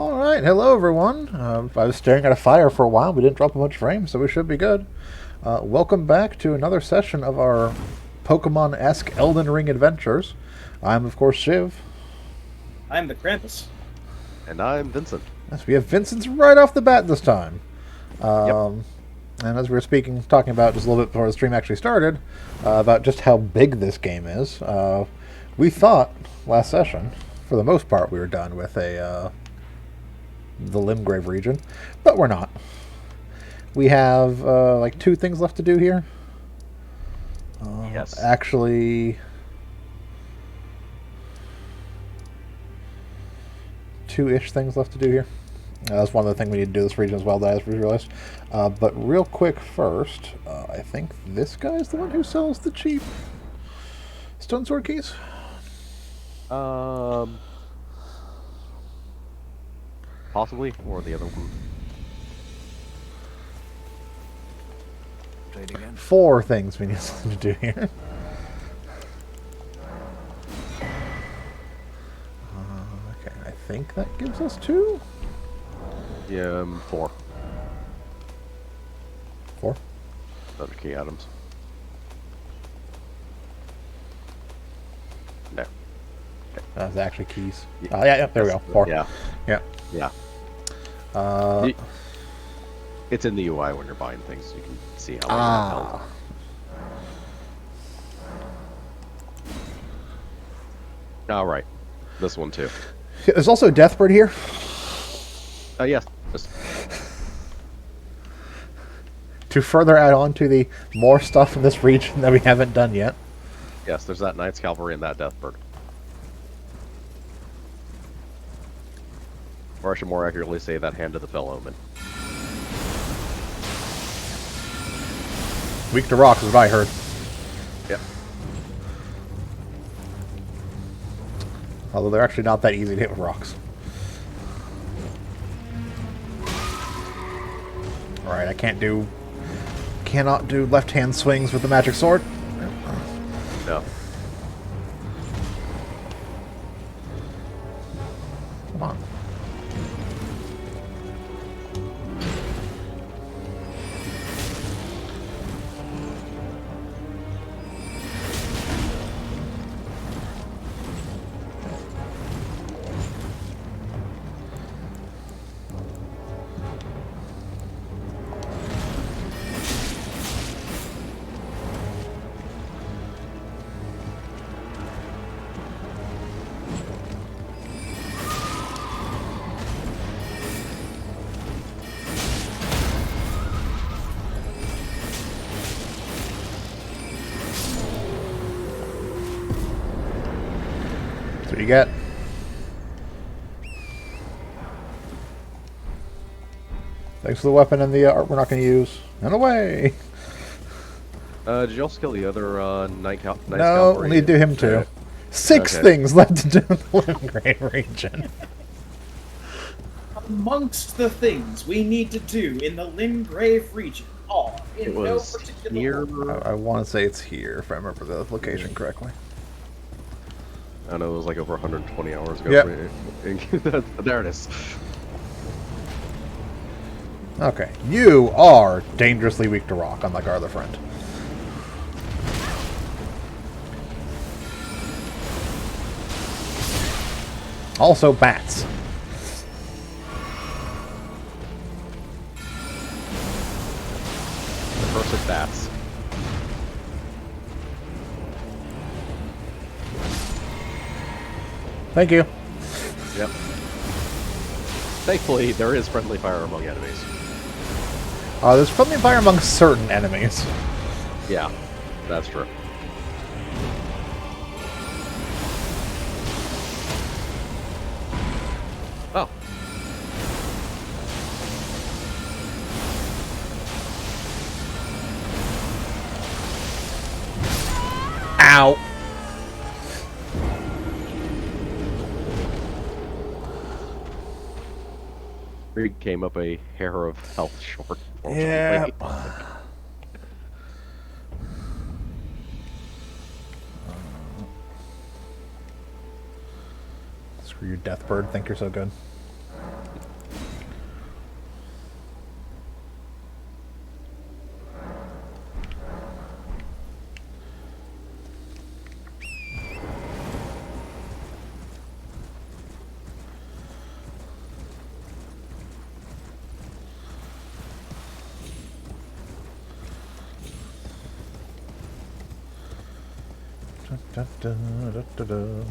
Alright, hello everyone. I was staring at a fire for a while. We didn't drop a bunch of frames, so we should be good. Welcome back to another session of our Pokemon-esque Elden Ring adventures. I'm, of course, Shiv. I'm the Krampus. And I'm Vincent. Yes, we have Vincent's right off the bat this time. Yep. And as we were talking about just a little bit before the stream actually started, about just how big this game is, we thought last session, for the most part, we were done with the Limgrave region, but we're not. We have like 2 things left to do here. Yes. Actually, 2-ish things left to do here. That's one of the things we need to do this region as well that I just realized. But real quick first, I think this guy's the one who sells the cheap Stone Sword keys? Possibly, or the other one. Try it again. 4 things we need to do here. Okay, I think that gives us 2? Yeah, 4. 4? Other key items. No. That's actually keys. Yeah, there we go. 4. Yeah. Yeah. Yeah. It's in the UI when you're buying things, so you can see how many held. All right. This one too. There's also a Deathbird here. Yes. Just, To further add on to the more stuff in this region that we haven't done yet. yes, there's that Knight's Cavalry and that Deathbird. Or I should more accurately say that Hand of the Fell Omen. Weak to rocks is what I heard. Yep. Although they're actually not that easy to hit with rocks. Alright, I cannot do left-hand swings with the magic sword. No. Come on. That's what you get. Thanks for the weapon and the art we're not going to use. And away! Did you also kill the other Knight's No, Cavalry? we need to do him too. Okay. 6 Okay. things left to do in the Limgrave region. Amongst the things we need to do in the Limgrave region are, in It no was particular here. order. I want to say it's here, if I remember the location correctly. I know it was like over 120 hours ago. Yep. There it is. Okay, you are dangerously weak to rock, unlike our other friend. Also, bats. The first of bats. Thank you. Yep. Thankfully, there is friendly fire among enemies. There's friendly fire among certain enemies. Yeah, that's true. Oh. Ow! We came up a hair of health short. Yeah. Unfortunately. Screw you, Deathbird. Think you're so good. Da, da, da, da, da.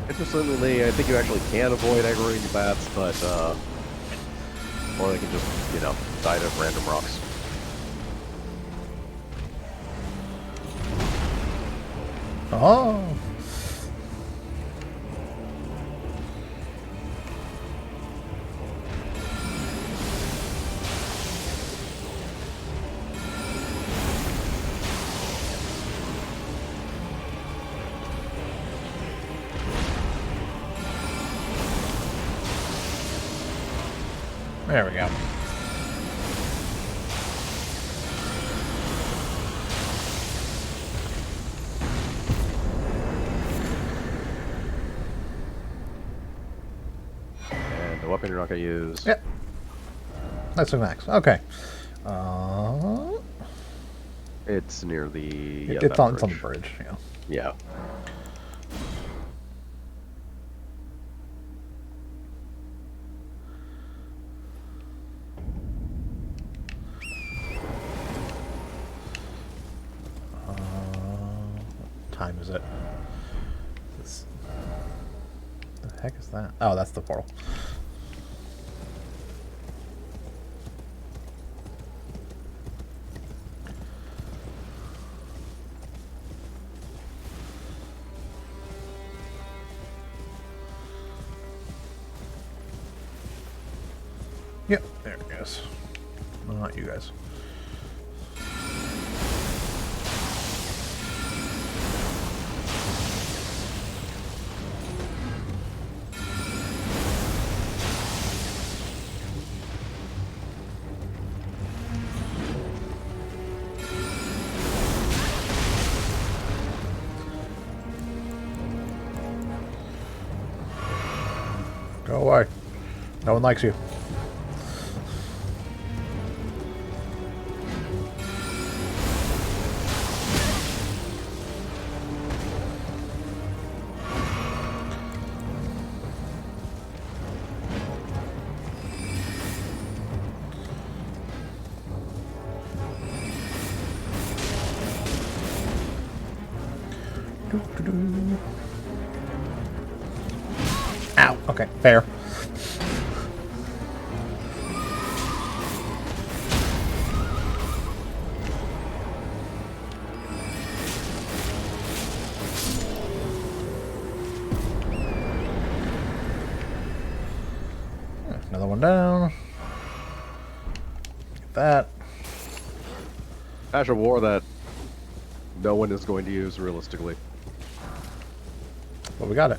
Interestingly, I think you actually can avoid aggroing the bats, but or they can just, you know, die to random rocks. Oh. There we go. And the weapon you're not going to use. Yep. That's a max. Okay. It's near the. Yeah, It's that on the bridge. bridge. Yeah. Yeah. What time is it? The heck is that? Oh, that's the portal. Yep, there it goes. Well, not you guys. Go away. No one likes you. Ow. Okay, fair. Another one down. Get that. Ash of War that no one is going to use realistically. Well, we got it.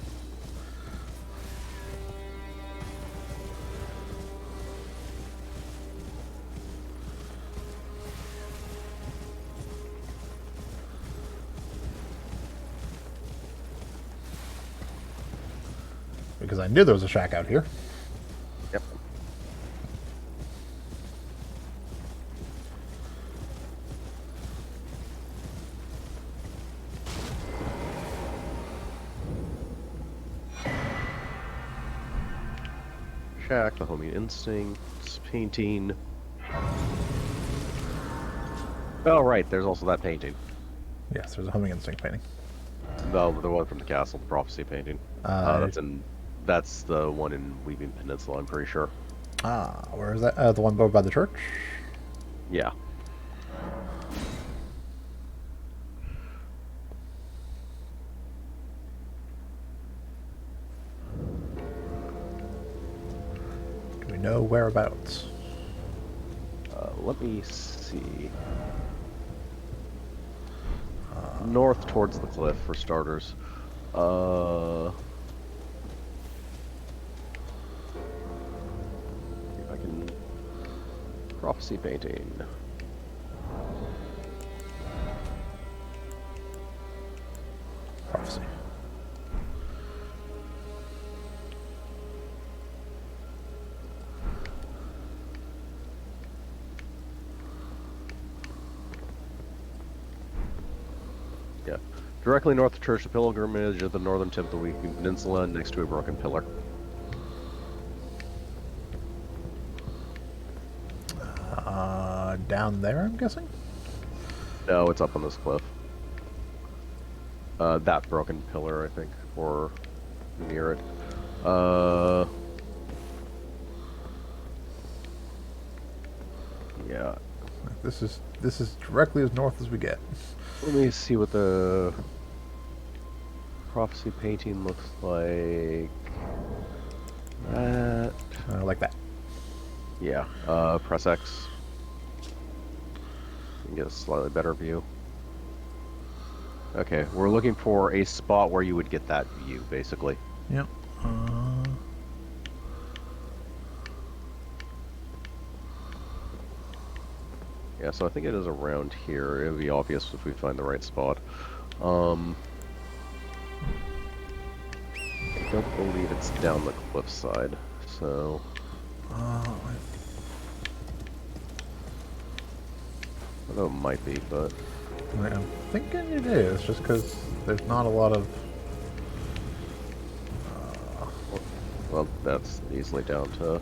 Because I knew there was a shack out here. Yep. Shack, the homing instincts, painting. Oh, right, there's also that painting. Yes, there's a homing instinct painting. No, the one from the castle, the prophecy painting. That's the one in Weaving Peninsula, I'm pretty sure. Ah, where is that? The one over by the church? Yeah. Do we know whereabouts? Let me see. North towards the cliff, for starters. If I can... Prophecy painting. Prophecy. Yeah. Directly north of Church of Pilgrimage at the northern tip of the Weeping Peninsula, next to a broken pillar. Down there, I'm guessing? No, it's up on this cliff. That broken pillar, I think, or near it. Yeah. This is directly as north as we get. Let me see what the prophecy painting looks like. That. Like that. Yeah. Press X. You can get a slightly better view. Okay, we're looking for a spot where you would get that view, basically. Yep. Yeah, so I think it is around here. It would be obvious if we find the right spot. I don't believe it's down the cliffside, so... Although it might be, but... I'm thinking it is, just because there's not a lot of... Well, that's easily down to...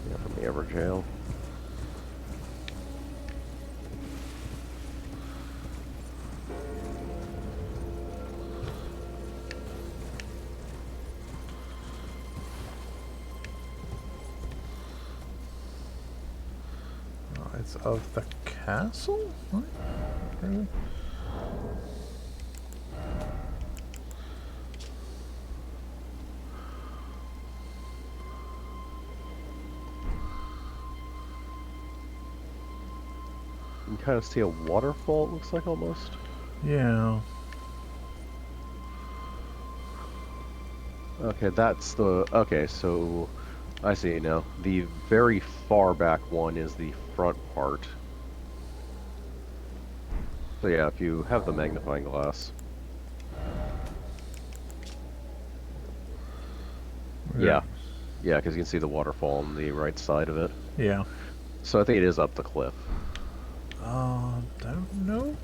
Yeah, from the Everjail. It's of the castle? What? Really? You can kind of see a waterfall, it looks like, almost. Yeah. Okay, that's the... Okay, so... I see now. The very far back one is the front part. So yeah, if you have the magnifying glass... Yeah. Yeah, because you can see the waterfall on the right side of it. Yeah. So I think it is up the cliff. Don't know.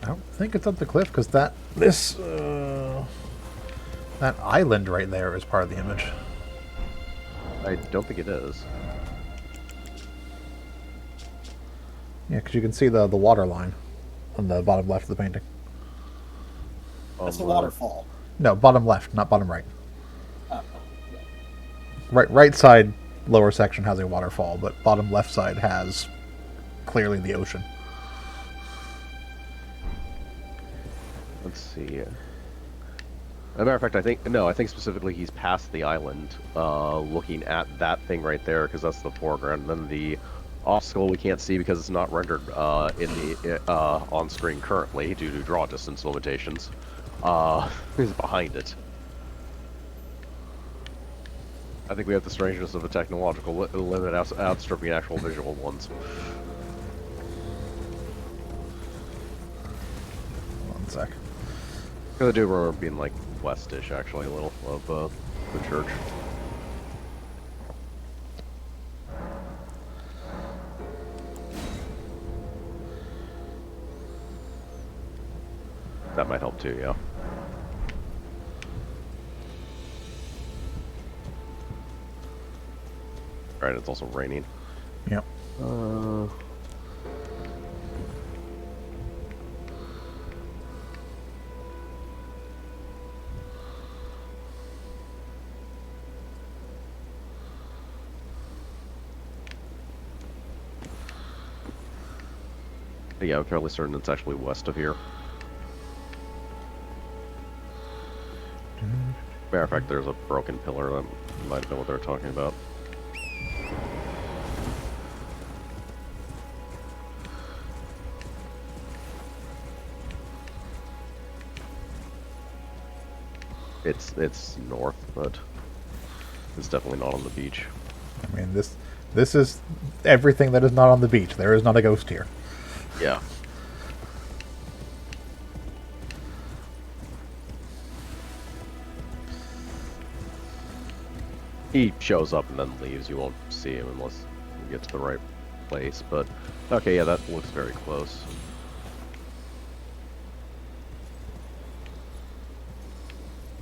I don't think it's up the cliff, because that island right there is part of the image. I don't think it is. Yeah, because you can see the water line on the bottom left of the painting. That's a waterfall. No, bottom left, not bottom right. Yeah. Right side lower section has a waterfall, but bottom left side has clearly the ocean. Let's see. As a matter of fact, I think specifically he's past the island, looking at that thing right there, because that's the foreground. And then the obstacle we can't see because it's not rendered on screen currently due to draw distance limitations. Is behind it. I think we have the strangeness of the technological limit outstripping actual visual ones. One sec. Because I do remember being like westish, actually, a little of the church. That might help too, yeah. Alright, it's also raining. Yep. Yeah, I'm fairly certain it's actually west of here. Matter of fact, there's a broken pillar. That might have been what they were talking about. It's north, but it's definitely not on the beach. I mean, this is everything that is not on the beach. There is not a ghost here. Yeah. He shows up and then leaves. You won't see him unless you get to the right place. But okay, yeah, that looks very close.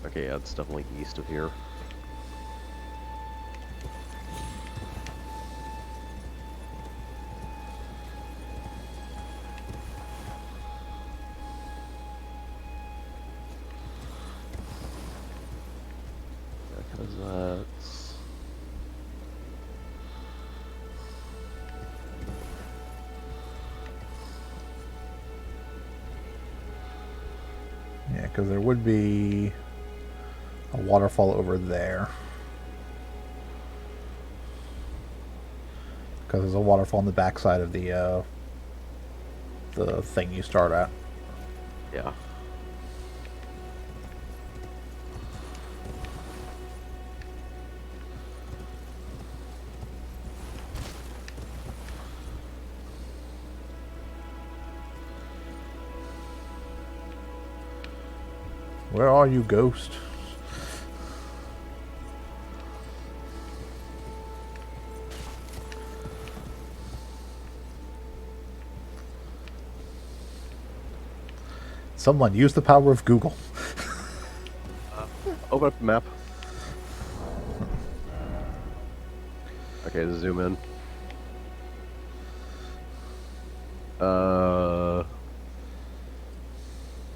Okay, yeah, it's definitely east of here. Because that's... Yeah, because there would be a waterfall over there. Because there's a waterfall on the backside of the thing you start at. Yeah. Where are you, ghost? Someone use the power of Google. Open up the map. Okay, zoom in.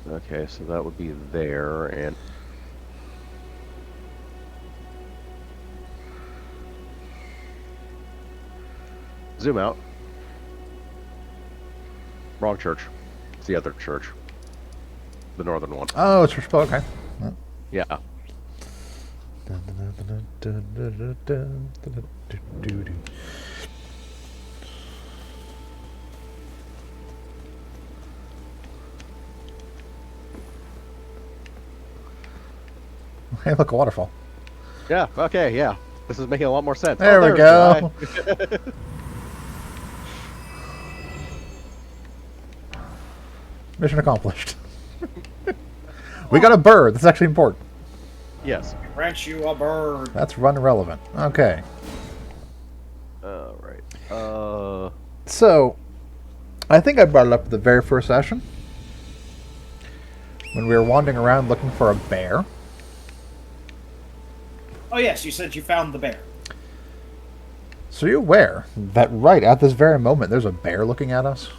Okay, so that would be there, and... Zoom out. Wrong church. It's the other church. The northern one. Oh, it's for okay. Yeah. Hey, look, a waterfall. Yeah, okay, yeah. This is making a lot more sense. There we go. Mission accomplished. We got a bird. That's actually important. Yes. Grant you a bird. That's run relevant. Okay. Alright. So, I think I brought it up at the very first session. When we were wandering around looking for a bear. Oh yes, you said you found the bear. So you're aware that right at this very moment there's a bear looking at us?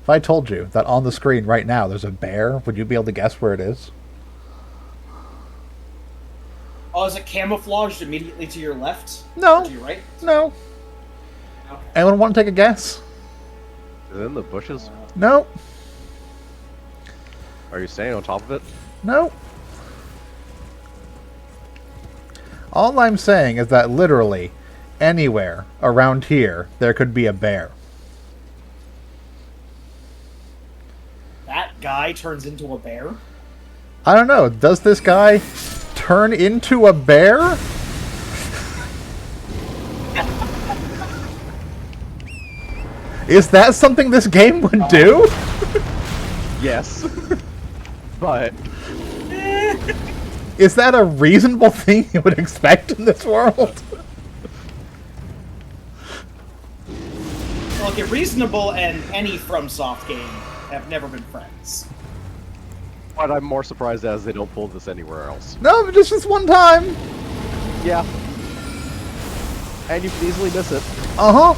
If I told you that on the screen right now there's a bear, would you be able to guess where it is? Oh, is it camouflaged immediately to your left? No. Or to your right? No. Okay. Anyone want to take a guess? Is it in the bushes? No. Are you standing on top of it? No. All I'm saying is that literally anywhere around here there could be a bear. That guy turns into a bear? I don't know. Does this guy turn into a bear? Is that something this game would do? Yes. But... Is that a reasonable thing you would expect in this world? Well, okay, reasonable and any FromSoft game have never been friends. But I'm more surprised as they don't pull this anywhere else. No, just this one time. Yeah. And you can easily miss it. Uh-huh.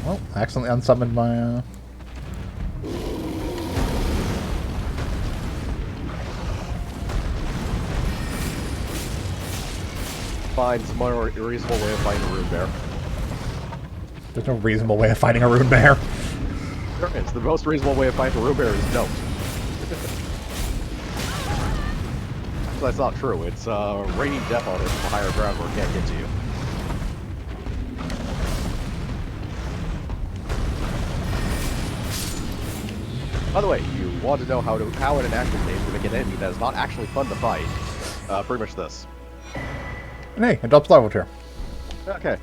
Well, accidentally unsummoned my, Find some more reasonable way of finding a rune bear. There's no reasonable way of finding a rune bear. There is. The most reasonable way of finding a rune bear is don't. So that's not true. It's raining death on it from higher ground where it can't get to you. By the way, you want to know how in an action game to make an enemy that is not actually fun to fight? Pretty much this. And hey, it drops level here. Okay.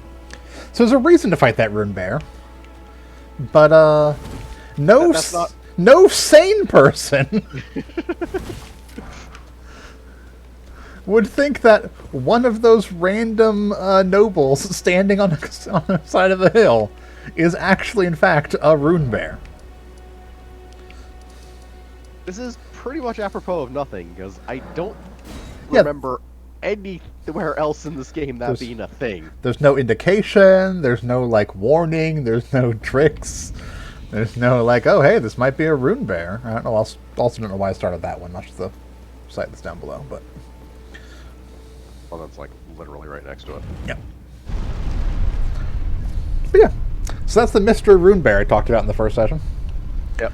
So there's a reason to fight that rune bear. But, That's not... no sane person would think that one of those random nobles standing on the side of the hill is actually, in fact, a rune bear. This is pretty much apropos of nothing, because I don't Yeah. remember anywhere else in this game that There's- being a thing. There's no indication. There's no like warning. There's no tricks. There's no like, oh hey, this might be a rune bear. I don't know. Also don't know why I started that one. Much the site that's down below, but Well, that's like literally right next to it. yeah. But yeah, so that's the Mr. Rune Bear I talked about in the first session. Yep.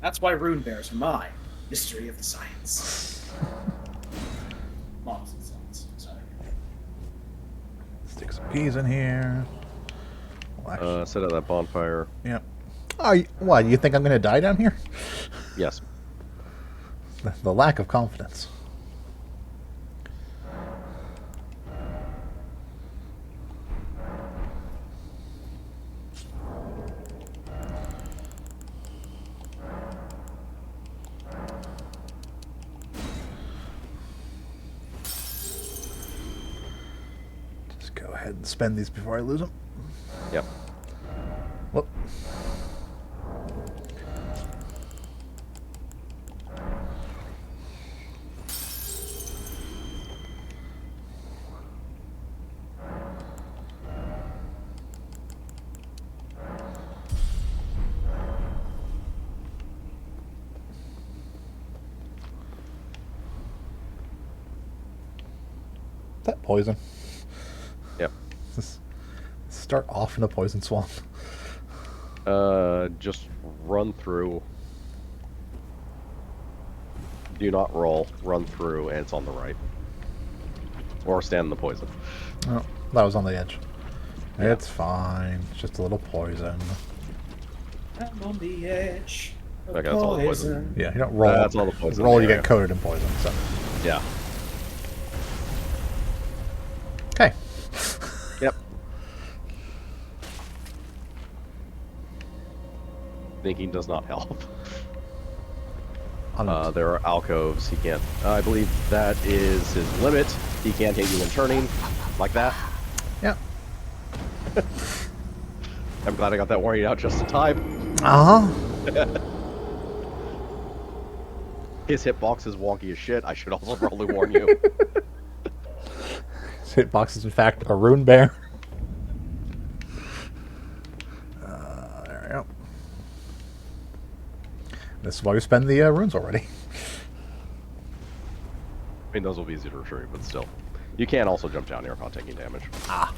That's why rune bears are my mystery of the science. Mobs and science. Sorry. Stick some keys in here. Well, actually, Set up that bonfire. yeah. Oh, what? You think I'm going to die down here? Yes. The lack of confidence. Just go ahead and spend these before I lose them. Yep. Whoop. That poison. Yep. Just start off in a poison swamp. Just run through. Do not roll. Run through, and it's on the right. Or stand in the poison. Oh, that was on the edge. Yeah. It's fine. It's just a little poison. I'm on the edge of Okay, that's all the poison. Yeah, you don't roll. That's all the poison Roll, in you the get area. coated in poison. So Yeah. okay. Yep. Thinking does not help. There are alcoves. He can't. I believe that is his limit. He can't hit you when turning, like that. Yeah. I'm glad I got that warning out just in time. Uh huh. His hitbox is wonky as shit. I should also probably warn you. This hitbox is in fact a rune bear. There we go. This is why we spend the runes already. I mean, those will be easy to retrieve, but still. You can also jump down here without taking damage. Ah.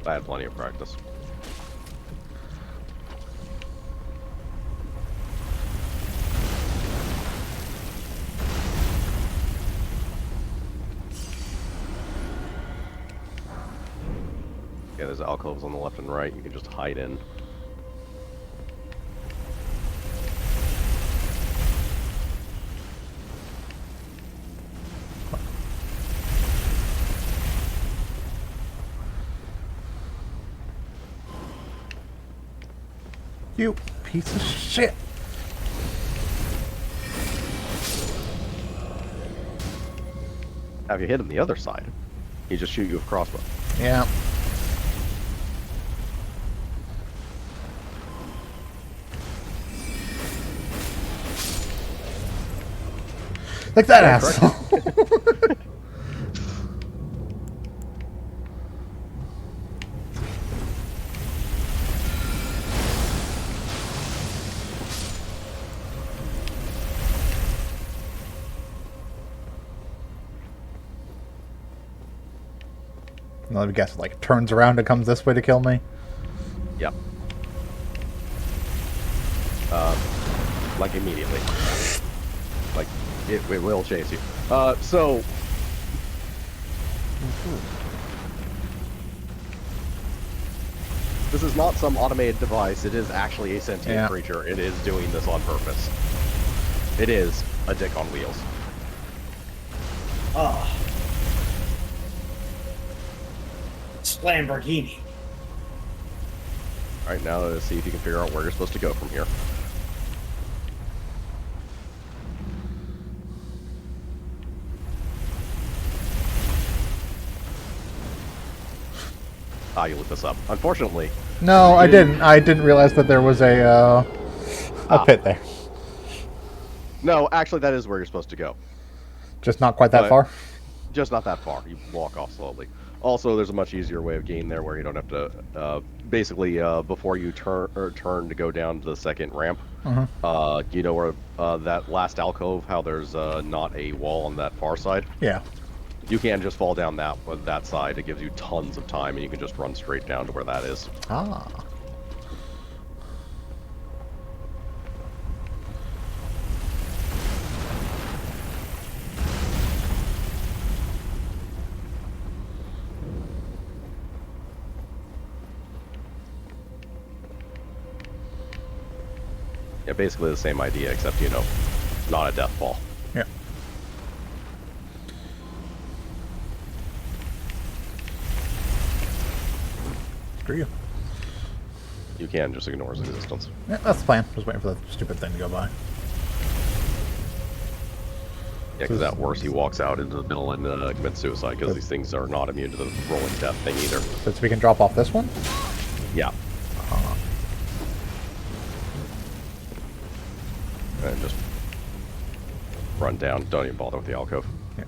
I had plenty of practice. Yeah, there's alcoves on the left and right. You can just hide in. You piece of shit. Now, if you hit him the other side, he just shoot you with crossbow. Yeah. Like that Yeah, asshole. Let me guess, like turns around and comes this way to kill me. Yep. Like immediately. Like, it will chase you. So... This is not some automated device. It is actually a sentient creature. It is doing this on purpose. It is a dick on wheels. Ah. Lamborghini. Alright, now let's see if you can figure out where you're supposed to go from here. Ah, you looked this up. Unfortunately, No, I didn't. I didn't realize that there was a pit there. no, actually, that is where you're supposed to go, Just not quite that but far. just not that far. You walk off slowly. Also, there's a much easier way of getting there where you don't have to. Basically, before you turn to go down to the second ramp, you know where that last alcove, how there's not a wall on that far side. Yeah. You can just fall down that side. It gives you tons of time, and you can just run straight down to where that is. Ah. Yeah, basically the same idea, except not a death fall. Yeah. Screw you. You can just ignore his existence. Yeah, that's the plan. Just waiting for that stupid thing to go by. Yeah, because at worst he walks out into the middle and commits suicide, because these things are not immune to the rolling death thing either. So we can drop off this one? Yeah. And just run down. Don't even bother with the alcove. Yeah.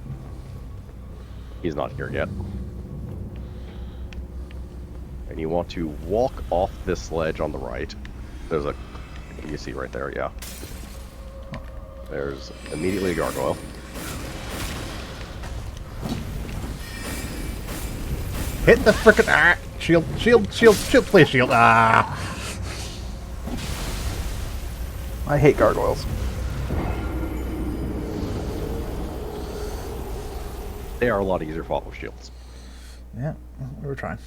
He's not here yet. And you want to walk off this ledge on the right. There's a... You see right there, yeah. There's immediately a gargoyle. Hit the frickin' shield, shield, shield, shield, please shield. Ah. I hate gargoyles. They are a lot easier to follow with shields. Yeah, we were trying.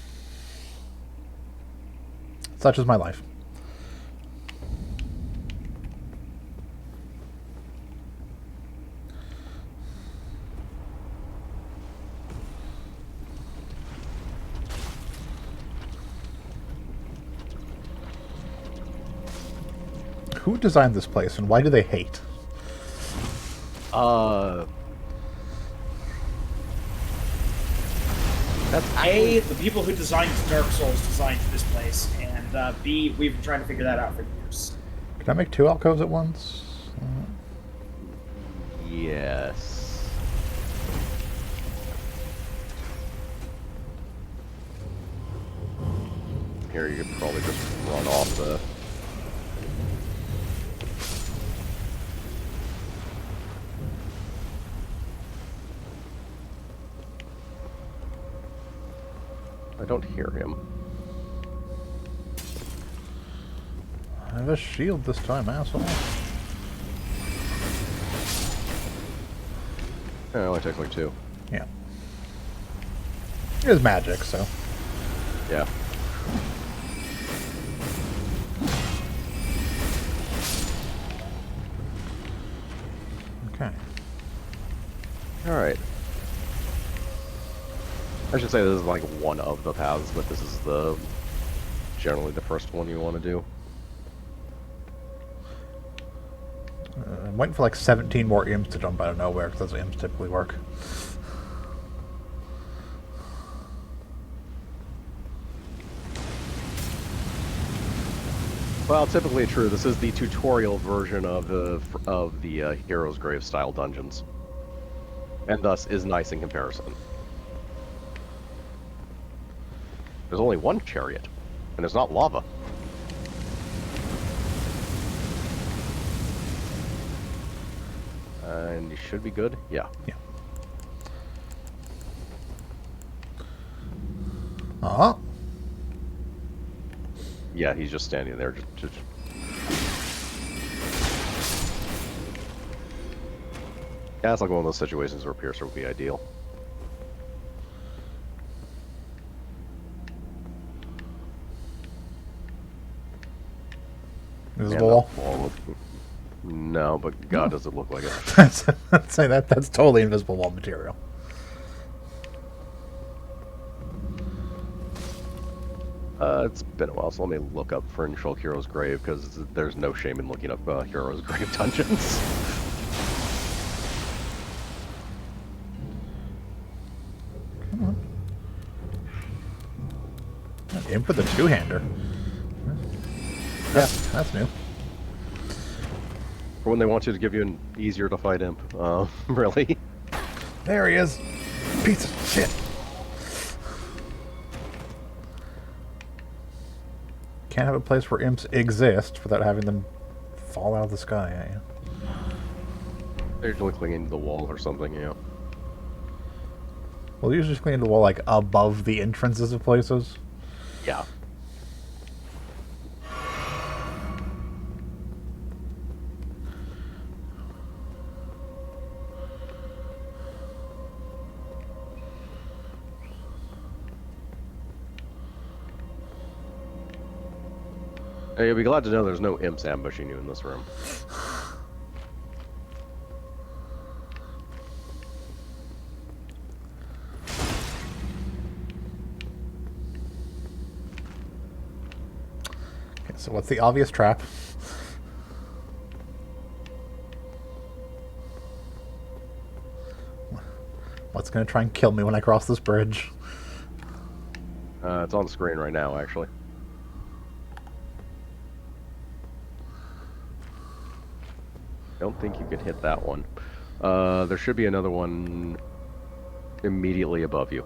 Such is my life. Who designed this place and why do they hate? That's A, the people who designed Dark Souls designed this place, and B, we've been trying to figure that out for years. Can I make 2 alcoves at once? Yes. Here you could probably just run off the... I don't hear him. I have a shield this time, asshole. It only takes like 2. Yeah. It is magic, so. Yeah. Okay. Alright. I should say this is like one of the paths, but this is generally the first one you want to do. I'm waiting for like 17 more imps to jump out of nowhere, because that's how imps typically work. Well, typically true. This is the tutorial version of the Hero's Grave style dungeons, and thus is nice in comparison. There's only one chariot, and it's not lava. And you should be good. Yeah. Yeah. Uh-huh. Yeah, he's just standing there. Just... Yeah, it's like one of those situations where Piercer would be ideal. Invisible wall. No, but God, does it look like it. I'd say that's totally invisible wall material. It's been a while, so let me look up Fringe-Folk Hero's Grave, because there's no shame in looking up Hero's Grave dungeons. Come on. Imp with a two-hander. That's new. For when they want you to give you an easier to fight imp. Really? There he is. Piece of shit. Can't have a place where imps exist without having them fall out of the sky at you. They're usually clinging to the wall or something, yeah. Well, usually just clean the wall like above the entrances of places. Yeah. Hey, you'll be glad to know there's no imps ambushing you in this room. Okay, so what's the obvious trap? What's going to try and kill me when I cross this bridge? It's on the screen right now, actually. Don't think you can hit that one. There should be another one immediately above you.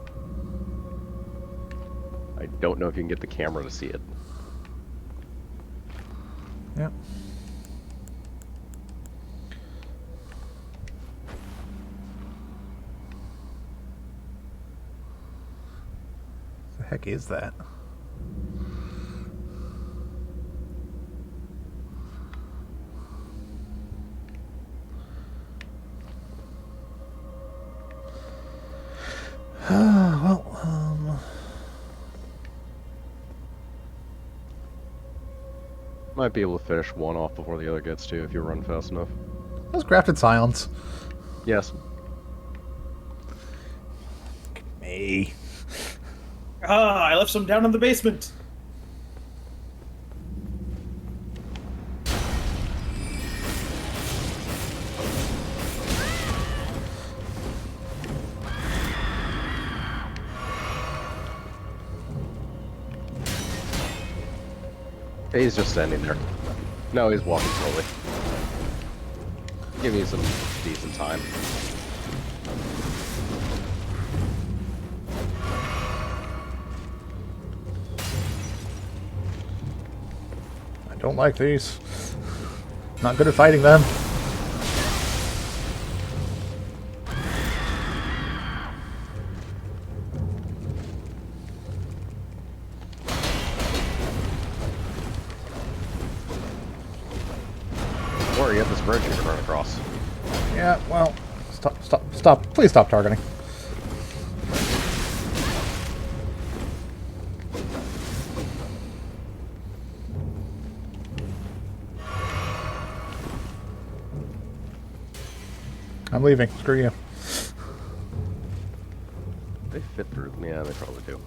I don't know if you can get the camera to see it. Yep. The heck is that? Might be able to finish one off before the other gets to if you run fast enough. That's grafted silence. Yes. Me. Ah, I left some down in the basement. He's just standing there. No, he's walking slowly. Give me some decent time. I don't like these. Not good at fighting them. Or you have this bridge you can run across. Yeah, well, stop. Please stop targeting. I'm leaving. Screw you. They fit through. Yeah, they probably do.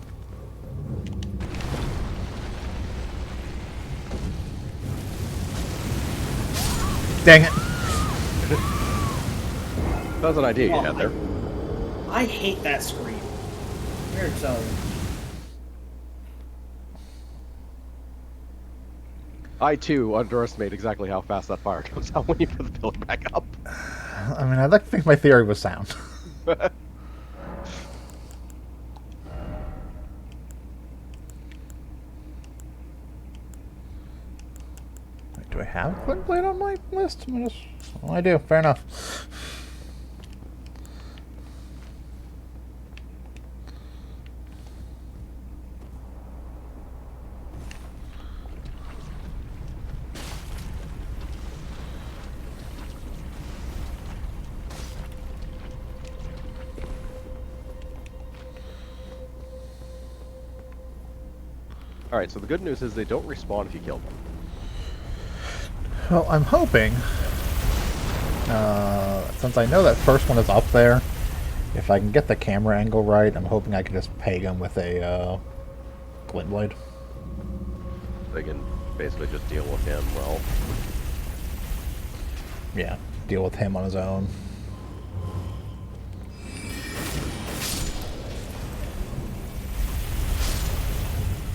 Dang it. That was an idea you had there. I hate that scream. I'm here to tell you. I too underestimate exactly how fast that fire comes out when you put the pillar back up. I mean, I'd like to think my theory was sound. Do I have Quinn Blade on my list? Well, I do. Fair enough. Alright, so the good news is they don't respawn if you kill them. Well, I'm hoping, since I know that first one is up there, if I can get the camera angle right, I'm hoping I can just peg him with a Glint Blade. They can basically just deal with him, well. Yeah, deal with him on his own.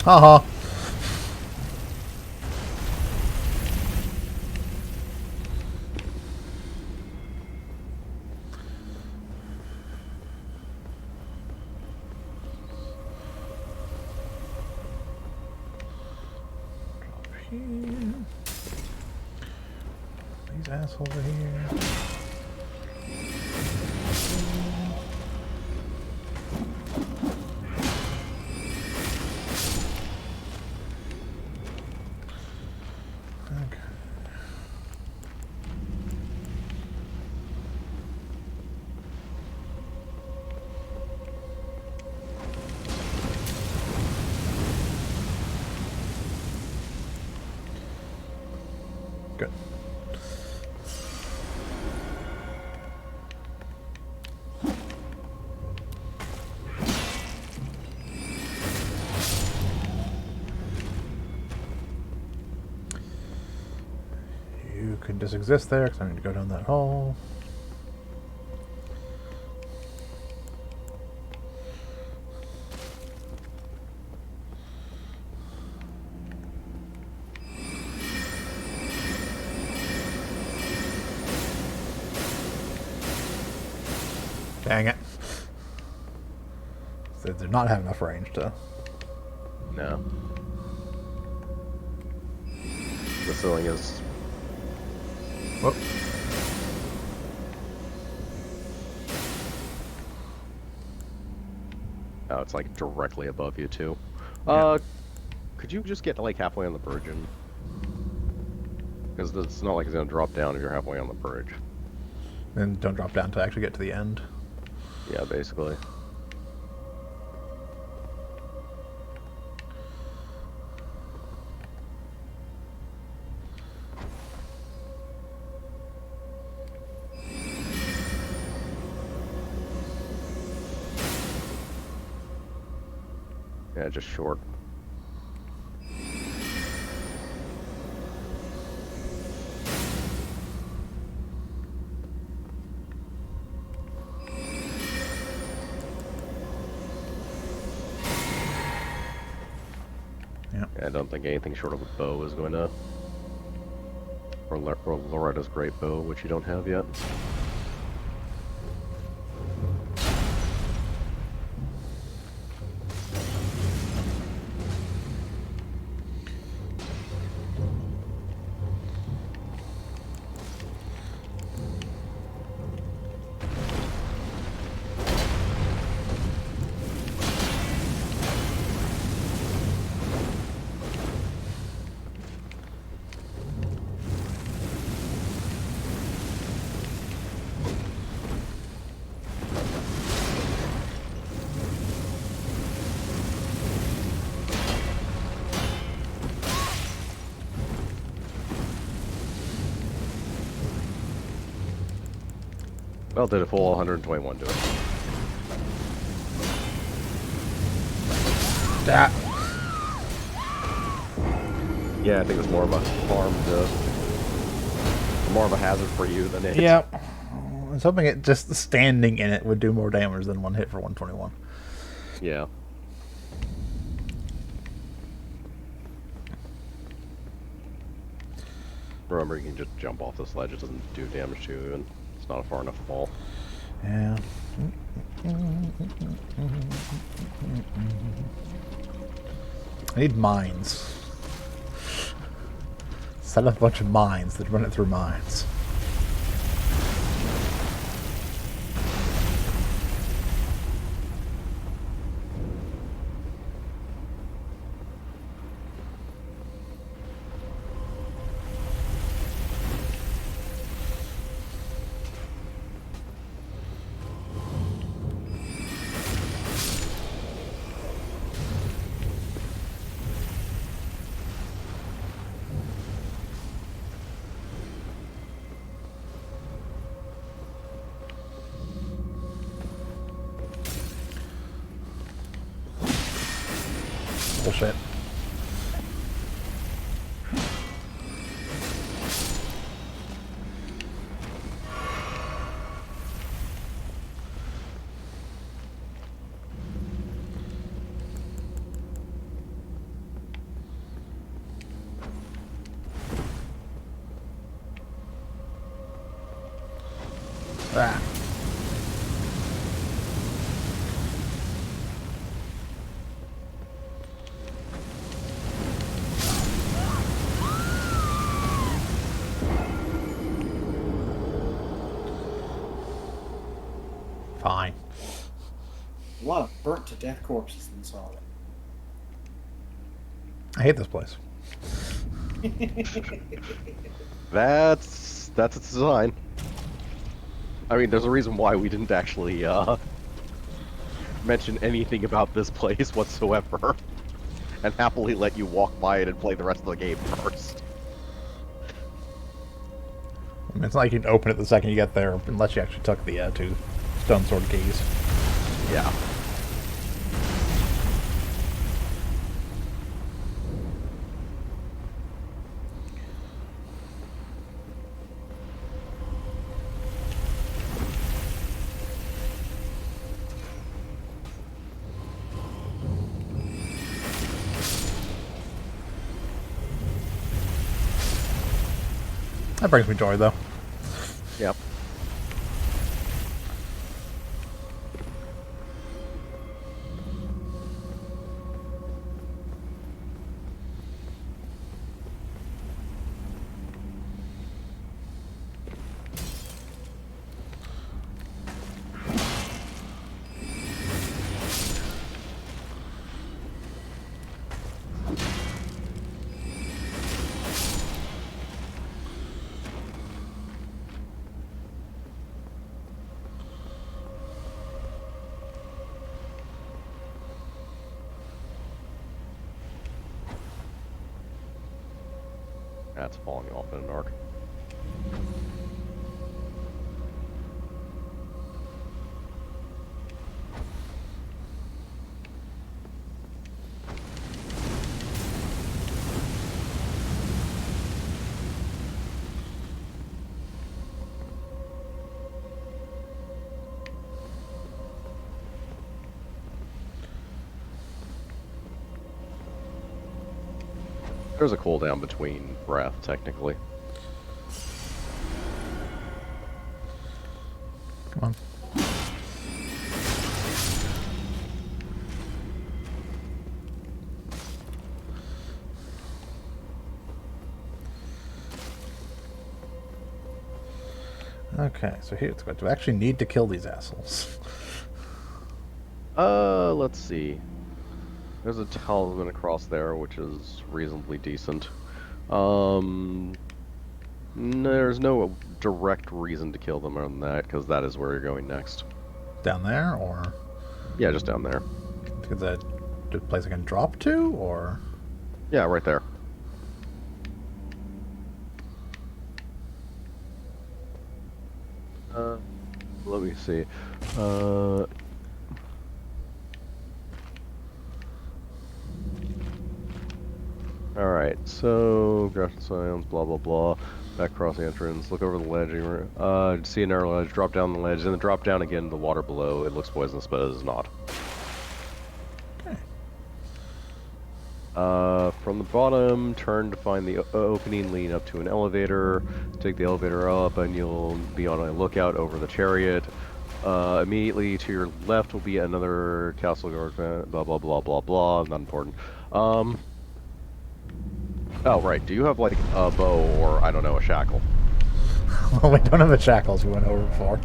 Haha. These assholes are here. Okay. Good. You can just exist there because I need to go down that hole. Dang it. They did not have enough range to... No. The ceiling is... Whoop. Oh, it's like directly above you too. Yeah. Could you just get like halfway on the bridge and... Because it's not like it's gonna drop down if you're halfway on the bridge. And don't drop down to actually get to the end. Yeah, basically. Yeah, just short. Yeah. I don't think anything short of a bow is going to... Or Loretta's great bow, which you don't have yet. Well, did a full 121 do it. Ah. Yeah, I think it's more of a harm to... More of a hazard for you than it. Yeah. I was hoping it just standing in it would do more damage than one hit for 121. Yeah. Remember, you can just jump off this ledge. It doesn't do damage to you, and it's not a far enough fall. Yeah. I need mines. Set up a bunch of mines that run it through mines. Bullshit. Ah. Fine. A lot of burnt to death corpses in this hall. I hate this place. That's its design. I mean, there's a reason why we didn't actually mention anything about this place whatsoever, and happily let you walk by it and play the rest of the game first. I mean, it's not like you can open it the second you get there, unless you actually took the two stone sword keys. Yeah. That brings me joy, though. Yep. That's falling off in an arc. There's a cooldown between breath, technically. Come on. Okay, so here's what do I actually need to kill these assholes? Let's see. There's a talisman across there, which is reasonably decent. There's no direct reason to kill them other than that, because that is where you're going next. Down there, or Yeah, just down there. is that the place I can drop to, or? Yeah, right there. Let me see. Alright, so, Grafton Science, blah blah blah. Back across the entrance, look over the ledge, see a narrow ledge, drop down the ledge, then drop down again to the water below. It looks poisonous, but it is not. Okay. From the bottom, turn to find the opening leading up to an elevator. Take the elevator up, and you'll be on a lookout over the chariot. Immediately to your left will be another castle guard, blah blah blah blah blah, not important. Oh, right. Do you have, like, a bow or, I don't know, a shackle? Well, we don't have the shackles we went over before.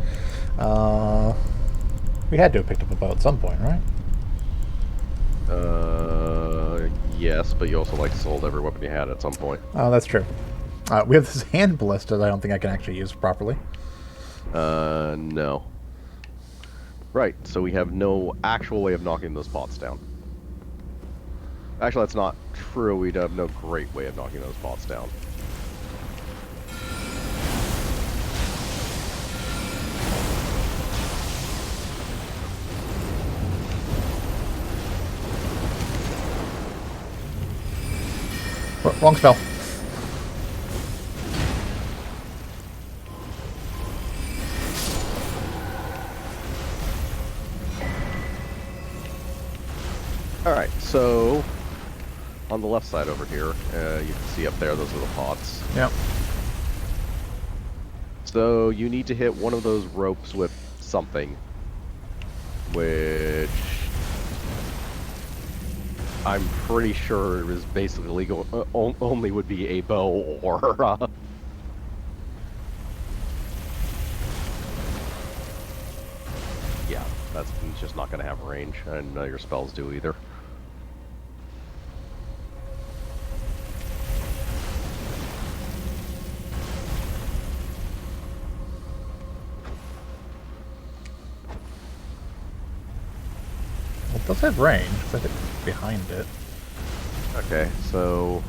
We had to have picked up a bow at some point, right? Yes, but you also, like, sold every weapon you had at some point. Oh, that's true. We have this hand ballista that I don't think I can actually use properly. No. Right, so we have no actual way of knocking those pots down. Actually, that's not true. We'd have no great way of knocking those pots down. Wrong spell. Alright, so on the left side over here, you can see up there, those are the pots. Yep. So you need to hit one of those ropes with something, which I'm pretty sure is basically only would be a bow or yeah, he's just not going to have range, and none of your spells do either. Well, it does have range. I think behind it. Okay, so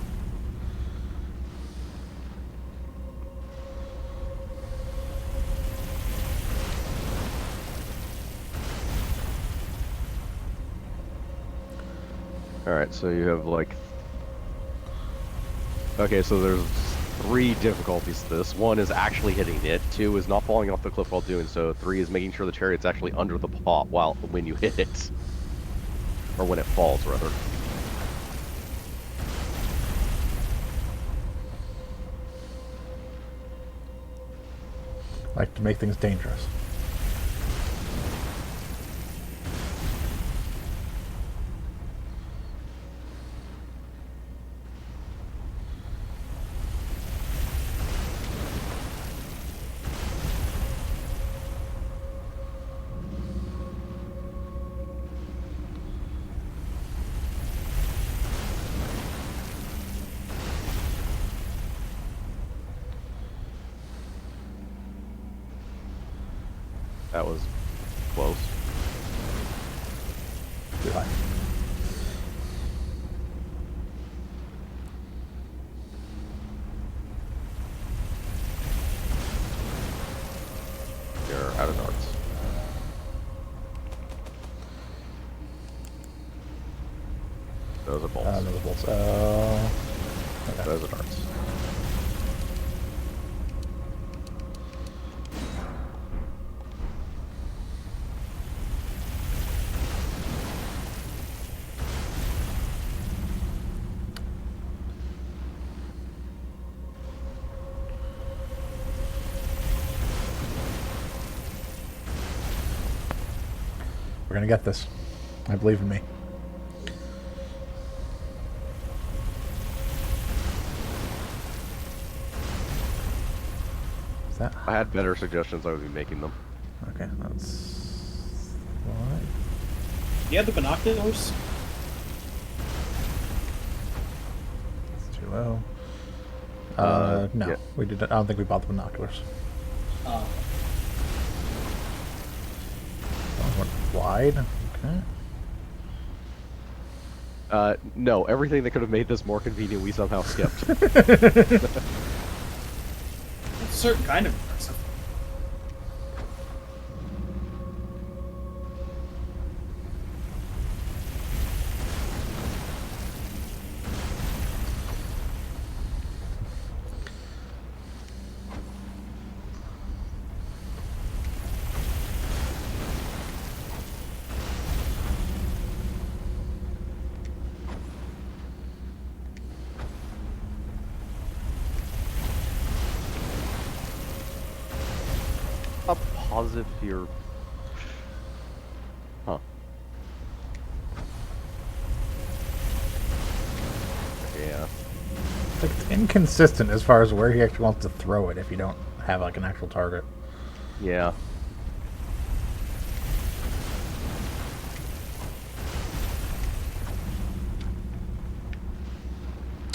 alright, so you have like... Okay, so there's 3 difficulties to this. 1 is actually hitting it, 2 is not falling off the cliff while doing so, 3 is making sure the chariot's actually under the pot when you hit it. Or when it falls, rather. Like to make things dangerous. That was close. Too high. You're out of darts. Those are bolts. Those bolts. Okay. Those are darts. We're gonna get this. I believe in me. Is that? I had better suggestions, I would be making them. Okay, that's. Alright. Do you have the binoculars? It's too low. No, yeah. we did. I don't think we bought the binoculars. Oh. That one went wide. Okay. No, everything that could have made this more convenient, we somehow skipped. That's a certain kind of impressive. A positive you're... Huh. Yeah. Like, it's inconsistent as far as where he actually wants to throw it if you don't have like an actual target. Yeah.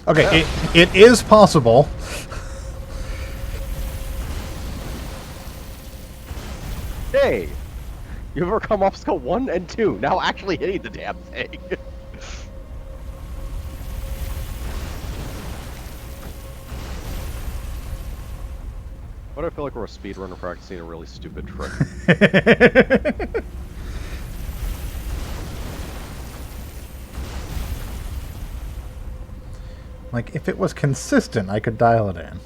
Okay, it is possible. Hey! You've overcome obstacle 1 and 2, now actually hitting the damn thing. But I feel like we're a speedrunner practicing a really stupid trick. Like, if it was consistent, I could dial it in.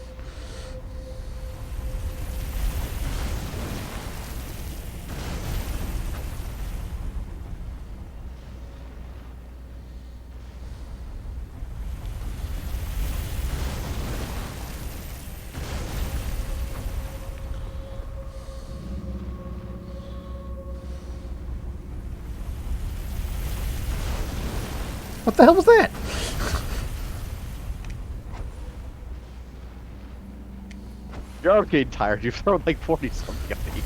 What the hell was that? You're getting tired. You've thrown like 40 something at me.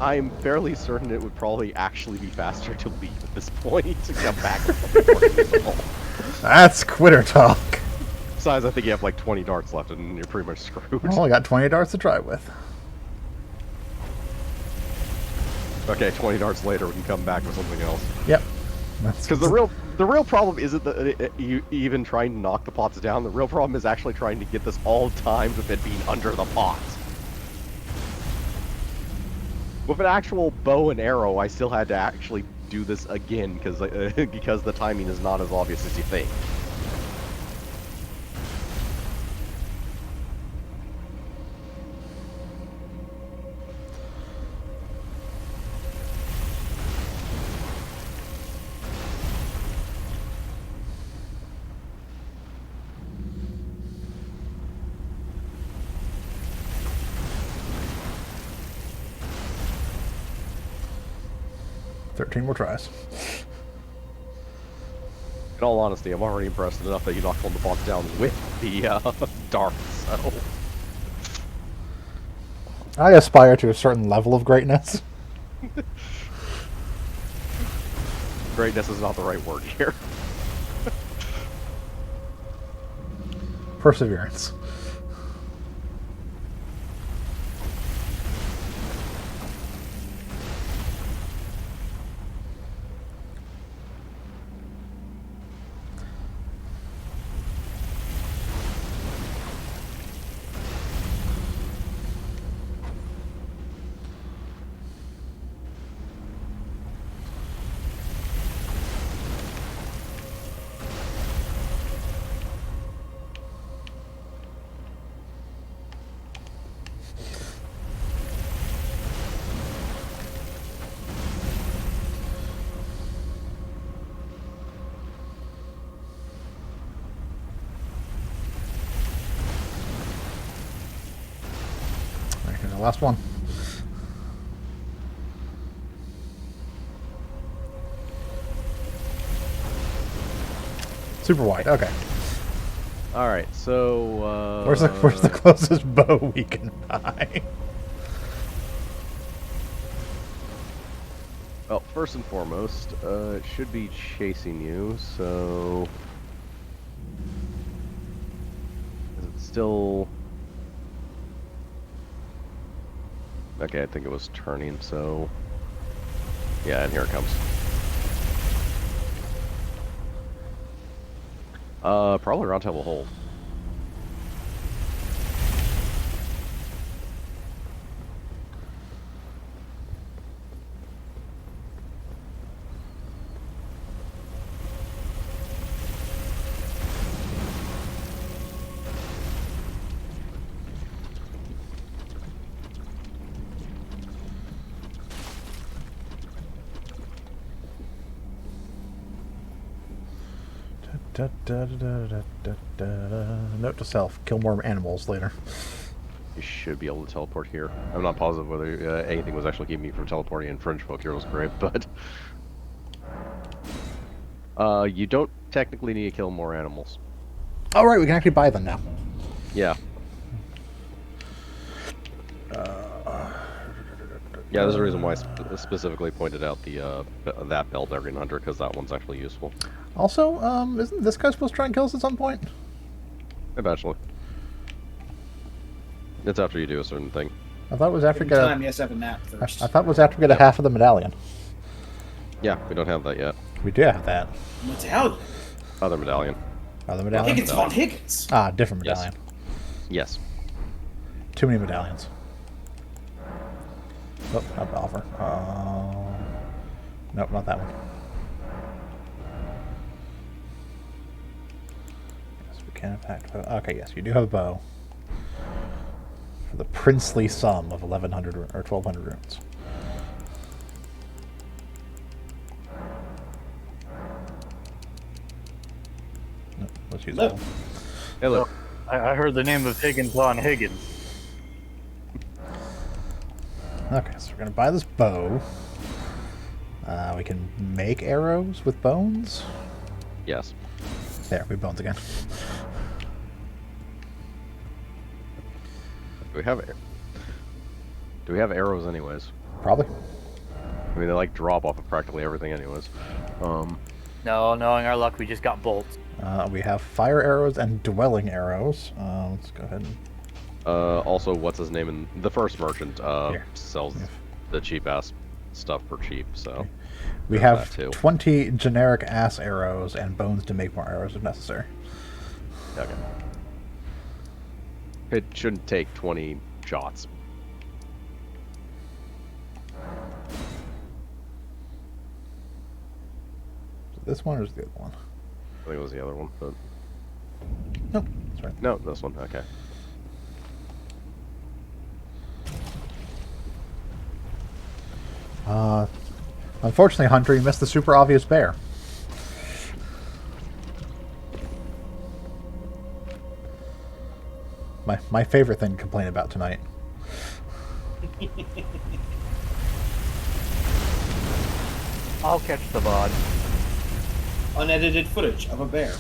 I'm fairly certain it would probably actually be faster to leave at this point to come back. That's quitter talk. Besides, I think you have like 20 darts left and you're pretty much screwed. Well, I got 20 darts to try with. Okay, 20 darts later we can come back with something else. Yep. Because the real problem isn't that you even trying to knock the pots down. The real problem is actually trying to get this all timed with it being under the pots. With an actual bow and arrow, I still had to actually do this again because the timing is not as obvious as you think. More tries. In all honesty, I'm already impressed enough that you knocked one of the pots down with the dart, so... I aspire to a certain level of greatness. Greatness is not the right word here. Perseverance. Last one. Super wide. Okay. All right, so Where's the closest bow we can buy? Well, first and foremost, it should be chasing you. So is it still? Okay, I think it was turning, so... Yeah, and here it comes. Probably round table hold. Note to self: kill more animals later. You should be able to teleport here. I'm not positive whether anything was actually keeping me from teleporting in Fringe Folk Heroes Grave, but... you don't technically need to kill more animals. Oh, right, we can actually buy them now. Yeah. Yeah, there's a reason why I specifically pointed out the that Bellbearing Hunter, because that one's actually useful. Also, isn't this guy supposed to try and kill us at some point? Eventually. It's after you do a certain thing. I thought it was after Every time, yes, have a nap first. I thought it was after we get a half of the medallion. Yeah, we don't have that yet. We do have that. Medallion. Other medallion. Other medallion? Higgins von Higgins. Ah, different medallion. Yes. Too many medallions. Oh, not the offer. Nope, not that one. Yes, we can impact. Okay, yes, you do have a bow. For the princely sum of 1,100 or 1,200 runes. Nope, let's use that one. Hey, look. I heard the name of Higgins von Higgins. Okay, so we're gonna buy this bow. We can make arrows with bones. Yes. There, we have bones again. Do we have arrows anyways? Probably. I mean, they like drop off of practically everything anyways. No, knowing our luck, we just got bolts. We have fire arrows and dwelling arrows. Let's go ahead and... Also, what's his name? In the first merchant Here. sells the cheap ass stuff for cheap. So We there's have that too. 20 generic ass arrows and bones to make more arrows if necessary. Okay. It shouldn't take 20 shots. This one or is the other one? I think it was the other one, but Nope, that's right. no, this one. Okay. Unfortunately, Hunter, you missed the super obvious bear. My favorite thing to complain about tonight. I'll catch the VOD. Unedited footage of a bear.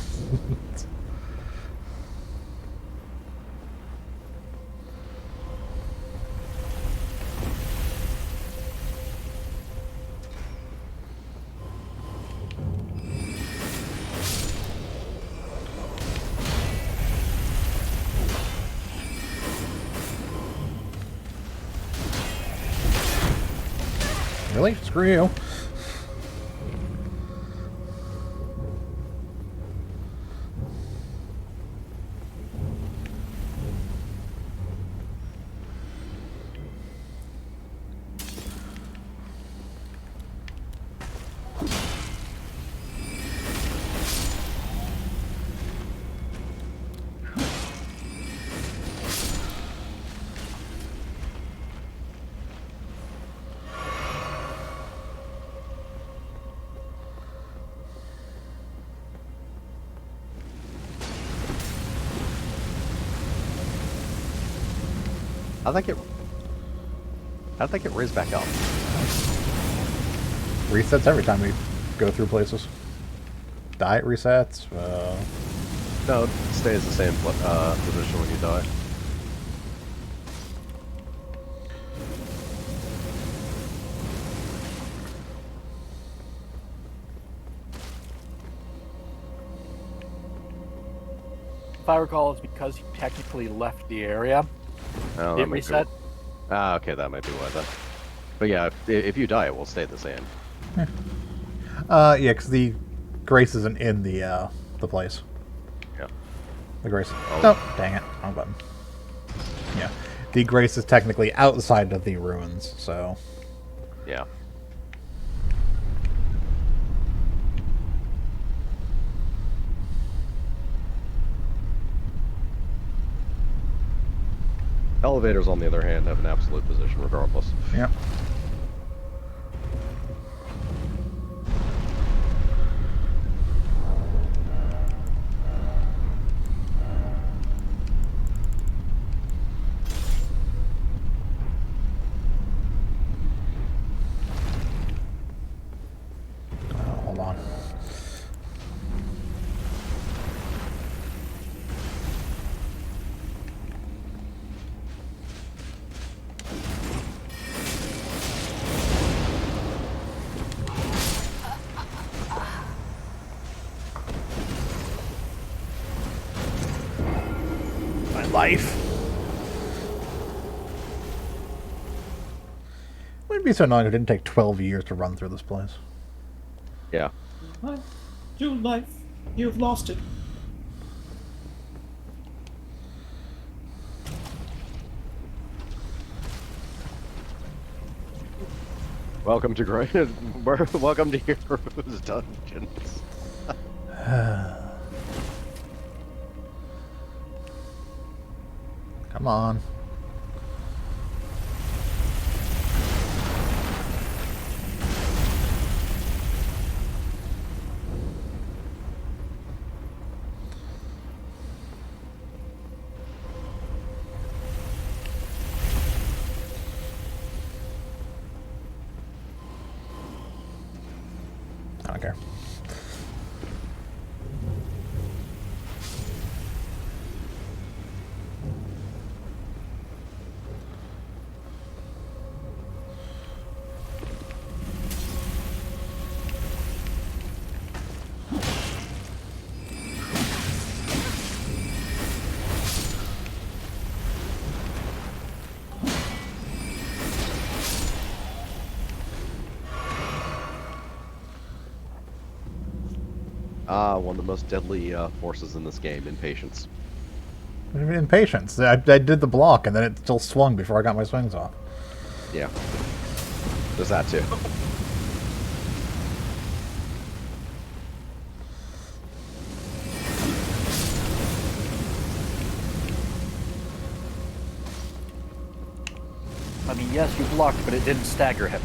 Really? Screw you. How'd that get raised back up? Resets every time we go through places. Diet resets. No, it stays the same position when you die. If I recall, it's because he technically left the area. Oh, It that might be- reset. Ah, okay, that might be why then. But yeah, if you die, it will stay the same. Yeah, because the grace isn't in the place. Yeah. The grace. Oh. Oh, dang it! Wrong button. Yeah, the grace is technically outside of the ruins, so. Yeah. Elevators, on the other hand, have an absolute position regardless. Yeah. Hold on. My life. Wouldn't be so annoying if it didn't take 12 years to run through this place. Yeah. What? Your life. You've lost it. Welcome to welcome to Heroes Dungeons. Come on. I don't care. One of the most deadly forces in this game, impatience. What do you mean impatience? I did the block and then it still swung before I got my swings off. Yeah. There's that too. I mean, yes, you blocked, but it didn't stagger him.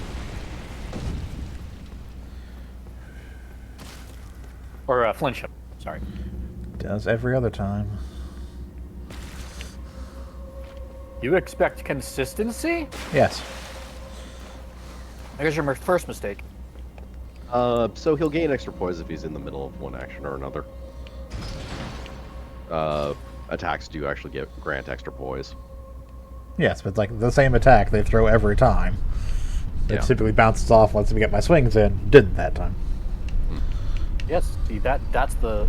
Or flinch him. Sorry. Does every other time. You expect consistency? Yes. I guess your first mistake. So he'll gain extra poise if he's in the middle of one action or another. Attacks do actually grant extra poise. Yes, but it's like the same attack they throw every time. It Yeah. typically bounces off, lets me get my swings in. Didn't that time. Yes, see that's the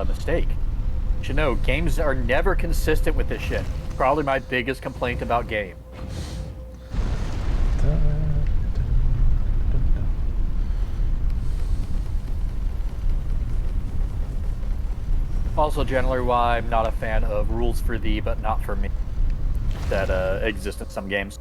mistake. You should know, games are never consistent with this shit. Probably my biggest complaint about game. Also, generally, why I'm not a fan of rules for thee, but not for me, that exist in some games.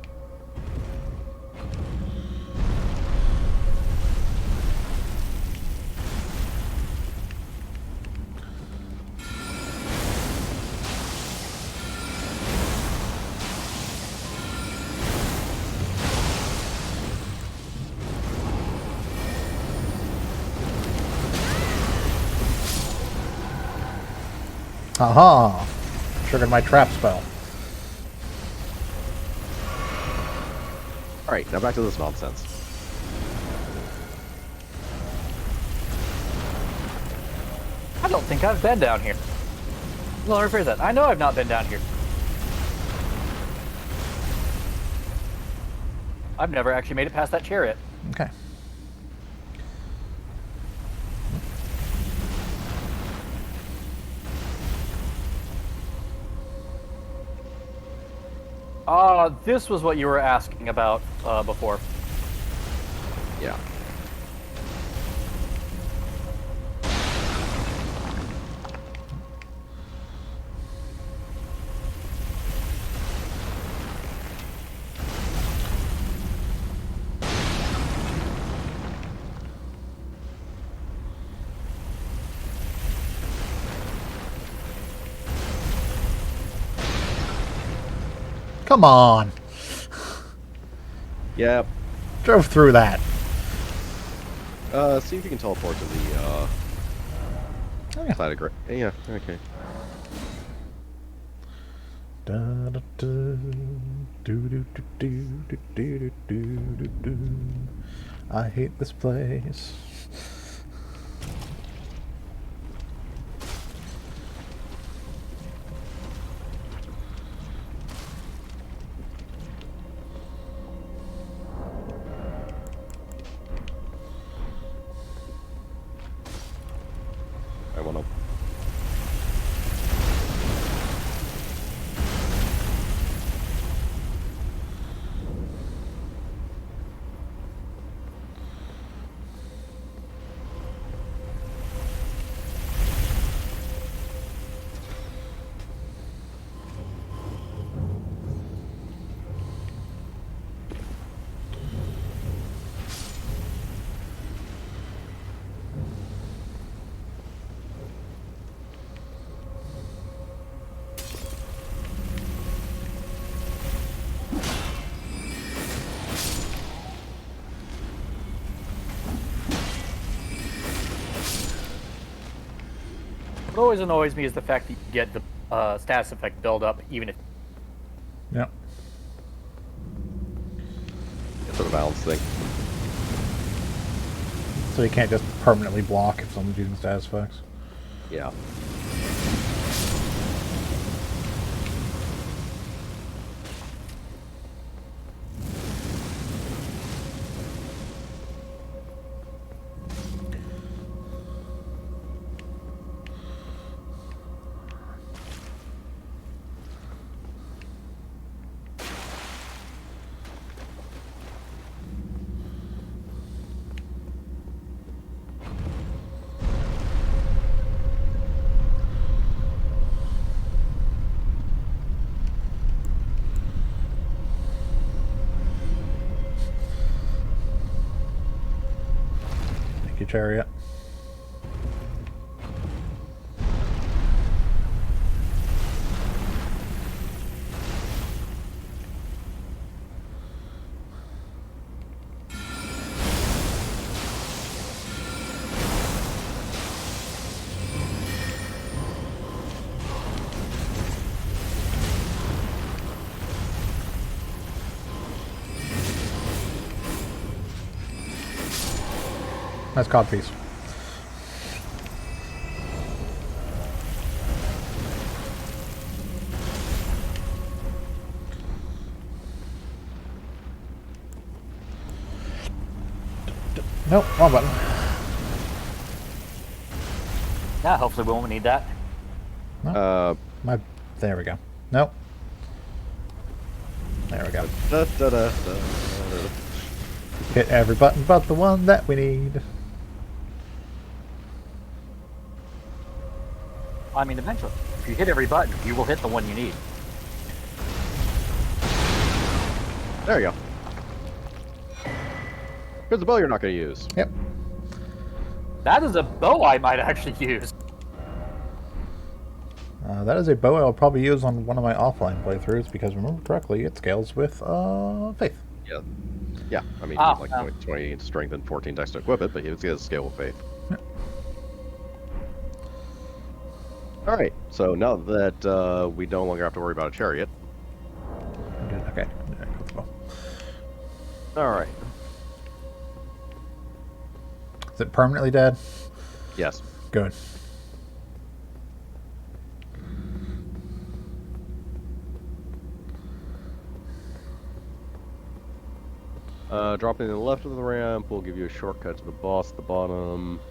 Aha! Triggered my trap spell. Alright, now back to this nonsense. I don't think I've been down here. Well, I'll rephrase that. I know I've not been down here. I've never actually made it past that chariot. Okay. This was what you were asking about before. Yeah. Come on! Yep. Drove through that. See if you can teleport to the Oh, yeah. side of Great. Yeah, okay. Da, da, da, do, do, do, do, do, do, do, do, do. I hate this place. I wanna. What always annoys me is the fact that you get the status effect build up, even if. Yep. It's a balance thing. So you can't just permanently block if someone's using status effects. Yeah. Thank you, Chariot. Nice cod piece. Nope, wrong button. Yeah, hopefully we won't need that. There we go. Nope. There we go. Da, da, da, da, da. Hit every button but the one that we need. I mean, eventually, if you hit every button, you will hit the one you need. There you go. Here's the bow you're not going to use. Yep. That is a bow I might actually use. That is a bow I'll probably use on one of my offline playthroughs because, remember correctly, it scales with faith. Yeah. Yeah, I mean, Oh, like no. 20 strength and 14 dex to equip it, but he has scale with faith. Yeah. All right, so now that we no longer have to worry about a chariot. Okay. Yeah, go with the bow. All right. Is it permanently dead? Yes. Good. Dropping to the left of the ramp will give you a shortcut to the boss at the bottom.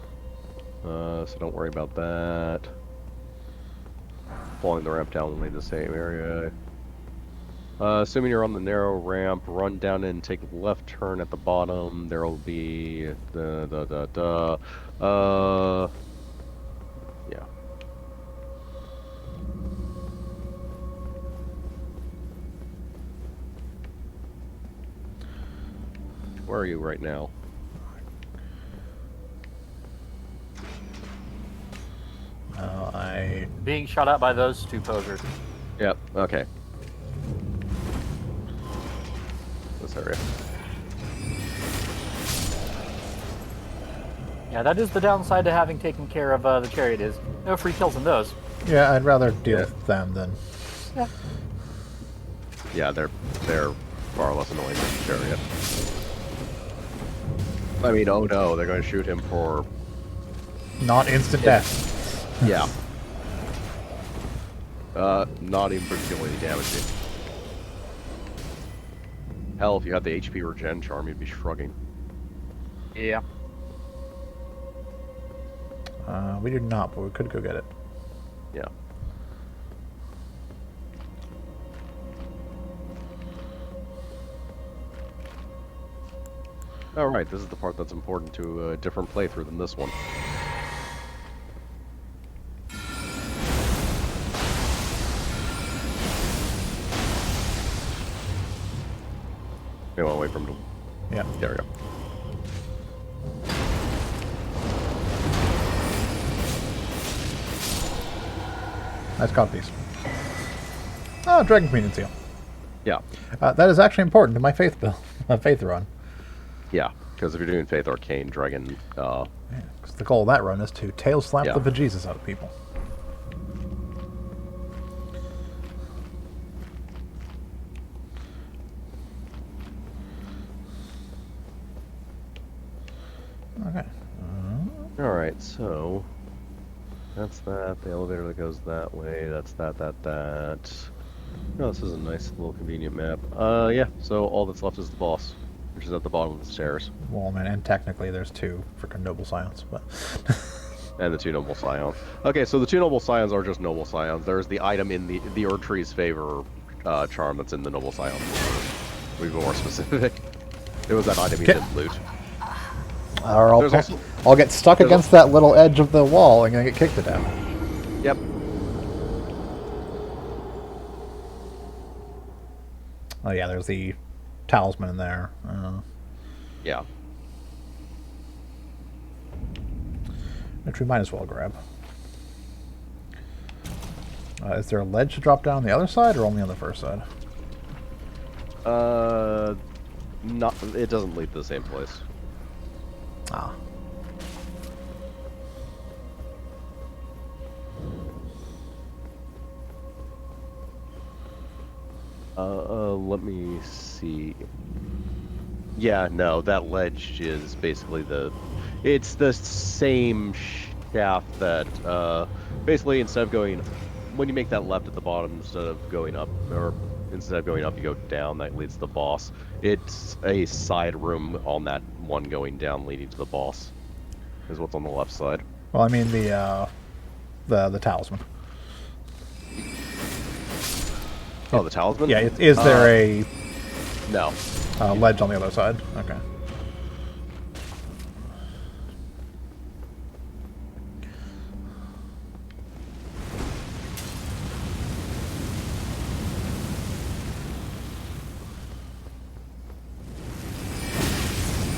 So don't worry about that. Following the ramp down will lead to the same area. Assuming you're on the narrow ramp, run down and take a left turn at the bottom. There will be yeah. Where are you right now? Being shot at by those two posers. Yep. Okay. This area. Yeah, that is the downside to having taken care of the chariot is no free kills in those. Yeah, I'd rather deal Yeah. with them than... Yeah. Yeah, they're far less annoying than the chariot. I mean, oh no, they're going to shoot him for... Not instant death. Yeah. Not even particularly damaging. Hell, if you had the HP regen charm, you'd be shrugging. Yeah. We do not, but we could go get it. Yeah. Alright, this is the part that's important to a different playthrough than this one. You want to wait for him to... Yeah. There we go. Nice cod piece. Oh, Dragon Queen and Seal. Yeah. That is actually important to my faith build, faith run. Yeah, because if you're doing Faith Arcane, Dragon... Yeah, 'cause the goal of that run is to tail slap Yeah. the bejesus out of people. Okay. Alright, so... That's that. The elevator that goes that way. That's that. Oh, this is a nice little convenient map. Yeah, so all that's left is the boss, which is at the bottom of the stairs. Well, man, and technically there's 2 freaking noble scions, but... And the 2 noble scions. Okay, so the 2 noble scions are just noble scions. There's the item in the Erdtree's favor charm that's in the noble scions. To be more specific. It was that item you didn't loot. Or I'll get stuck against that little edge of the wall and gonna get kicked to death. Yep. Oh yeah, there's the talisman in there. Yeah. Which we might as well grab. Is there a ledge to drop down the other side, or only on the first side? Not. It doesn't lead to the same place. Ah. Let me see. Yeah, no, that ledge is basically it's the same shaft that, basically instead of going, when you make that left at the bottom, instead of going up, you go down, that leads to the boss. It's a side room on that one going down leading to the boss, is what's on the left side. Well, I mean the talisman. Oh, the talisman? Yeah, is there a No. ledge on the other side? Okay.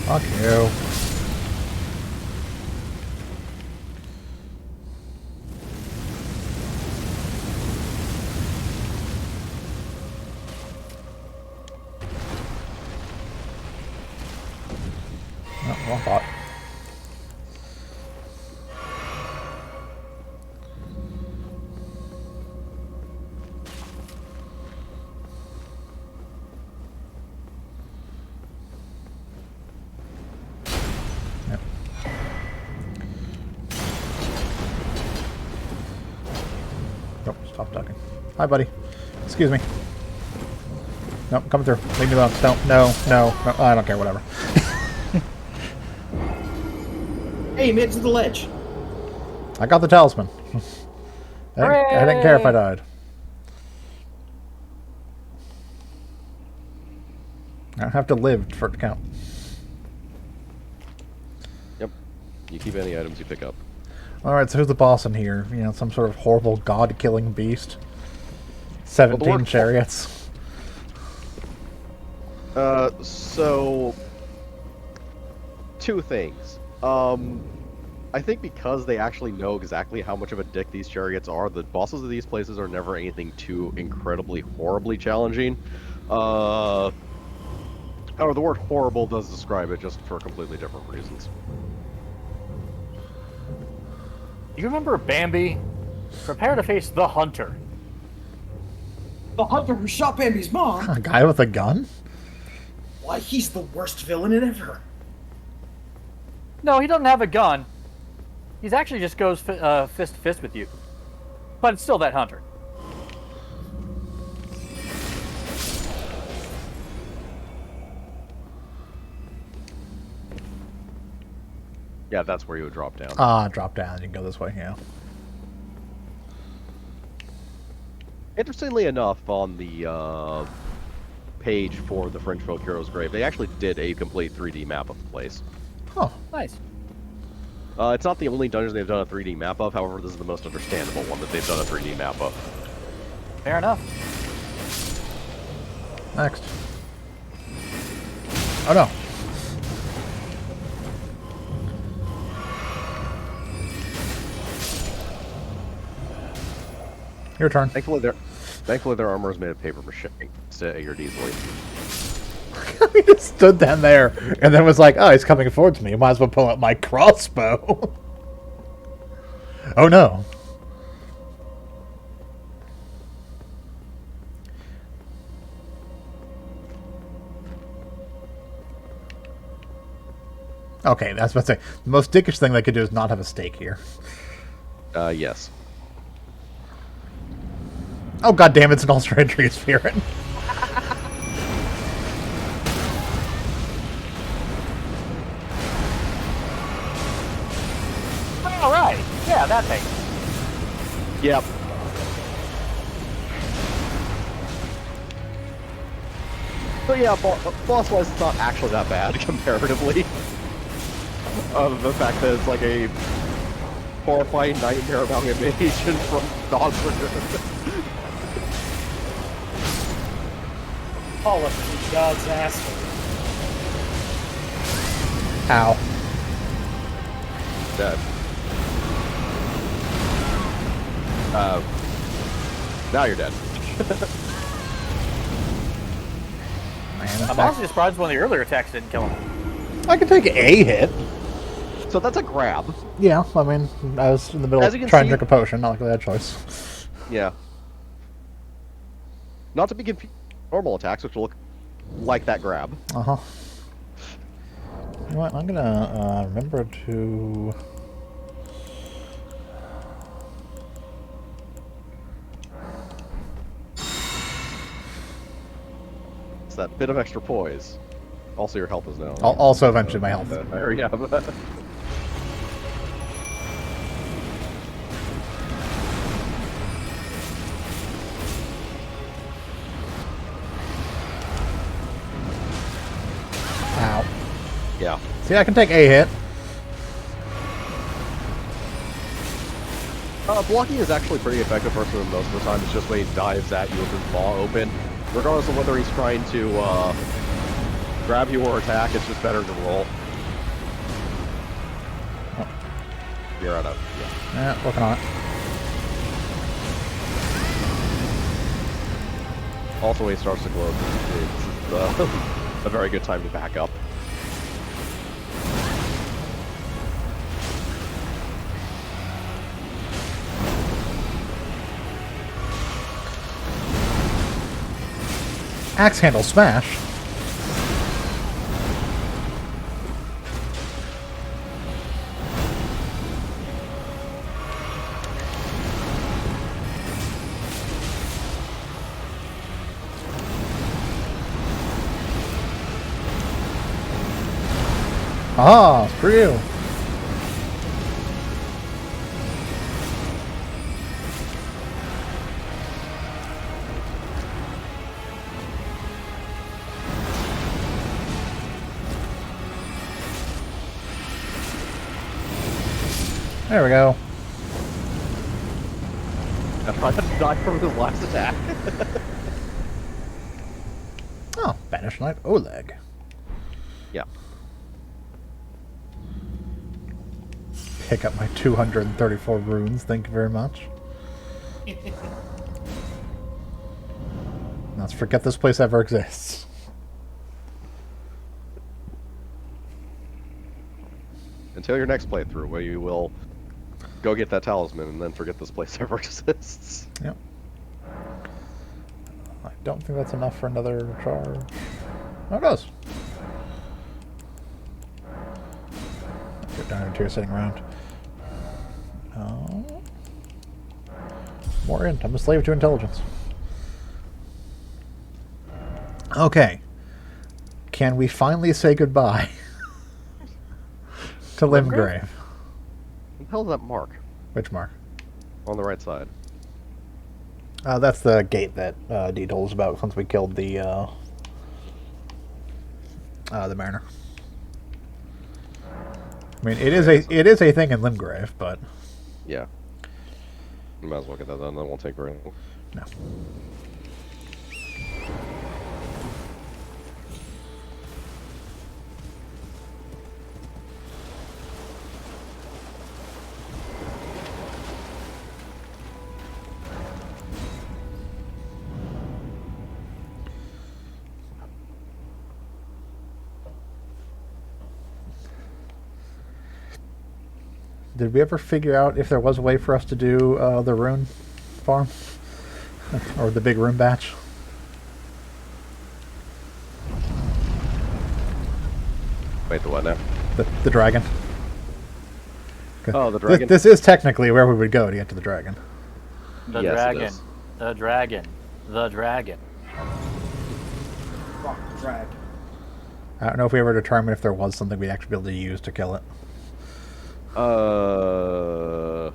Fuck you. Oh, wrong bot. Yep. Nope, stop ducking. Hi, buddy. Excuse me. Nope, coming through. Leave me alone. Don't. No. I don't care. Whatever. Hey, you made it to the ledge. I got the talisman. I didn't care if I died. I don't have to live for it to count. Yep. You keep any items you pick up. Alright, so who's the boss in here? You know, some sort of horrible god-killing beast? 17 chariots? So... 2 things. I think because they actually know exactly how much of a dick these chariots are, the bosses of these places are never anything too incredibly, horribly challenging. However, the word horrible does describe it, just for completely different reasons. You remember Bambi? Prepare to face the Hunter. The hunter who shot Bambi's mom? A guy with a gun? Why, he's the worst villain in ever. No, he doesn't have a gun. He's actually just goes fist to fist with you. But it's still that Hunter. Yeah, that's where you would drop down. Ah, drop down. You can go this way, yeah. Interestingly enough, on the page for the French Folk Hero's Grave, they actually did a complete 3D map of the place. Oh, Nice. It's not the only dungeon they've done a 3D map of, however, this is the most understandable one that they've done a 3D map of. Fair enough. next. Oh no. Your turn. Thankfully their armor is made of paper mache, so it angered easily. He just stood down there and then was like, oh, he's coming towards me. Might as well pull out my crossbow. Oh no. Okay, that's what I say. The most dickish thing they could do is not have a stake here. Yes. Oh god damn, it's an Ultra Entry Spirit. All right. Yeah, that thing. Yep. So yeah, boss-wise, it's not actually that bad comparatively. The fact that it's like a horrifying nightmare about invasion from non-Britain. All of God's asshole. Ow. Dead. Now you're dead. Man, I'm honestly surprised one of the earlier attacks didn't kill him. I can take a hit. So that's a grab. Yeah, I mean, I was in the middle As of you can trying to see- drink a potion, not like I had a choice. Yeah. Not to be confused with normal attacks, which will look like that grab. Uh-huh. You know what, I'm gonna remember to... It's that bit of extra poise. Also, your health is now. Also eventually my health. Yeah. Ow. Yeah. See, I can take a hit. Blocking is actually pretty effective for him most of the time. It's just when he dives at you with his paw open. Regardless of whether he's trying to grab you or attack, it's just better to roll. Oh. You're out of. Yeah. Yeah, working on it. Also, when he starts to glow, it's a very good time to back up. Axe handle smash. Ah, screw you. There we go. I had to die from his last attack. Oh, Banish Knight Oleg. Yeah. Pick up my 234 runes, thank you very much. Let's forget this place ever exists. Until your next playthrough, where you will go get that talisman and then forget this place ever exists. Yep. I don't think that's enough for another charge. Oh, it does. Get down here sitting around. Oh. More int. I'm a slave to intelligence. Okay. Can we finally say goodbye to Limgrave? What the hell is that mark Which mark? on the right side? That's the gate that Dee told us about since we killed the mariner. I mean, it is a thing in Limgrave, but Yeah. You might as well get that done. That won't take very long. no. Did we ever figure out if there was a way for us to do the rune farm? Or the big rune batch? Wait, the what now? The dragon. Oh, the dragon. This is technically where we would go to get to the dragon. The Yes, it dragon. is. The dragon. The dragon. Fuck, drag. I don't know if we ever determined if there was something we'd actually be able to use to kill it. I'm,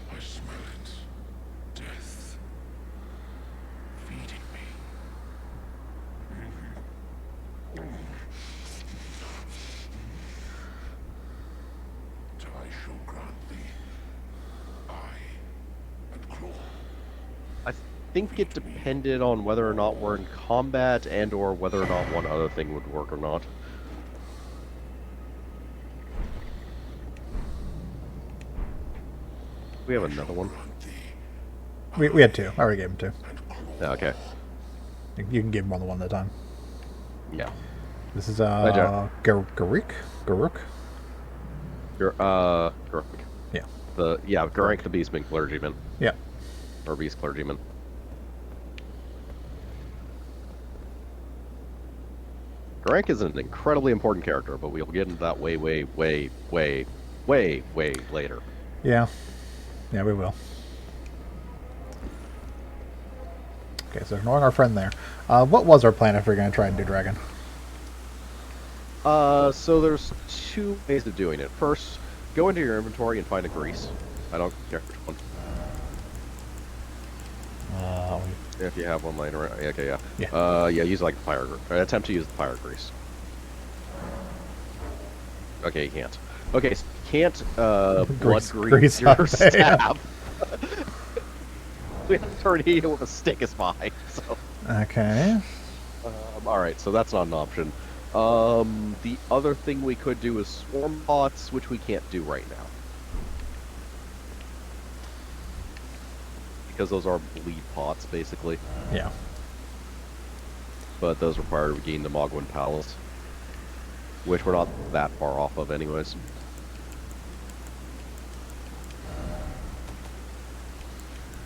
I smell it. Death. Feeding me. Till I shall grant thee eye and claw. I think it depended on whether or not we're in combat and or whether or not one other thing would work or not. We have another one. Grant thee We had two. I already gave him two. and claw. Yeah, okay. You can give him more than one at a time. Yeah. This is Joe. Garuk. Gurk. Yeah. Gurk the Beastman clergyman. Yeah. Or Beast clergyman. Gurk is an incredibly important character, but we'll get into that way later. Yeah. Yeah, we will. Okay, so ignoring our friend there. What was our plan if we are going to try and do dragon? So there's two ways of doing it. First, go into your inventory and find a grease. I don't care which one. If you have one laying around. Okay, yeah. Yeah. Use like fire. Attempt to use the fire grease. Okay, you can't. Okay, so you can't blood grease on your there, yeah. staff. We have to turn it with a stick is fine. So, Okay. all right, so that's not an option. The other thing we could do is swarm pots, which we can't do right now. Because those are bleed pots, basically. Yeah. But those require to gain the Mogwin Palace. Which we're not that far off of anyways.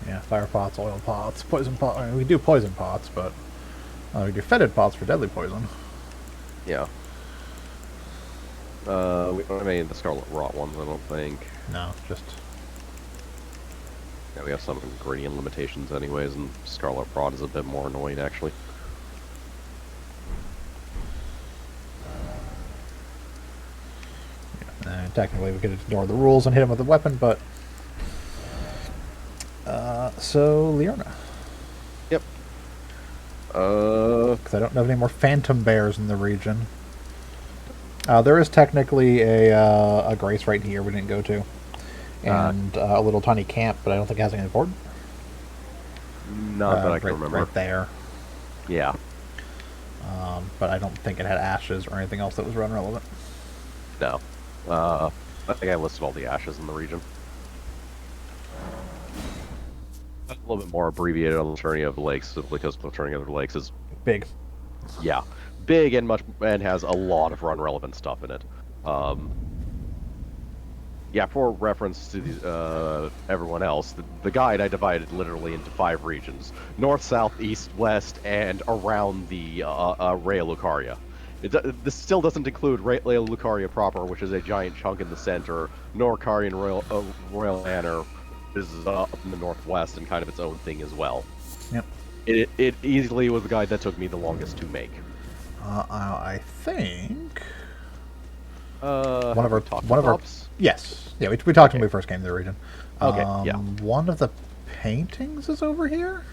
Yeah, fire pots, oil pots, poison pots. I mean, we do poison pots, but we do fetid pots for deadly poison. Yeah. We don't have any of the Scarlet Rot ones, I don't think. No, just... Yeah, we have some ingredient limitations anyways, and Scarlet Rot is a bit more annoying, actually. Technically, we could ignore the rules and hit him with a weapon, but... so, Leona. Yep. Because I don't know of any more phantom bears in the region. There is technically a grace right here we didn't go to. And a little tiny camp, but I don't think it has anything important. Not that I can remember. Right there. Yeah. But I don't think it had ashes or anything else that was run relevant. No. I think I listed all the ashes in the region. A little bit more abbreviated on the Turning of the Lakes, simply because the Turning of the Lakes is, Big. yeah, big and has a lot of run relevant stuff in it. Yeah, for reference to the, everyone else, the guide I divided literally into 5 regions: north, south, east, west, and around the Rea Lucaria. This still doesn't include Rea Lucaria proper, which is a giant chunk in the center, nor Carian Royal Manor is up in the northwest and kind of its own thing as well. Yep. It easily was the guide that took me the longest to make. I think... One of our yes, yeah, we talked when we first came to the region. Okay, yeah. One of the paintings is over here.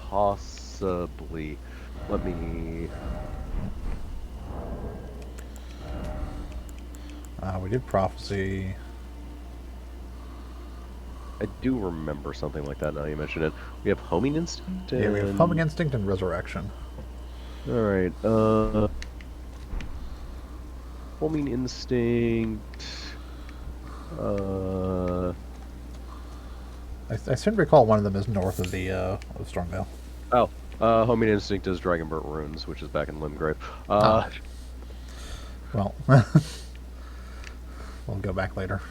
Possibly. Let me. We did prophecy. I do remember something like that now you mention it. We have homing instinct. Yeah, we have homing instinct and resurrection. All right. Homing instinct. I seem to recall one of them is north of the of Stormvale. Oh, homing instinct is Dragonburt Runes, which is back in Limgrave. Well, We'll go back later.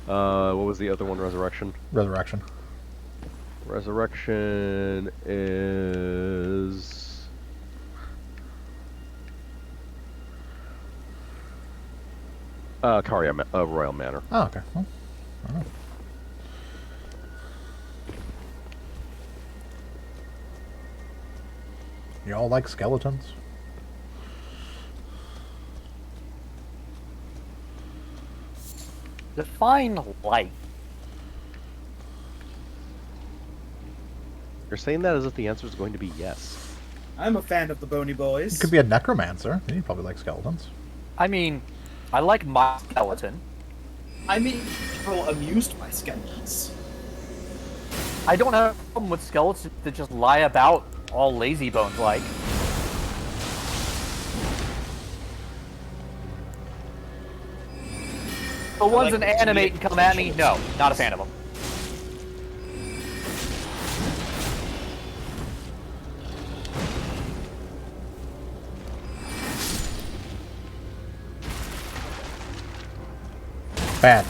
What was the other one? Resurrection. Resurrection. Resurrection is. Caria Royal Manor. Oh, okay. Well, I don't know. You all like skeletons? Define like. You're saying that as if the answer is going to be yes. I'm a fan of the Bony Boys. You could be a necromancer. Then you probably like skeletons. I mean, I like my skeleton. I mean, people amused by skeletons. I don't have a problem with skeletons that just lie about all lazy bones like. The ones like that animate and come at me, no, not a fan of them. Bad.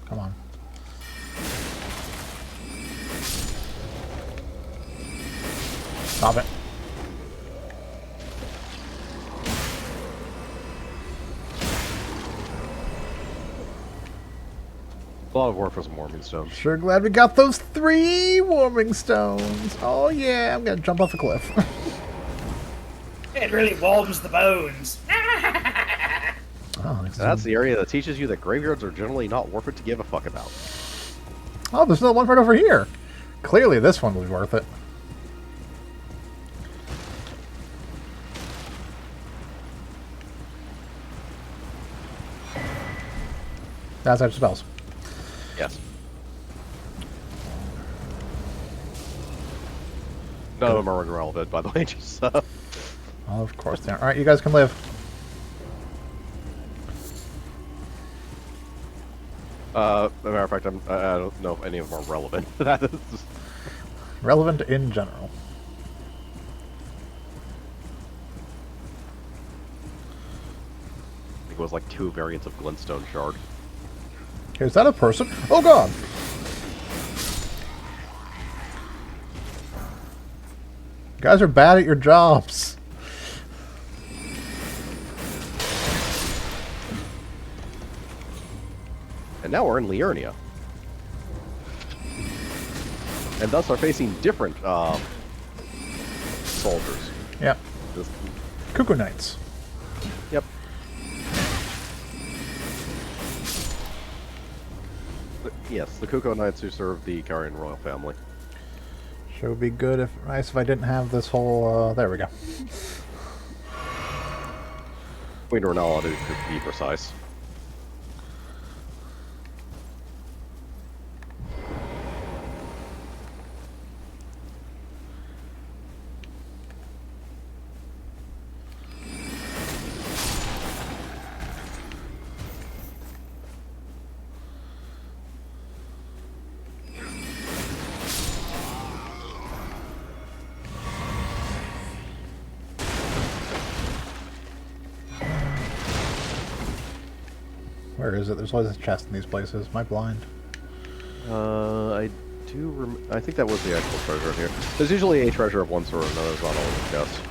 Come on. Stop it. A lot of work for some warming stones. Sure glad we got those 3 warming stones. Oh yeah, I'm gonna jump off a cliff. It really warms the bones. Oh, this is- That's the area that teaches you that graveyards are generally not worth it to give a fuck about. Oh, there's another one right over here. Clearly this one will be worth it. That's our spells. Yes. None of them are irrelevant, by the way. Just Oh, of course they are. Alright, you guys can live. As a matter of fact, I don't know if any of them are relevant. That is just... Relevant in general. I think it was like 2 variants of Glintstone Shard. Is that a person? Oh god! You guys are bad at your jobs. And now we're in Liurnia. And thus are facing different soldiers. Yep. This- Cuckoo Knights. Yep. Yes, the Kuko Knights who serve the Carian royal family. Sure would be good if nice if I didn't have this whole there we go. Queen Renala, to be precise. Where is it? There's always a chest in these places. Am I blind? I do. I think that was the actual treasure here. There's usually a treasure of one sort or another. It's not always a chest.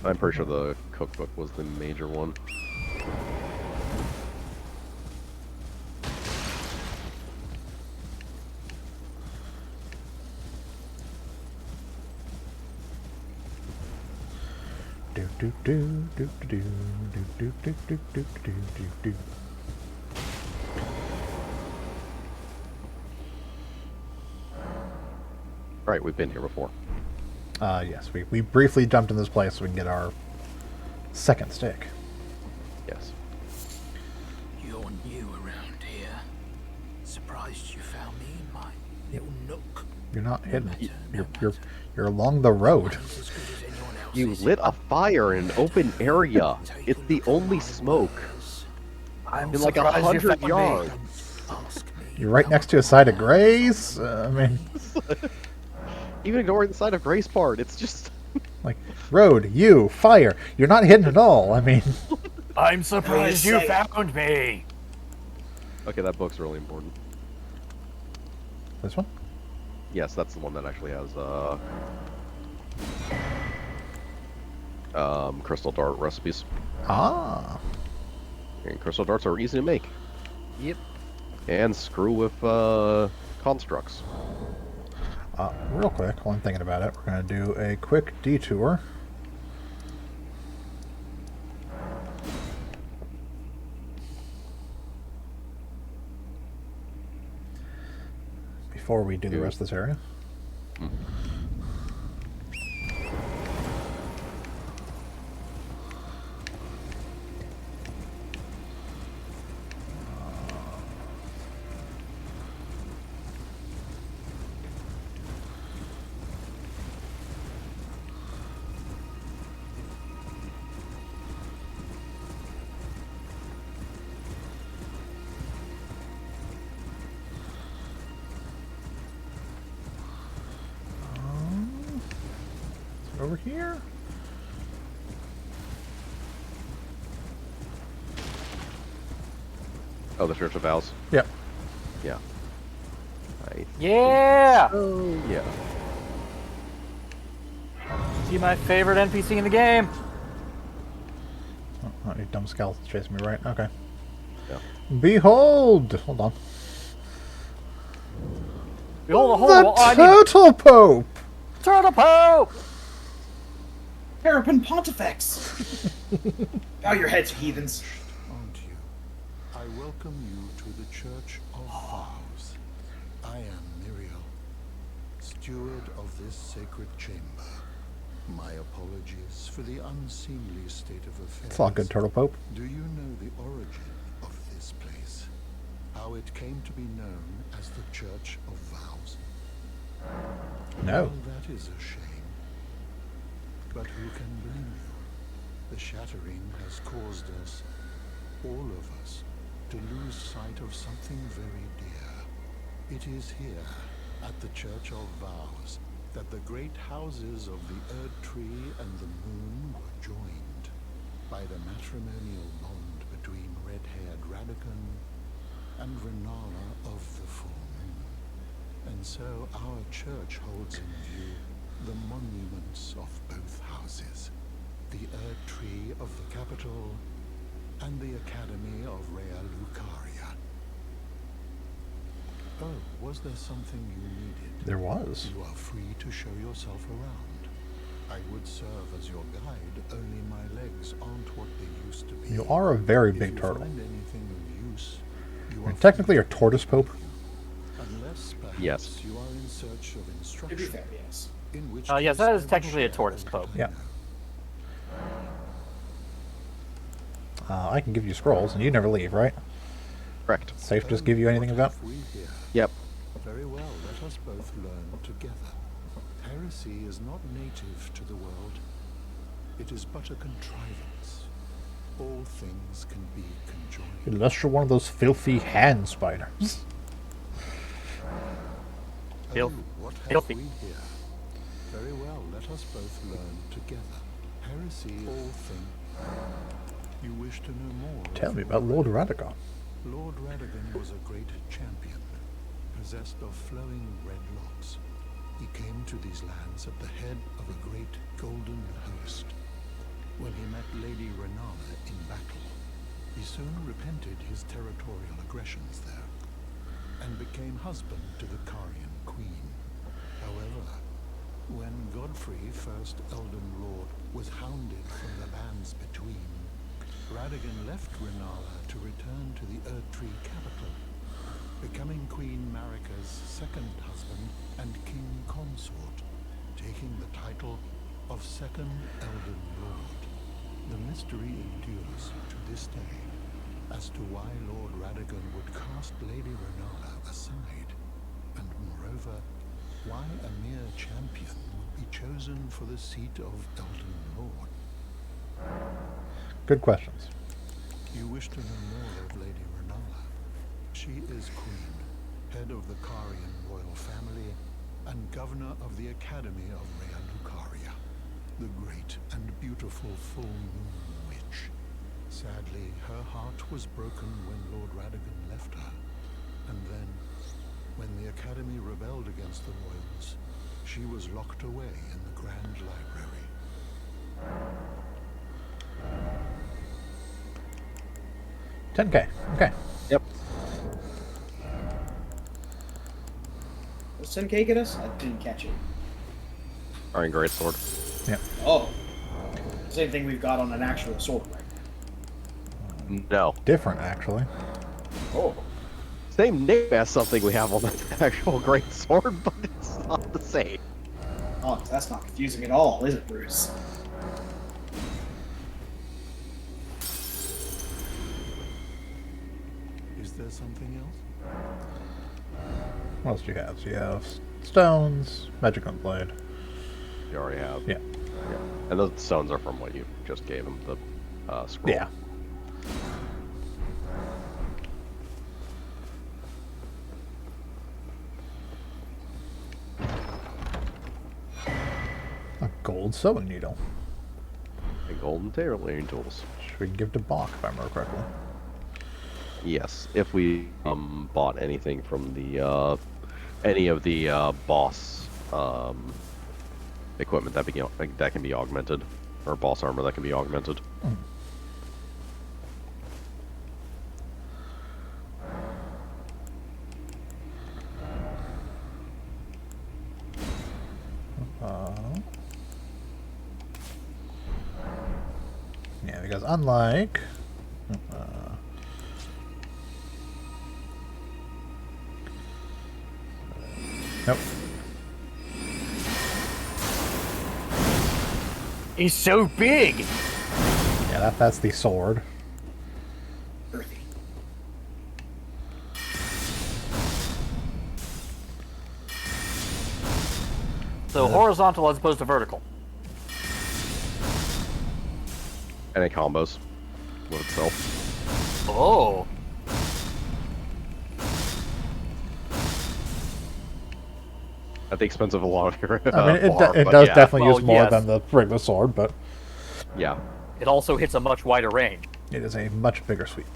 I'm pretty sure the cookbook was the major one. Do do do do do do do do do do do do do. Right, we've been here before. Yes, we briefly jumped in this place so we can get our second stick. Yes. You're new around here. Surprised you found me in my little nook. You're not hidden. No You're along the road. As good as anyone You else's. lit a fire in an open area. It's the only smoke. I'm In like surprised you 100 found me. yards. Ask me. You're right next to a side of grace. I mean, Even ignoring the side of Grace part, it's just... like, road, you, fire. You're not hidden at all. I mean, I'm surprised you say- found me. Okay, that book's really important. this one? Yes, that's the one that actually has, crystal dart recipes. Ah. And crystal darts are easy to make. Yep. And screw with, constructs. Real quick, while I'm thinking about it, we're going to do a quick detour. Before we do the rest of this area. Over here? Oh, the Church of Vows? Yep. Yeah. Yeah. Oh, yeah. See my favorite NPC in the game. Oh, not any dumb skeletons chasing me, right? Okay. Yeah. Behold! Hold on. Behold the whole The Turtle Pope! Turtle Pope. Terrapin Pontifex! Bow your heads, heathens. Aren't you? I welcome you to the Church of Vows. I am Miriel, steward of this sacred chamber. My apologies for the unseemly state of affairs. It's all good, Turtle Pope. Do you know the origin of this place? How it came to be known as the Church of Vows? No. Well, that is a shame. But who can blame you? The shattering has caused us, all of us, to lose sight of something very dear. It is here, at the Church of Vows, that the great houses of the Erd Tree and the Moon were joined by the matrimonial bond between red-haired Radagon and Renala of the Full Moon. And so our church holds in view the monuments of both houses, the Erd Tree of the capital and the Academy of Rea Lucaria. Oh, was there something you needed? There was. You are free to show yourself around. I would serve as your guide, only my legs aren't what they used to be. You are a very If big you turtle. find anything of use, you I mean, are technically, free you're Tortoise Pope. Unless perhaps Yes. you are in search of To be instruction. fair, yes. In which Yes, case that I is will technically a share tortoise all pope. that I Yeah. know. I can give you scrolls, and you never leave, right? Correct. Safe to just give you anything What about? have we here? Yep. Very well, let us both learn together. Heresy is not native to the world. It is but a contrivance. All things can be conjoined. Unless you're one of those filthy hand spiders. Filth. What have Filthy. we here? Very well, let us both learn together. Heresy, all things. You wish to know more? Tell of me about Lord Radagon. Lord Radagon was a great champion, possessed of flowing red locks. He came to these lands at the head of a great golden host. When he met Lady Renala in battle, he soon repented his territorial aggressions there, and became husband to the Carian queen. However, when Godfrey, first Elden Lord, was hounded from the lands between, Radagon left Renala to return to the Erd Tree capital, becoming Queen Marika's second husband and king consort, taking the title of Second Elden Lord. The mystery endures to this day as to why Lord Radagon would cast Lady Renala aside, and moreover, why a mere champion would be chosen for the seat of Elden Lord. Good questions. You wish to know more of Lady Renala. She is queen, head of the Carian royal family, and governor of the Academy of Rea Lucaria, the great and beautiful full moon witch. Sadly, her heart was broken when Lord Radagon left her. And then, when the Academy rebelled against the royals, she was locked away in the Grand Library. $10K. Okay. Yep. What's 10K get us? I didn't catch it. Iron Greatsword. Yep. Oh. Same thing we've got on an actual sword right now. No. Different, actually. Oh. Same name as something we have on the actual Greatsword, but it's not the same. Oh, that's not confusing at all, is it, Bruce? Is there something else? What else do you have? So you have stones, magic gun blade. You already have. Yeah. Yeah. And those stones are from what you just gave him, the scroll. Yeah. A gold sewing needle. And golden tailoring tools. Which we can give to Bach, if I remember correctly. Yes, if we bought anything from the any of the boss equipment that can be augmented, or boss armor that can be augmented. Yeah, because unlike nope. He's so big. Yeah, that's the sword. Earthy. So horizontal as opposed to vertical. And it combos with itself. Oh. At the expense of a lot of your I mean, it bar, it but does yeah. definitely Well, use more yes. than the regular sword, but Yeah. It also hits a much wider range. it is a much bigger sweep.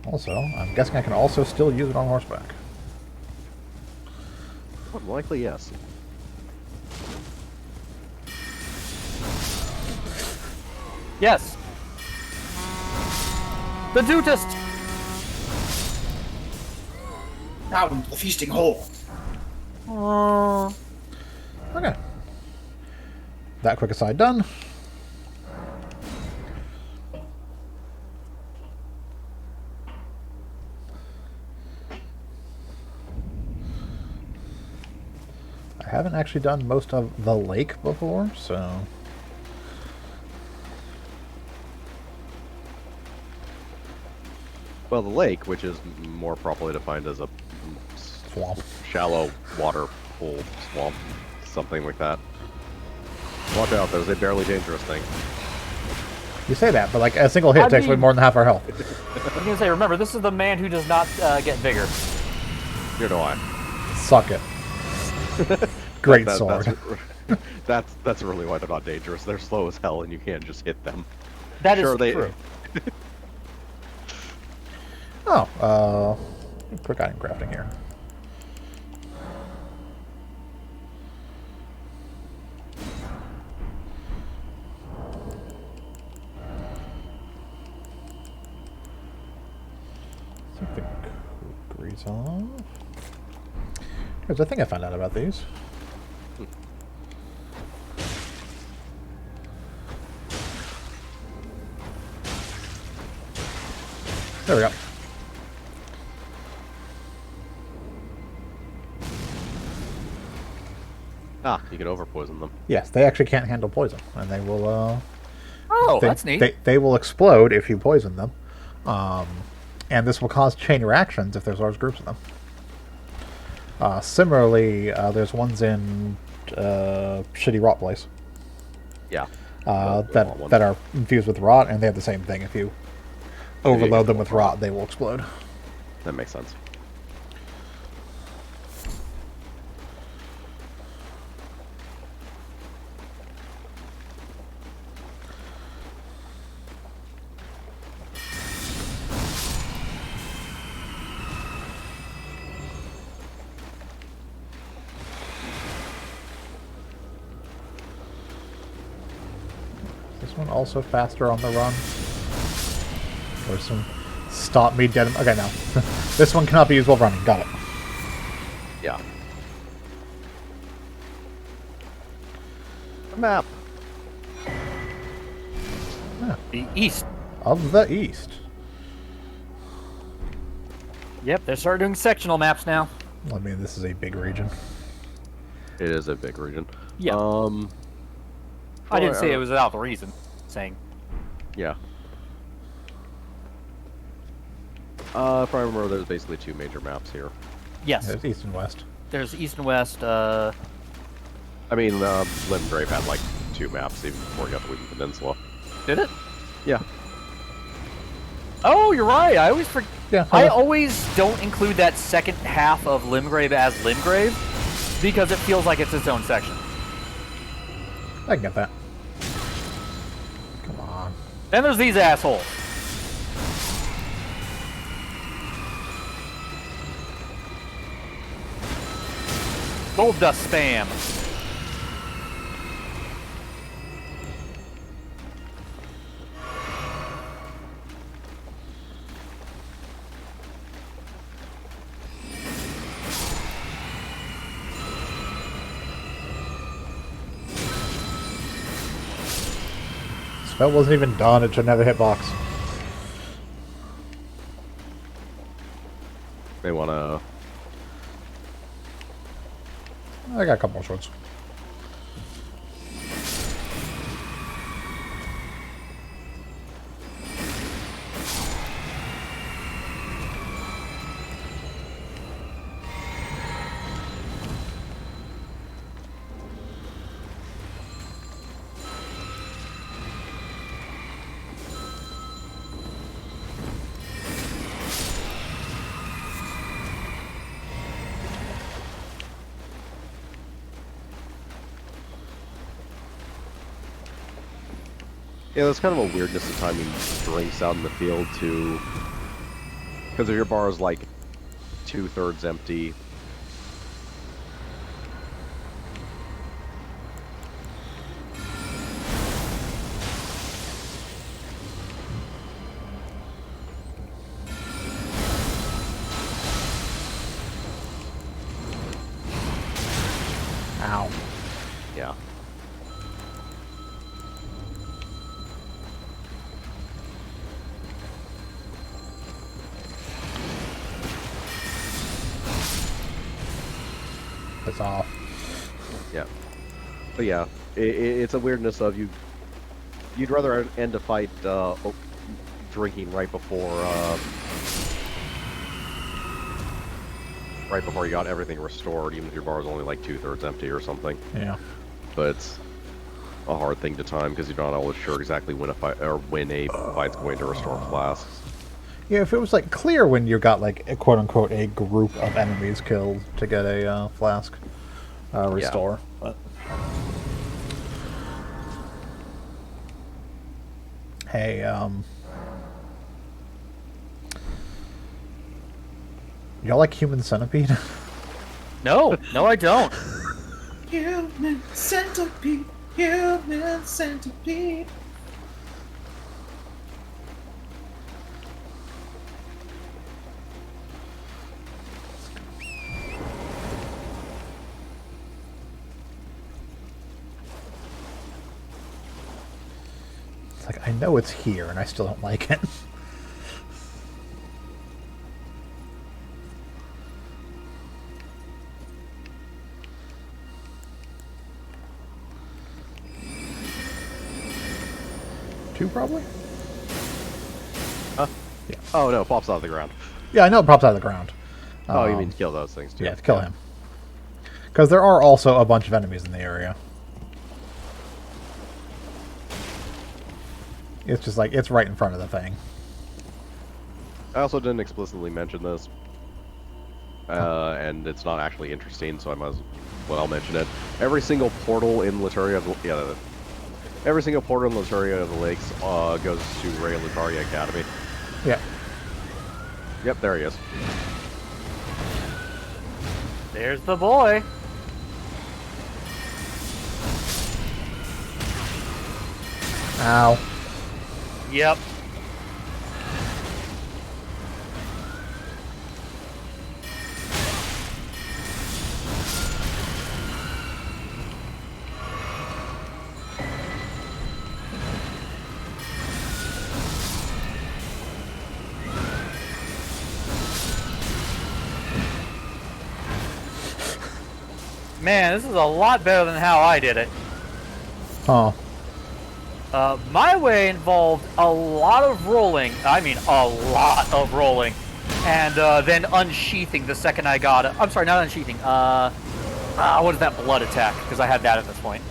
Also, I'm guessing I can also still use it on horseback. More than likely, yes. Yes. The Dutist. Now into the feasting hole. Okay. That quick aside done. I haven't actually done most of the lake before, so... Well, the lake, which is more properly defined as a Swamp. shallow water pool swamp, something like that. Watch out, there's a barely dangerous thing. You say that, but like a single hit I takes away mean- more than half our health. I was gonna say, remember, this is the man who does not get vigor. Here do I. Suck it. Great That- sword. That's really why they're not dangerous. They're slow as hell, and you can't just hit them. That is Sure, they- true. Oh, quick item crafting here. Take the cookeries off. Here's the thing I found out about these. There we go. Ah, you can overpoison them. Yes, they actually can't handle poison, and they will. Oh, They, that's neat. They will explode if you poison them, and this will cause chain reactions if there's large groups of them. Similarly, there's ones in shitty rot place Yeah. The rot that ones. that are infused with rot, and they have the same thing. If you overload them with rot, they will explode. That makes sense. This one also faster on the run. Or some stop me dead. Okay, no. This one cannot be used while running. Got it. Yeah. A map. The east. Of the East. Yep, they're starting doing sectional maps now. I mean, this is a big region. It is a big region. Yeah. I didn't say it was without the reason. Saying. Yeah. If I remember, there's basically 2 major maps here. Yes. There's East and West. There's east and west. I mean, Limgrave had like 2 maps even before you got the Wheaton Peninsula. Did it? Yeah. Oh, you're right. I always forget. Yeah. I always don't include that second half of Limgrave as Limgrave because it feels like it's its own section. I can get that. Come on. Then there's these assholes. Gold dust spam. Spell wasn't even done. It shouldn't have a hitbox. They wanna... I got a couple more swords. Yeah, there's kind of a weirdness of timing drinks out in the field, too. Because if your bar is like 2/3 empty... Ow. Yeah. It's off. Yeah. But yeah, it's a weirdness of you'd rather end a fight drinking right before you got everything restored, even if your bar is only like 2/3 empty or something. Yeah. But it's a hard thing to time because you're not always sure exactly when a fight or when a fight's going to restore flasks. Yeah, if it was like clear when you got like a quote unquote a group of enemies killed to get a flask restore. But hey, y'all like Human Centipede? No, no, I don't. Human centipede, human centipede. It's like I know it's here, and I still don't like it. Two, probably? Huh? Yeah. Oh no, pops out of the ground. Yeah, I know it pops out of the ground. Oh, you mean to kill those things too? Yeah, to kill him. Because there are also a bunch of enemies in the area. It's just like, it's right in front of the thing. I also didn't explicitly mention this, and it's not actually interesting, so I might as well mention it. Every single portal in Lataria, every single portal in Lataria of the Lakes goes to Ray Lucaria Academy. Yeah. Yep, there he is. There's the boy. Ow. Yep. Man, this is a lot better than how I did it. Huh. My way involved a lot of rolling. I mean, a lot of rolling. And then unsheathing the second I got it. I'm sorry, not unsheathing. What is that blood attack? Because I had that at this point.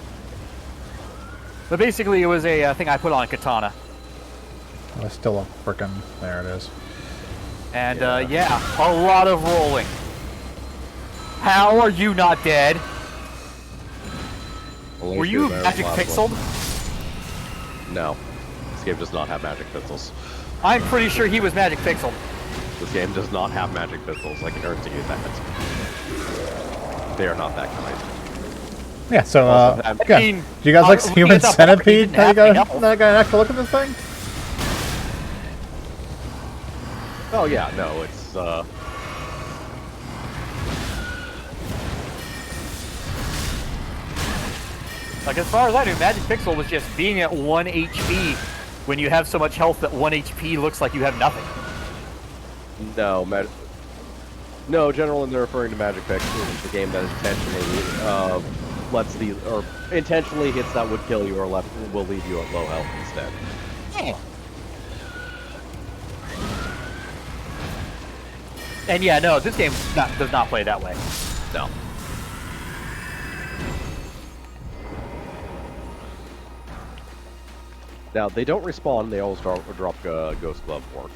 But basically, it was a thing I put on a katana. Well, it's still a frickin'... There it is. And yeah, a lot of rolling. How are you not dead? Were you magic pixeled? No. This game does not have magic pistols. I'm pretty sure he was magic pixeled. This game does not have magic pistols, I can guarantee you that. They are not that kind. Yeah, so, I yeah. mean, Do you guys like looking Human at that Centipede? board, he didn't have any Now you got an actual look at this thing? Oh yeah, no, it's Like, as far as I knew, Magic Pixel was just being at 1 HP when you have so much health that 1 HP looks like you have nothing. no, generally they're referring to Magic Pixel, which is the game that intentionally intentionally hits that would kill you or will leave you at low health instead. Oh. And yeah, no, this game does not play that way. No. Now, they don't respawn, they always drop Ghost Glove Ward.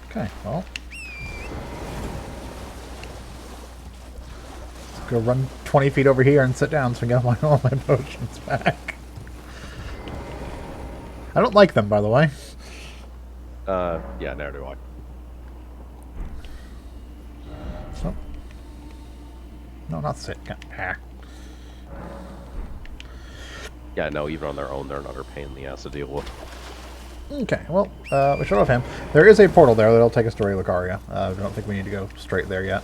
Okay, well. Let's go run 20 feet over here and sit down so I get all my potions back. I don't like them, by the way. Yeah, neither do I. So. No, not sit. Yeah, no, even on their own, they're another pain in the ass to deal with. Okay, well, we shut off him. There is a portal there that'll take us to Ray Lucaria. I don't think we need to go straight there yet.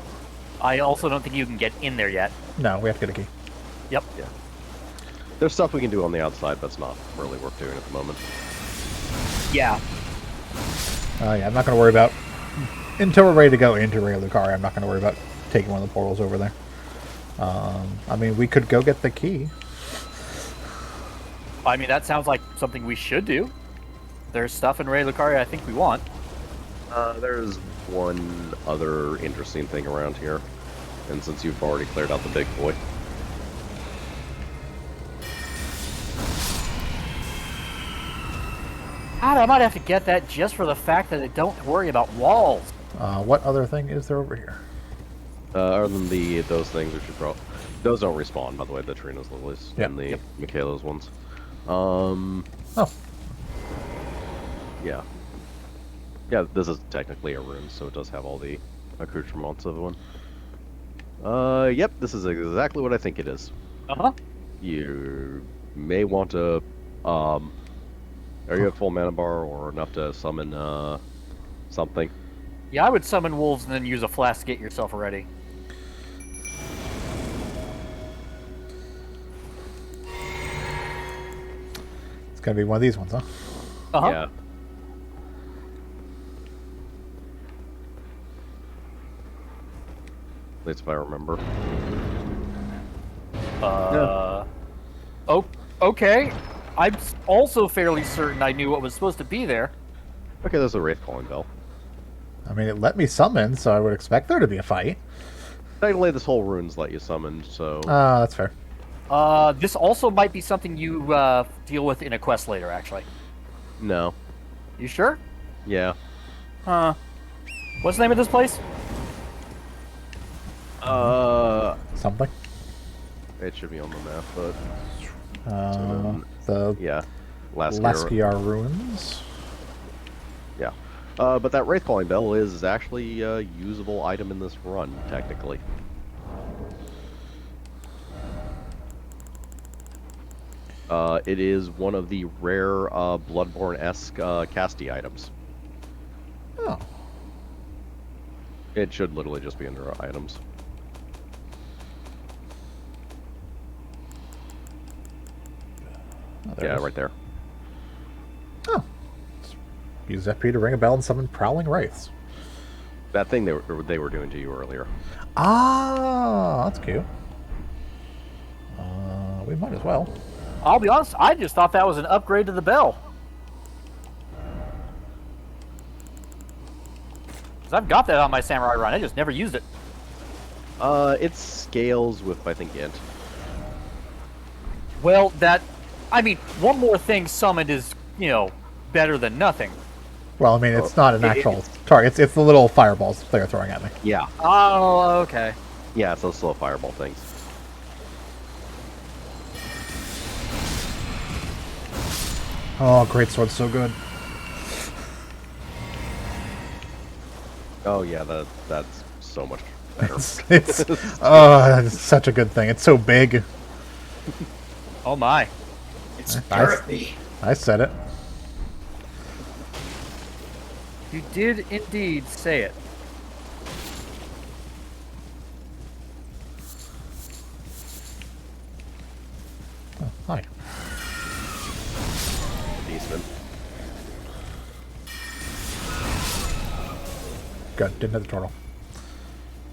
I also don't think you can get in there yet. No, we have to get a key. Yep. Yeah. There's stuff we can do on the outside, but it's not really worth doing at the moment. Yeah. Yeah, I'm not going to worry about... Until we're ready to go into Ray Lucaria, I'm not going to worry about taking one of the portals over there. I mean, we could go get the key. I mean, that sounds like something we should do. There's stuff in Ray Lucaria I think we want. There's one other interesting thing around here. And since you've already cleared out the big boy. God, I might have to get that just for the fact that it don't worry about walls. What other thing is there over here? Other than those things, we should probably... Those don't respawn, by the way, the Trina's lilies and the Michaela's ones. Oh. Yeah. Yeah, this is technically a rune, so it does have all the accoutrements of one. Yep, this is exactly what I think it is. Uh-huh. You may want to, are you at full mana bar or enough to summon, something? Yeah, I would summon wolves and then use a flask to get yourself ready. It's going to be one of these ones, huh? Uh-huh. Yeah. At least if I remember. Oh, okay. I'm also fairly certain I knew what was supposed to be there. Okay, there's a Wraith Calling Bell. I mean, it let me summon, so I would expect there to be a fight. Technically, this whole rune's let you summon, so... That's fair. This also might be something you deal with in a quest later, actually. No. You sure? Yeah. Huh. What's the name of this place? Something. It should be on the map, but The yeah, last year. Laskiar Ruins. Yeah. But that Wraith Calling Bell is actually a usable item in this run, technically. It is one of the rare Bloodborne-esque casty items. Oh. It should literally just be under items. Oh, there it Yeah, is. right there. Oh. Use FP to ring a bell and summon prowling wraiths. That thing they were doing to you earlier. Ah, that's cute. We might as well. I'll be honest, I just thought that was an upgrade to the bell. 'Cause I've got that on my samurai run, I just never used it. It scales with, I think, int. Well, I mean, one more thing summoned is, better than nothing. Well, I mean, it's not an it- actual target. It's the little fireballs they're throwing at me. Yeah. Oh, okay. Yeah, it's those slow fireball things. Oh, great sword's so good. Oh yeah, that's so much better. It's such a good thing. It's so big. Oh my. It's Nice. therapy. I said it. You did indeed say it. Oh, hi. Decent. Good. Didn't hit the turtle.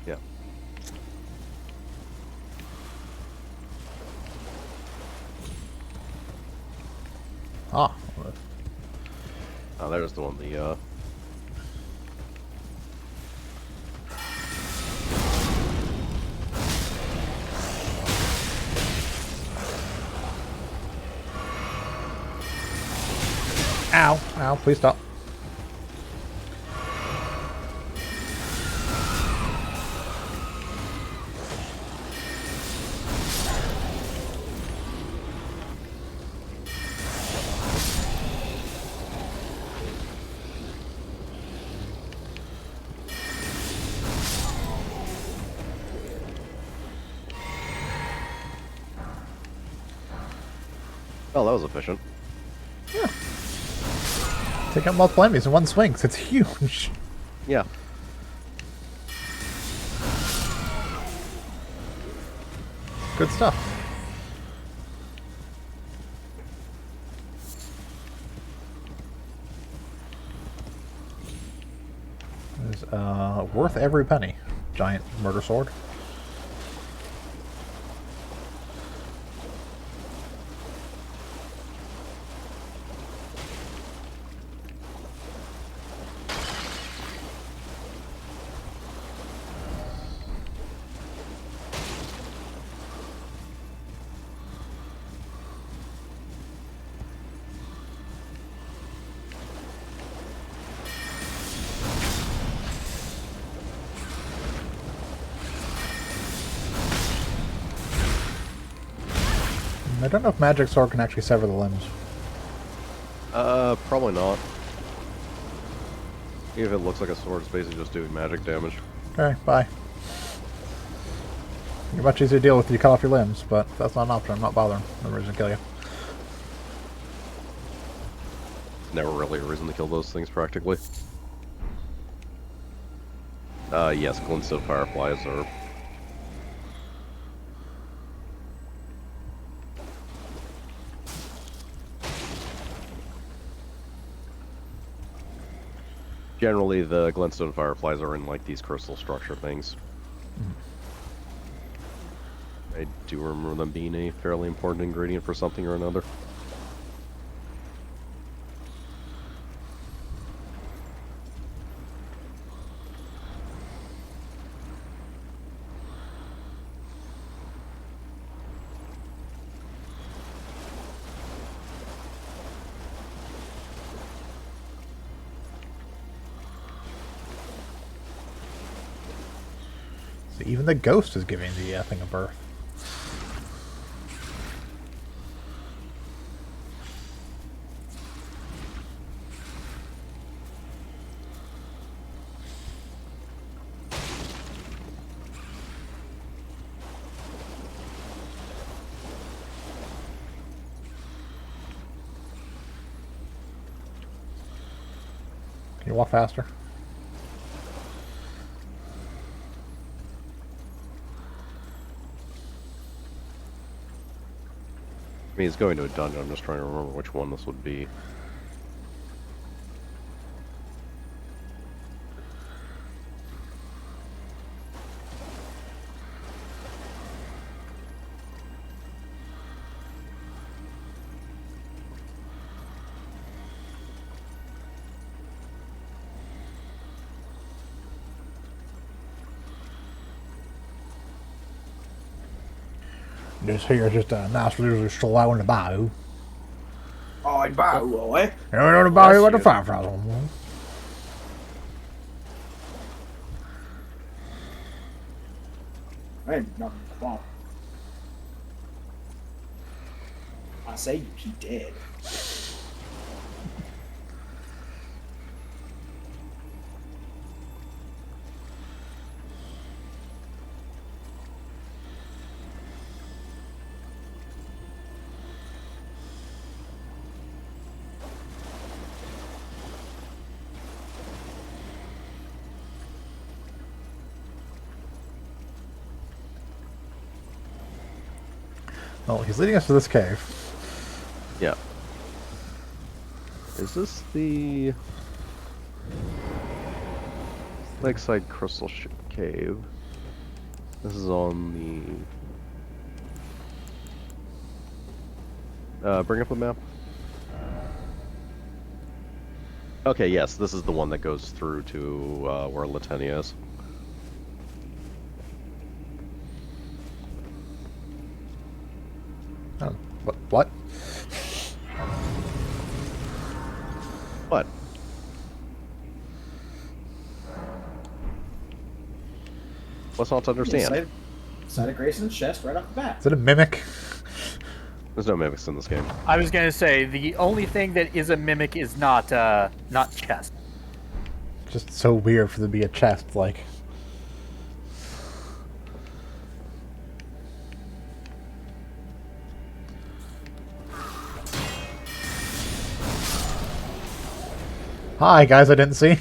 Yeah. Ah. Oh, there's the one. The Ow. Ow. Please stop. Oh, that was efficient. Take out multiple enemies in one swing, 'cause it's huge. Yeah. Good stuff. It's worth every penny. Giant murder sword. I don't know if Magic Sword can actually sever the limbs. Probably not. Even if it looks like a sword, it's basically just doing magic damage. Okay, bye. You're much easier to deal with if you cut off your limbs, but that's not an option. I'm not bothering. No reason to kill you. Never really a reason to kill those things, practically. Yes, glintstone fireflies are... Generally, the glintstone fireflies are in, like, these crystal structure things. I do remember them being a fairly important ingredient for something or another. Even the ghost is giving the thing a birth. Can you walk faster? I mean, he's going to a dungeon. I'm just trying to remember which one this would be. This here is just a nice little slow in the bayou. Oh, in Bio, eh? You know the bayou with the you. fireflies on. I ain't nothing wrong. I say he dead. Well, he's leading us to this cave. Yeah. Is this the Lakeside Crystal Cave? This is on the... bring up the map. Okay, yes, this is the one that goes through to where Latenia is. Oh, what? What? What's not to understand? Side of Grayson's chest right off the bat. Is it a mimic? There's no mimics in this game. I was gonna say the only thing that is a mimic is not chest. Just so weird for there to be a chest, like. Hi, guys, I didn't see.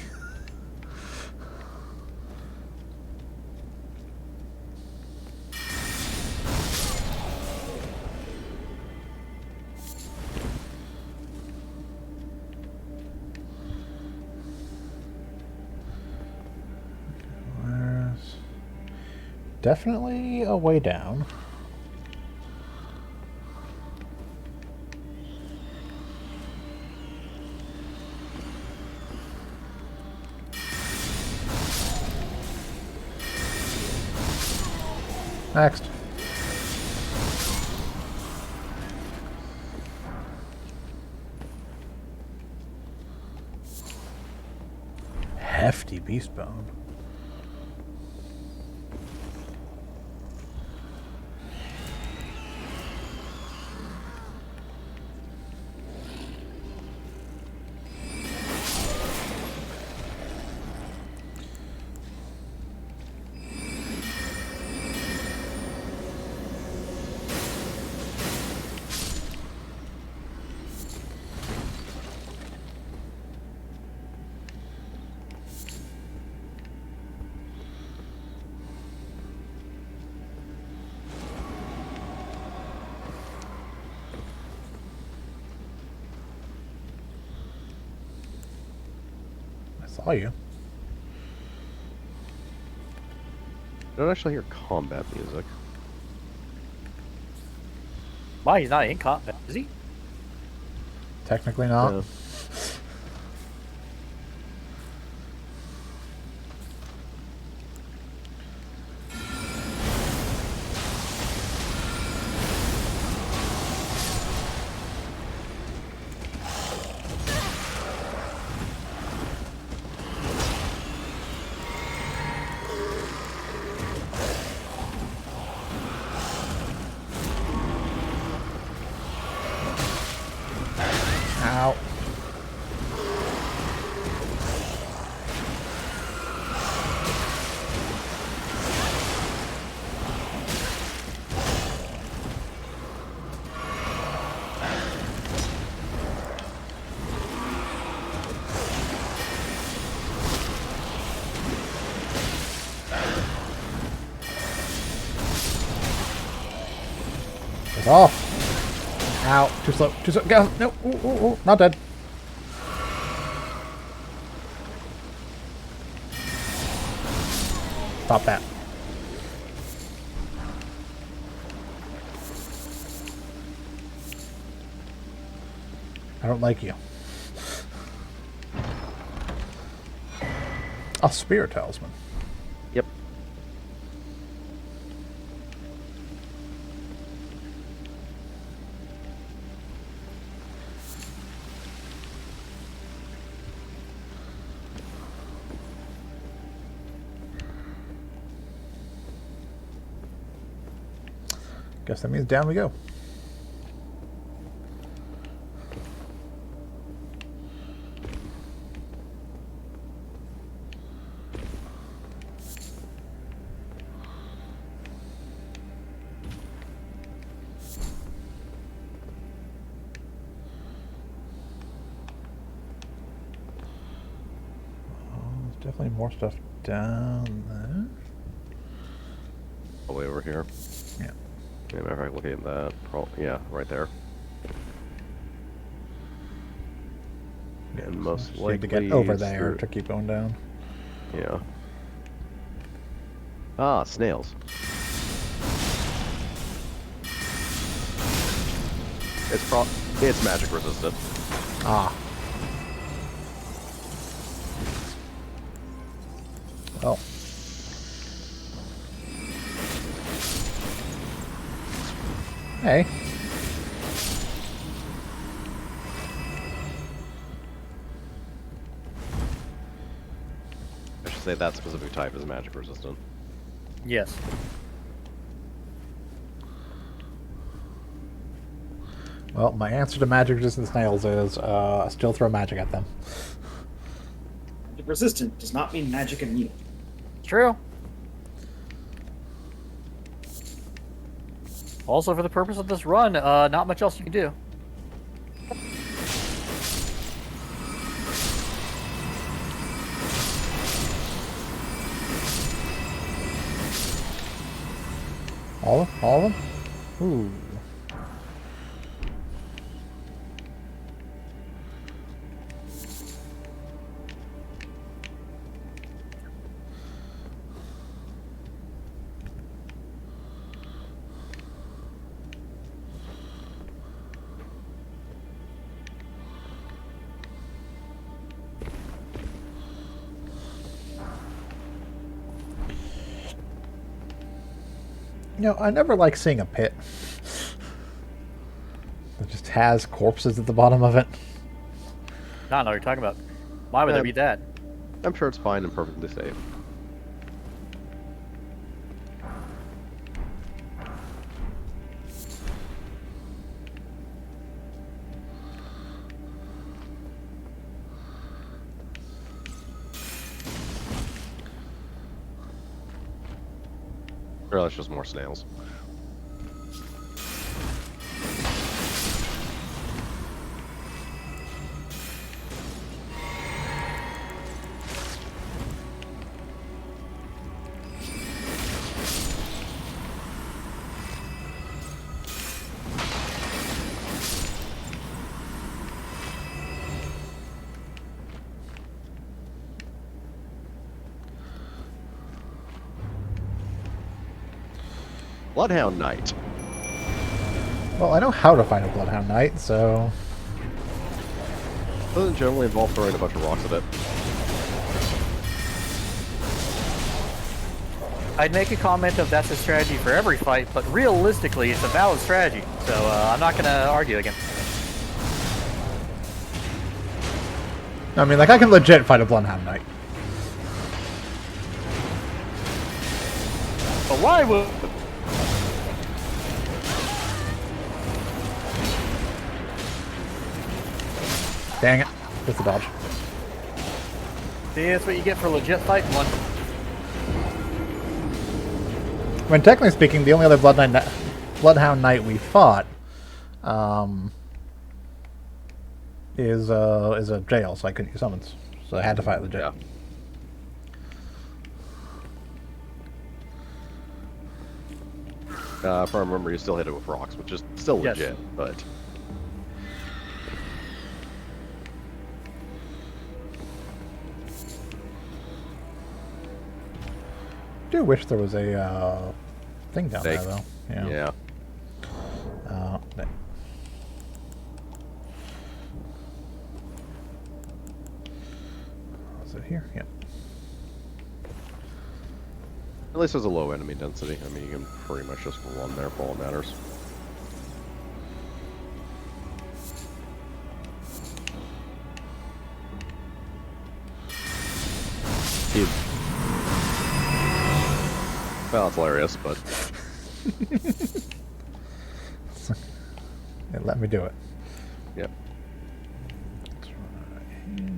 There's definitely a way down. Next. Hefty beast bone. Saw you. I don't actually hear combat music. Why, he's not in combat, is he? Technically not. Yeah. off. Ow. Too slow. Too slow. Go. No. Ooh, ooh, ooh. Not dead. Stop that. I don't like you. A spear talisman. Yep. Guess that means down we go. Definitely more stuff down there. All the way over here. Yeah. Yeah, matter of fact, looking at that. Yeah, right there. Yeah, And most so you had to likely get over there through- to keep going down. Yeah. Ah, snails. It's magic resistant. Ah. Oh. Hey. I should say that specific type is magic resistant. Yes. Well, my answer to magic resistant snails is still throw magic at them. Resistant does not mean magic immune. True. Also, for the purpose of this run, not much else you can do. All of them? Ooh. You know, I never like seeing a pit that just has corpses at the bottom of it. I don't know what you're talking about. Why would there be that? I'm sure it's fine and perfectly safe. Or that's just more snails. Bloodhound Knight. Well, I know how to find a Bloodhound Knight, so... Doesn't generally involve throwing a bunch of rocks at it. I'd make a comment of that's a strategy for every fight, but realistically, it's a valid strategy. So I'm not going to argue against it. I mean, like, I can legit fight a Bloodhound Knight. But why would... Dang it. Just a dodge. See, that's what you get for legit fighting one. I mean, technically speaking, the only other Bloodhound Knight we fought is a jail, so I couldn't use summons. So I had to fight legit. Yeah. If I remember, you still hit it with rocks, which is still Yes. legit, but... Do wish there was a thing down Snake. there, though. Yeah. There. Is it here? Yep. At least there's a low enemy density. I mean, you can pretty much just run there for all that matters. You... Well, it's hilarious, but... It let me do it. Yep. Let's try here.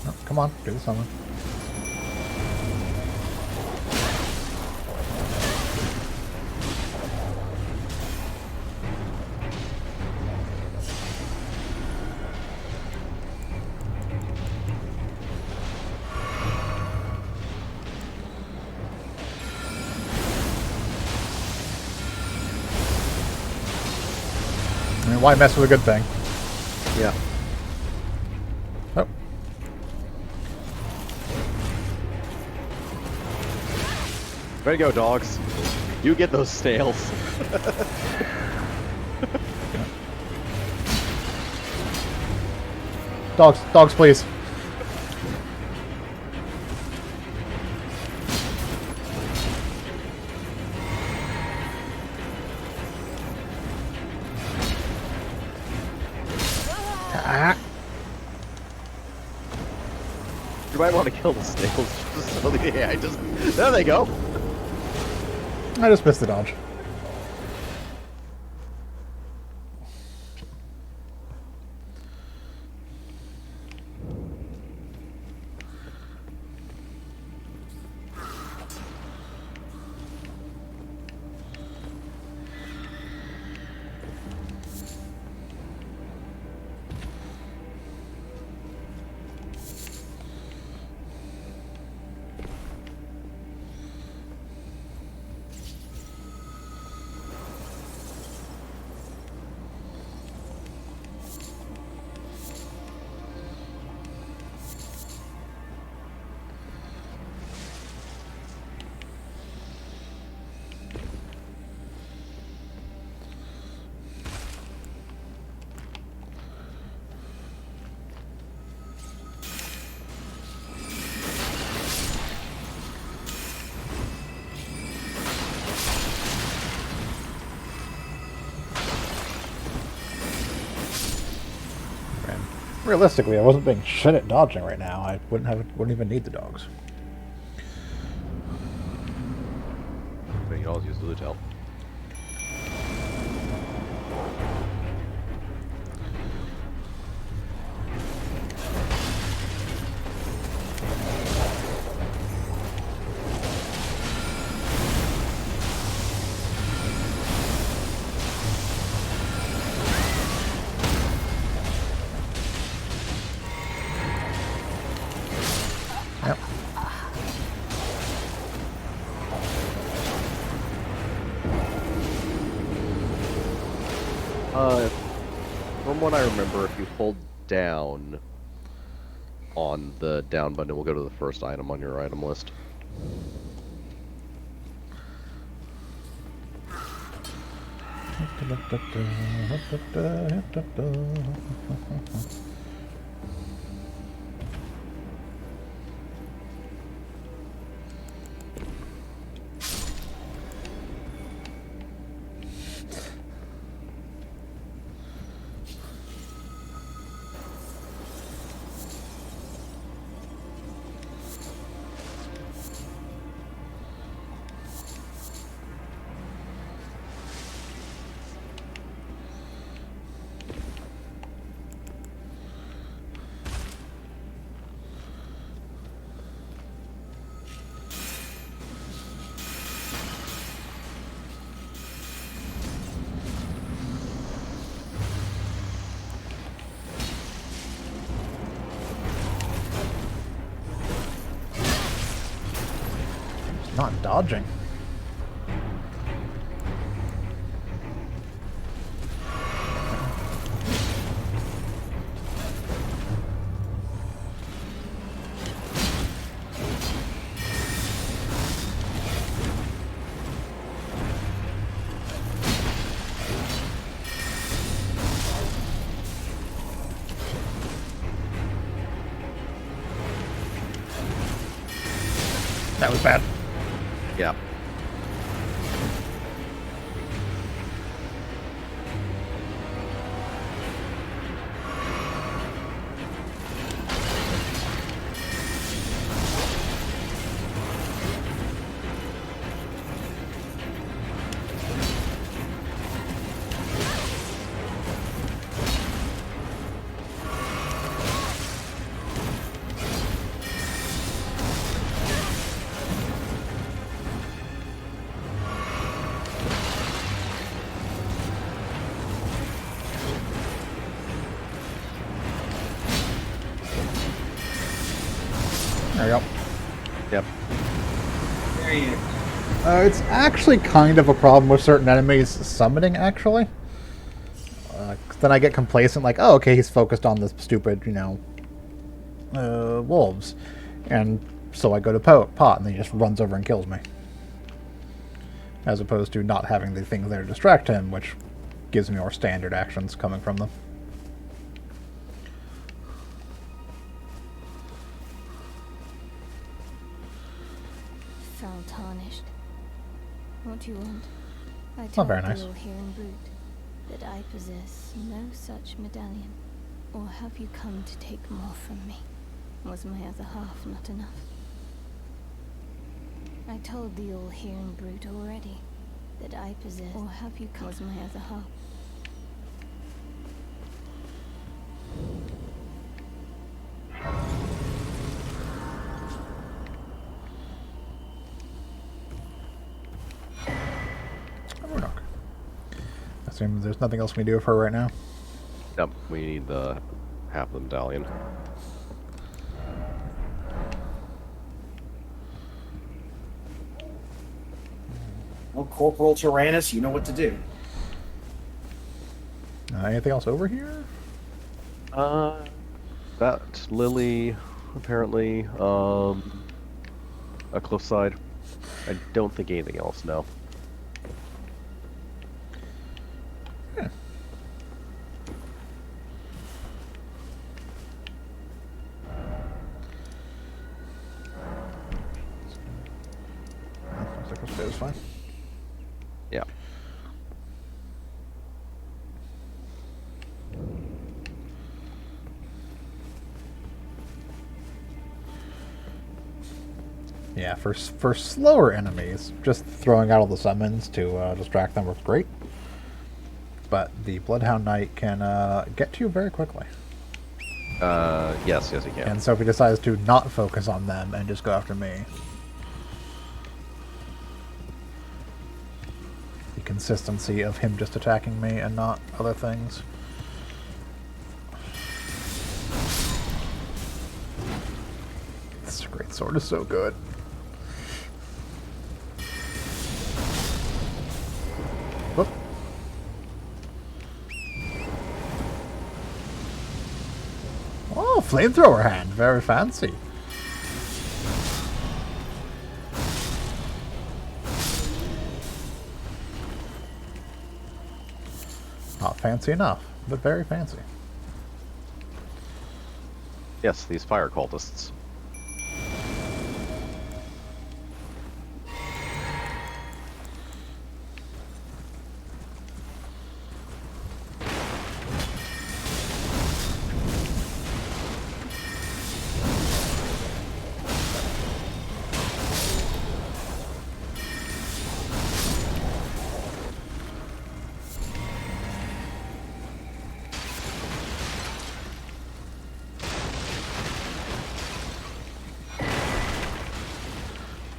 Oh, come on, do the summon. I mean, why mess with a good thing? Yeah. Oh. Way to go, dogs. You get those snails. Dogs, please. Ah. You might want to kill the snails just so the AI just... There they go! I just missed the dodge. Realistically, I wasn't being shit at dodging right now. I wouldn't even need the dogs. But you can always use the hotel. Yep. From what I remember, if you hold down on the down button, it will go to the first item on your item list. not dodging. That was bad. Yeah. There we go. Yep. There you go. It's actually kind of a problem with certain enemies summoning, actually. 'Cause then I get complacent, like, oh, okay, he's focused on the stupid, wolves. And so I go to pot, and then he just runs over and kills me. As opposed to not having the things there to distract him, which gives me more standard actions coming from them. Foul tarnished. What do you want? I Not told very the nice. ill-hearing brute that I possess no such medallion. Or have you come to take more from me? Was my other half not enough? I told the all-hearing brute already that I possess. Or have you come? Was my other half? Murdoch. I assume there's nothing else we can do with her right now. Yep. We need the half of the medallion. Well, Corporal Tyrannus, you know what to do. Anything else over here? That Lily, apparently, a cliffside. I don't think anything else, no. Looks like this bit is fine. Yeah. Yeah, for slower enemies, just throwing out all the summons to distract them works great. But the Bloodhound Knight can get to you very quickly. Yes, he can. And so if he decides to not focus on them and just go after me, the consistency of him just attacking me and not other things. This great sword is so good. Whoop. Oh, flamethrower hand. Very fancy. Not fancy enough, but very fancy. Yes, these fire cultists.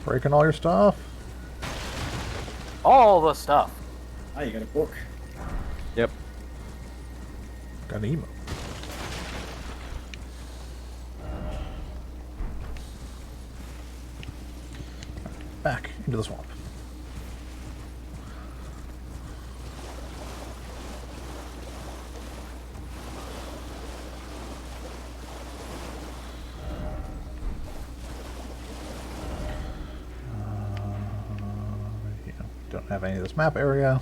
Breaking all your stuff. All the stuff. Ah, you got a book. Yep. Got an emo. back into the swamp. Yeah, don't have any of this map area.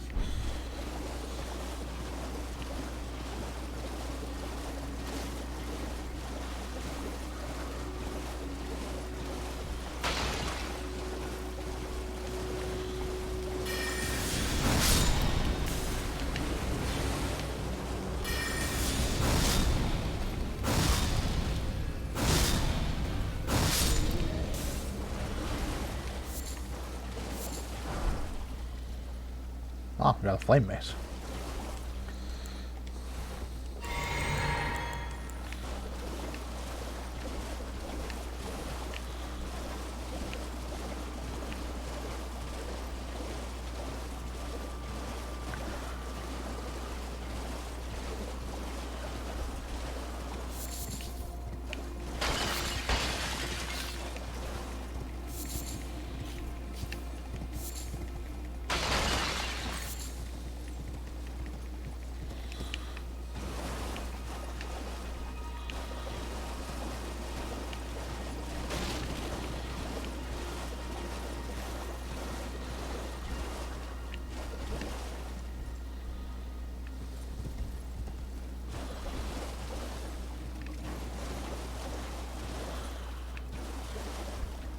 Oh, we got a flame mace.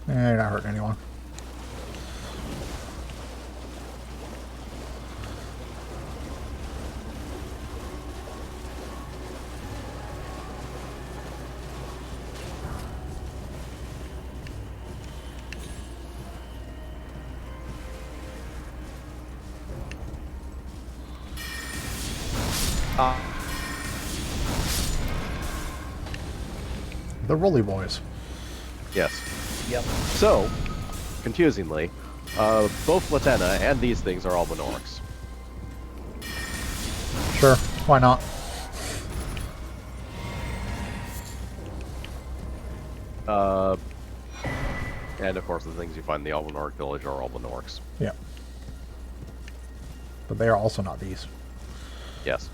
You're not hurting anyone. The Rolly Boys. Yes. Yep. So, confusingly, both Latenna and these things are Albinorix. Sure, why not? And of course, the things you find in the Albinorix village are Albinorix. Yeah. But they are also not these. Yes.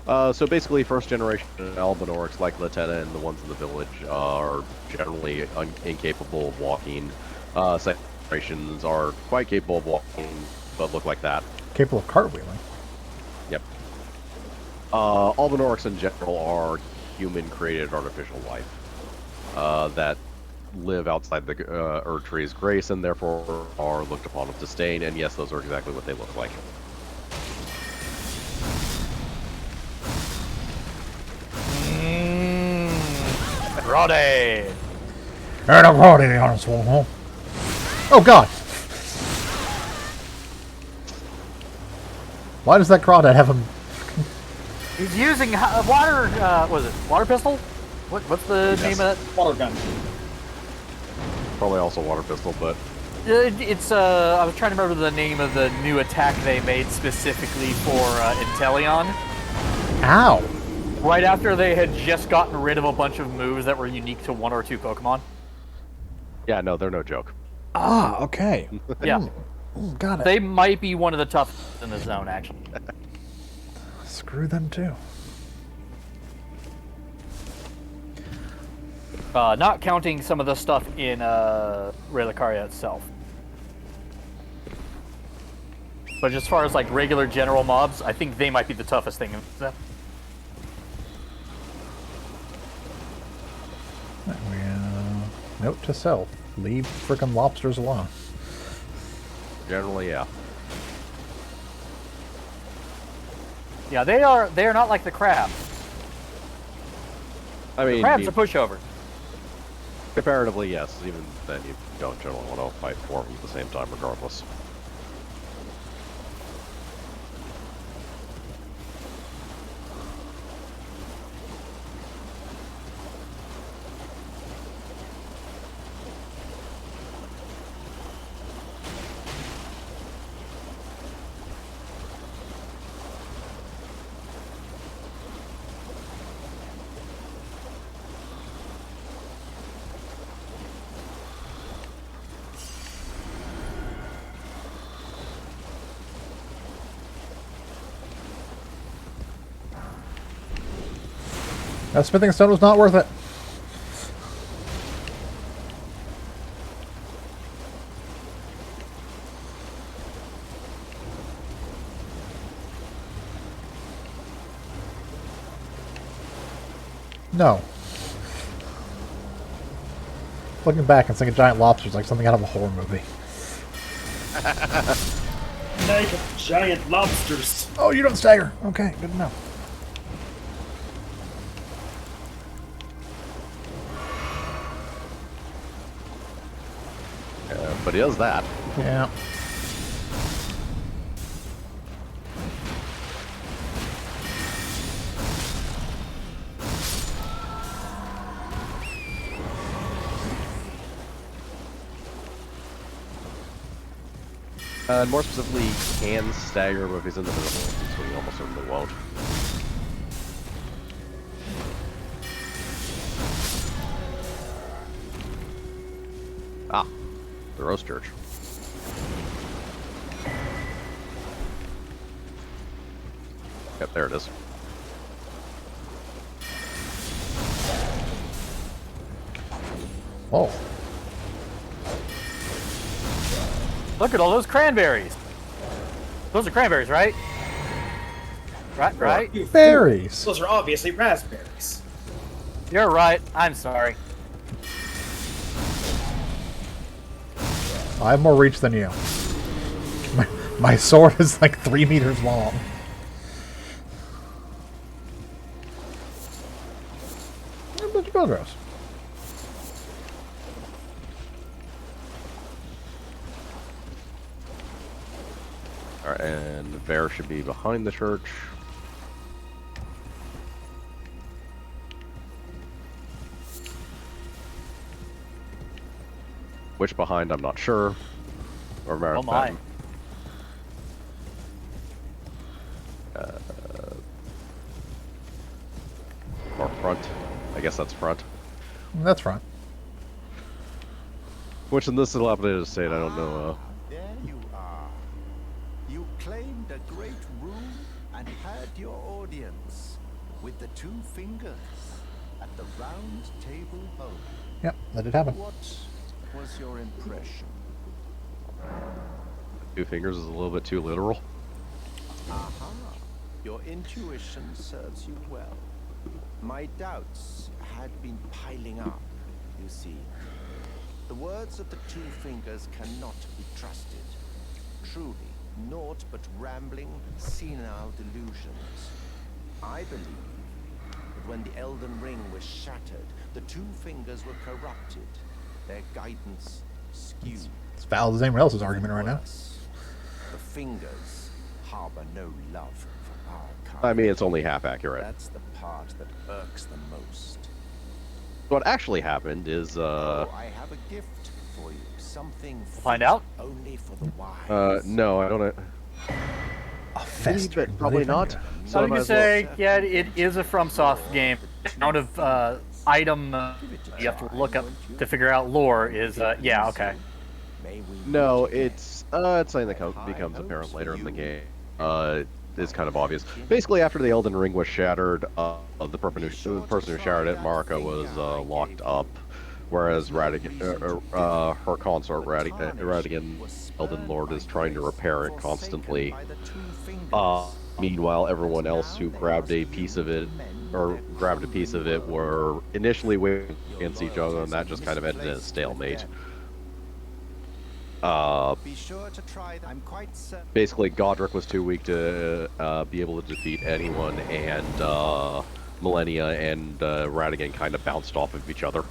So basically, first generation Albinorix, like Latenna and the ones in the village, are generally incapable of walking. Second generations are quite capable of walking, but look like that. Capable of cartwheeling. Yep. Albinorix in general are human-created artificial life that live outside the Erdtree's grace and therefore are looked upon with disdain, and yes, those are exactly what they look like. Roddy! And a party on its wall. Oh god! Why does that crawdad have him? He's using water, what is it, water pistol? What's the name of that? Water gun. Probably also water pistol, but It's, I was trying to remember the name of the new attack they made specifically for Inteleon. Ow! Right after they had just gotten rid of a bunch of moves that were unique to one or two Pokemon. yeah, no, they're no joke. Ah, okay. Yeah. Got it. They might be one of the toughest in the zone, actually. Screw them too. Not counting some of the stuff in Relicaria itself. But as far as like regular general mobs, I think they might be the toughest thing. Note to self: leave frickin' lobsters alone. Generally, yeah. Yeah, they are not like the crabs. I mean, Crab's a pushover. comparatively, yes. Even then, you don't generally want to fight four of them at the same time, regardless. That smithing stone was not worth it. No. Looking back and seeing a giant lobster is like something out of a horror movie. Naked giant lobsters. Oh, you don't stagger. Okay, good to know. But he does that. Yeah. And more specifically, he can stagger him if he's in the middle, so he almost certainly won't. Ah, the Rose Church. Yep, there it is. Oh. Look at all those cranberries. Those are cranberries, right? Right? You fool. Berries. Those are obviously raspberries. You're right. I'm sorry. I have more reach than you. My sword is like 3 meters long. A bunch of Beldros. Alright, and the bear should be behind the church. Which behind, I'm not sure. Or matter Oh of my. fact, or front. I guess that's front. That's fine. Which in this dilapidated state, I don't know. There you are. You claimed a great room and had your audience with the 2 fingers at the round table home. Yep, that did happen. What was your impression? 2 fingers is a little bit too literal. Aha. Your intuition serves you well. My doubts had been piling up, you see. The words of the 2 fingers cannot be trusted. Truly, naught but rambling, senile delusions. I believe that when the Elden Ring was shattered, the 2 fingers were corrupted, their guidance skewed. It's valid as anyone else's argument right now. Worse, the fingers harbor no love for our kind. I mean, it's only half accurate. That's the part that irks the most. What actually happened is, Oh, I have a gift for you. Something Find out? only for the wise. no, I don't. A fest. But probably not. So I was gonna say, yeah, it is a FromSoft game. The amount of item you have to look up to figure out lore is, yeah, okay. May we No, meet again. it's something that becomes apparent later in the game. It's kind of obvious. Basically, after the Elden Ring was shattered, the person who shattered it, Marika, was locked up, whereas Radigan, her consort Radigan, Elden Lord, is trying to repair it constantly. Meanwhile, everyone else who grabbed a piece of it, were initially waiting against each other, and that just kind of ended in a stalemate. Be sure to try that. I'm quite certain. Basically, Godric was too weak to be able to defeat anyone, and Millennia and Radigan kind of bounced off of each other.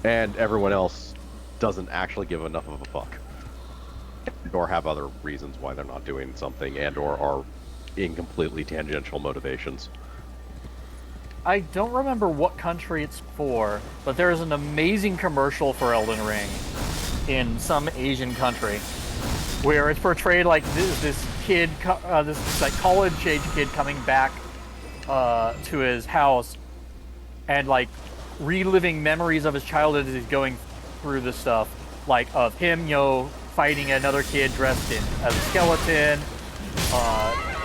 And everyone else doesn't actually give enough of a fuck. Or have other reasons why they're not doing something, and or are in completely tangential motivations. I don't remember what country it's for, but there is an amazing commercial for Elden Ring in some Asian country where it's portrayed like this kid, this like college-age kid coming back to his house and like reliving memories of his childhood as he's going through this stuff, like of him, you know, fighting another kid dressed in as a skeleton.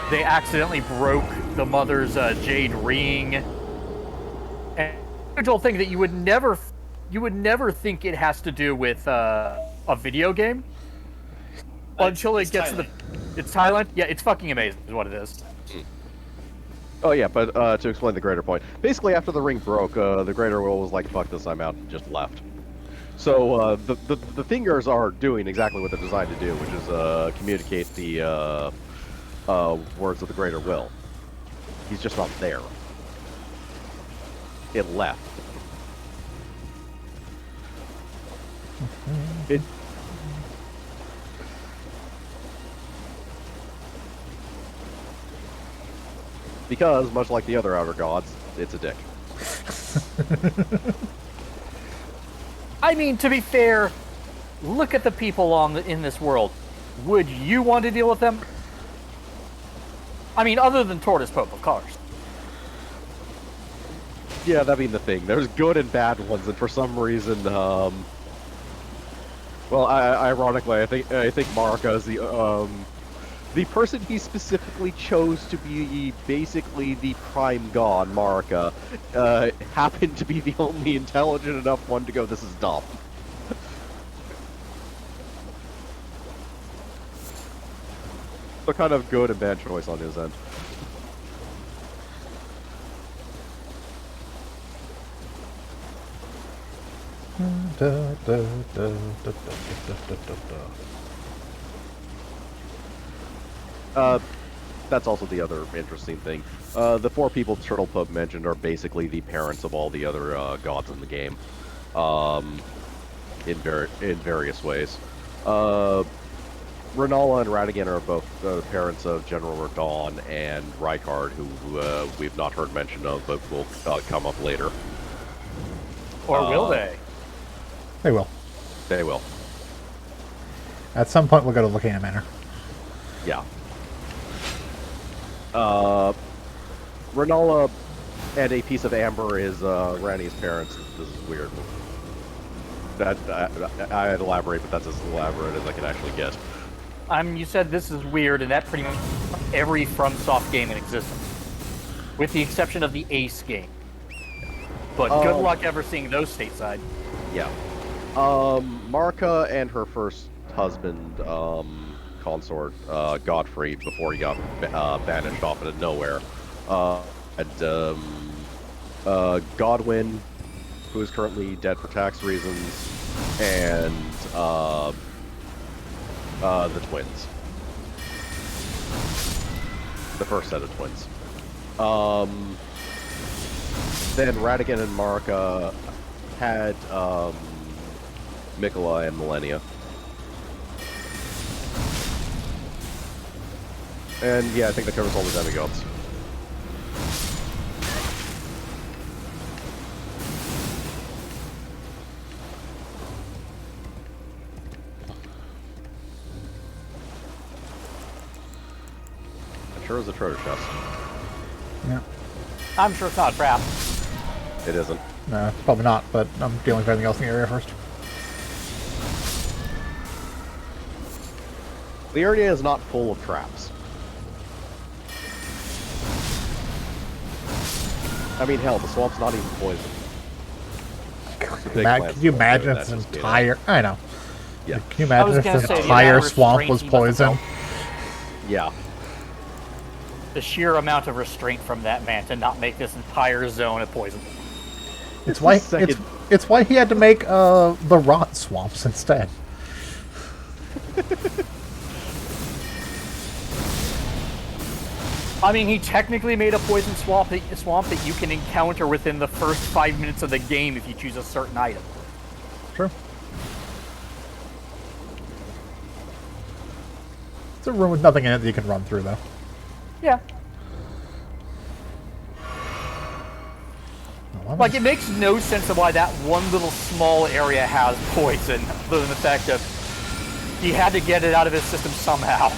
They accidentally broke the mother's jade ring, and individual thing that you would never think it has to do with a video game until it gets to the. It's Thailand. Yeah, it's fucking amazing, is what it is. Oh yeah, but to explain the greater point, basically after the ring broke, the greater will was like, "Fuck this, I'm out," and just left. So the fingers are doing exactly what they're designed to do, which is communicate the words of the greater will. He's just not there. It left. It. Because, much like the other outer gods, it's a dick. I mean, to be fair, look at the people in this world. Would you want to deal with them? I mean, other than Tortoise Pope, of course. Yeah, that being the thing. There's good and bad ones, and for some reason, well, ironically, I think Marika is the person he specifically chose to be basically the prime god, Marika, happened to be the only intelligent enough one to go, "This is dumb." So kind of good and bad choice on his end. That's also the other interesting thing. The 4 people Turtle Pope mentioned are basically the parents of all the other gods in the game, in various ways. Renala and Ratigan are both the parents of General Radon and Rykard, who we've not heard mention of, but will come up later. Or will they? They will. They will. At some point, we'll go to Volcano Manor. Yeah. Renala and a piece of amber is Rani's parents. This is weird. I'd elaborate, but that's as elaborate as I can actually get. You said this is weird, and that pretty much every FromSoft game in existence, with the exception of the Ace game. But good luck ever seeing those stateside. Yeah. Marika and her first husband, consort, Godfrey, before he got banished off into nowhere, and Godwin, who is currently dead for tax reasons, and the twins. The first set of twins. Then Ratigan and Marika had Mikola and Millennia. And yeah, I think that covers all the demigods. It sure is a treasure chest. Yeah. I'm sure it's not a trap. It isn't. No, it's probably not, but I'm dealing with everything else in the area first. The area is not full of traps. I mean, hell, the swamp's not even poisoned. Can you imagine if this entire... I know. Yeah. Can you imagine if gonna this say, the entire amount of swamp restraint was he must have poison? Yeah. The sheer amount of restraint from that man to not make this entire zone a poison. It's why it's why he had to make the rot swamps instead. I mean, he technically made a poison swamp that you can encounter within the first 5 minutes of the game if you choose a certain item. True. It's a room with nothing in it that you can run through, though. Yeah. Like, it makes no sense of why that one little small area has poison, other than the fact that he had to get it out of his system somehow.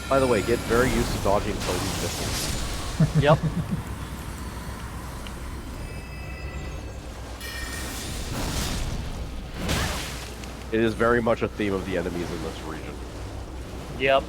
By the way, get very used to dodging Toby's missiles. Yep. It is very much a theme of the enemies in this region. Yep.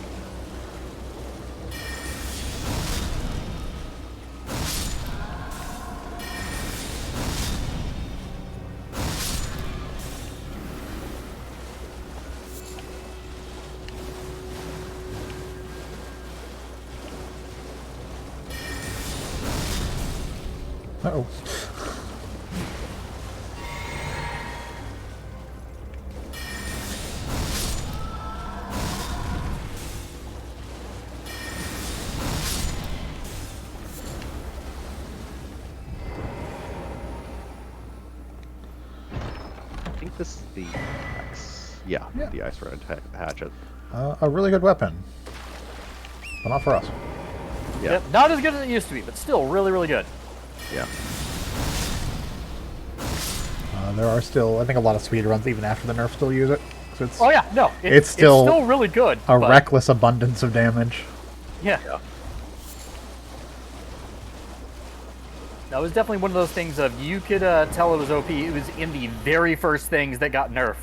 Uh-oh. I think this is the axe. Yeah, Yeah. the ice red hatchet. A really good weapon. But not for us. Yeah, Yep. Not as good as it used to be, but still really, really good. yeah. There are still, I think, a lot of speedruns, even after the nerf, still use it. So it's Oh yeah, no, It's still really good. a but- reckless abundance of damage. Yeah. Yeah. That was definitely one of those things of you could tell it was OP. It was in the very first things that got nerfed.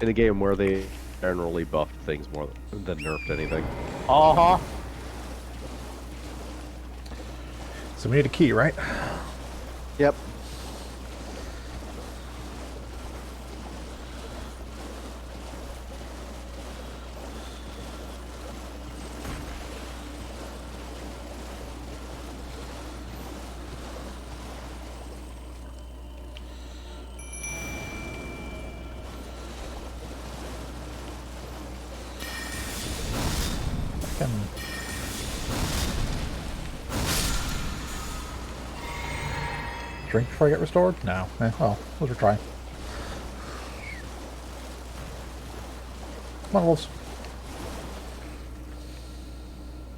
In a game where they generally buffed things more than nerfed anything. Uh huh. So we need a key, right? Yep. Can... Drink before I get restored? No. Well, we'll try. Come on, wolves.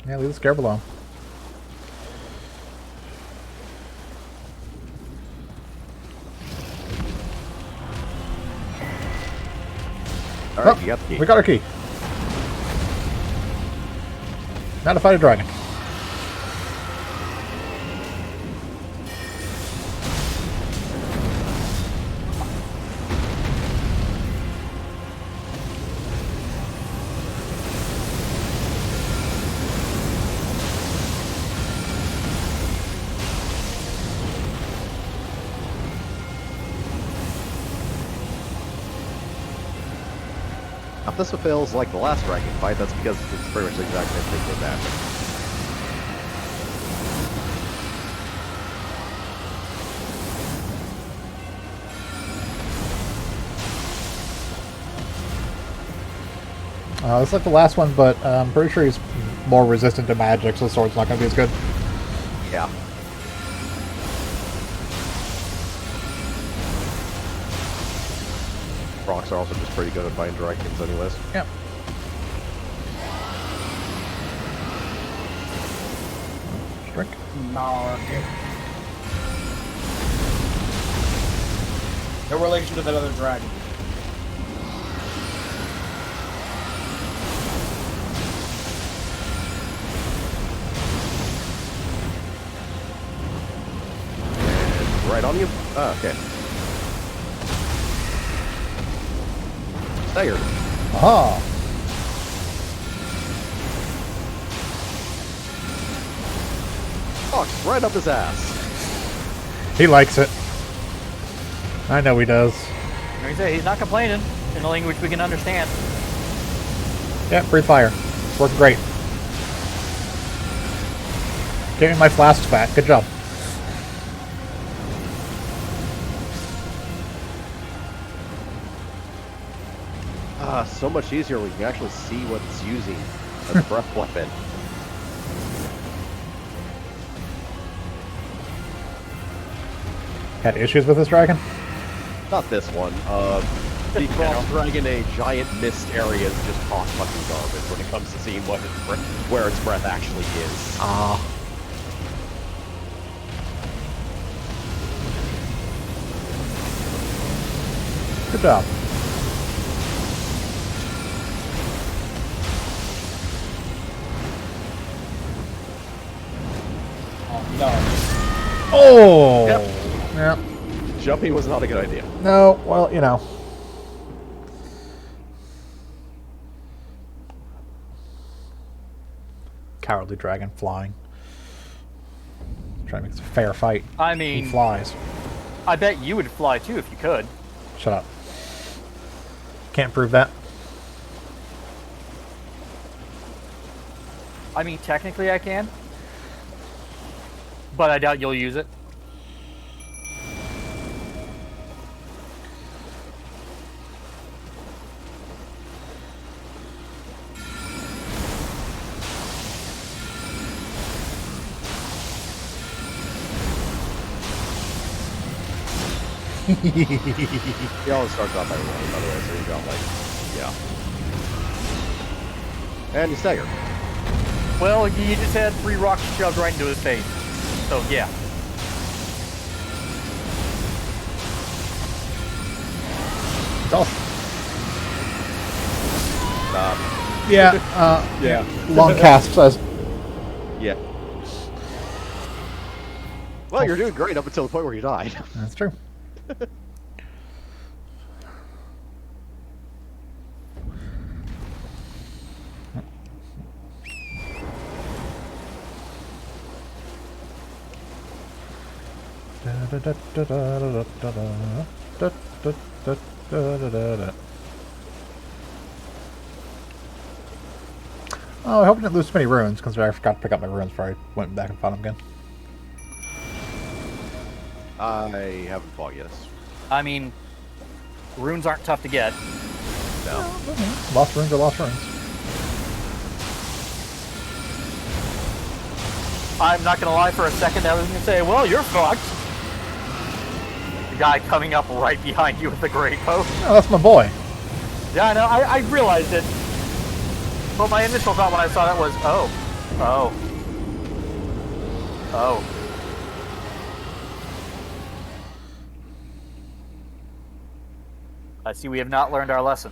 Yeah, leave the scare alone. Alright, you got the key. We got our key. Now to fight a dragon. If this fails like the last dragon fight, that's because it's pretty much the exact same thing with that. It's like the last one, but I'm pretty sure he's more resistant to magic, so the sword's not going to be as good. Yeah. Rocks are also just pretty good at fighting dragons anyways. Yeah. Drink. No, no relation to that other dragon. And right on you? Ah, okay. Staggered. Aha! Fox right up his ass. He likes it. I know he does. Like I say, he's not complaining in a language we can understand. Yeah, breathe fire. It's working great. Gave me my flask back. Good job. So much easier when you can actually see what it's using as a breath weapon. Had issues with this dragon? Not this one. The Frost Dragon, a giant mist area, is just hot fucking garbage when it comes to seeing what where its breath actually is. Ah. Good job. No. Oh! Yep. Yeah. Jumping was not a good idea. No, well, you know. Cowardly dragon flying. Trying to make it a fair fight. I He mean, flies. I bet you would fly too if you could. Shut up. Can't prove that. I mean, technically I can. But I doubt you'll use it. He always starts off by rolling, by the way, so you got like, yeah. And you stagger. Well, you just had 3 rocks shoved right into his face. So, yeah. It's all... Yeah. Yeah, long cast says. Yeah. Well, you're doing great up until the point where you died. That's true. Oh, I hope I didn't lose too many runes, because I forgot to pick up my runes before I went back and found them again. I haven't fought yet. I mean, runes aren't tough to get. No. Lost runes are lost runes. I'm not gonna lie, for a second I was gonna say, well, you're fucked. The guy coming up right behind you with the great poke. Oh, that's my boy. Yeah, I know, I realized it. But my initial thought when I saw that was, oh. I see we have not learned our lesson.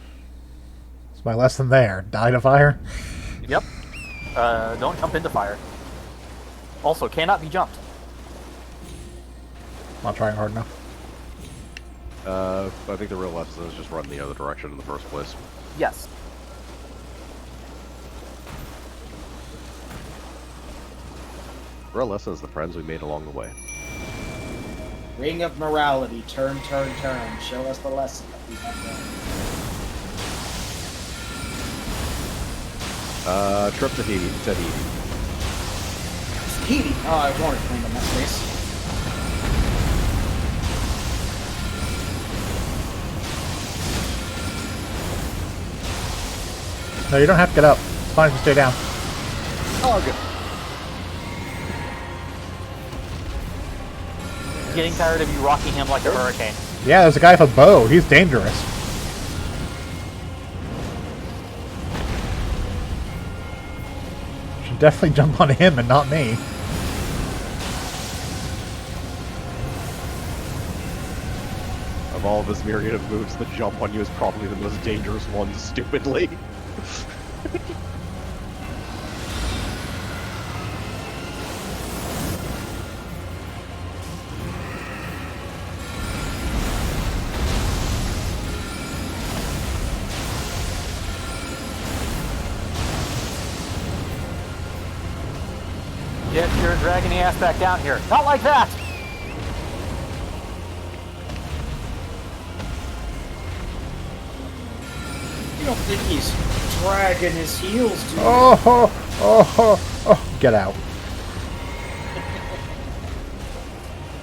It's my lesson there. Die to fire. Yep. Don't jump into fire. Also, cannot be jumped. Not trying hard enough. I think the real lesson is just run the other direction in the first place. Yes. Real lesson is the friends we made along the way. Ring of morality. Turn, turn, turn. Show us the lesson that we have learned. Trip to Tahiti. Tahiti. Oh, I wanted to clean up that space. No, you don't have to get up. It's fine if you stay down. Oh, good. Getting tired of you rocking him like a hurricane. Yeah, there's a guy with a bow. He's dangerous. Should definitely jump on him and not me. Of all of his myriad of moves, the jump on you is probably the most dangerous one, stupidly. Get your dragony ass back down here. Not like that! You don't think he's dragging his heels, do you? Oh, get out.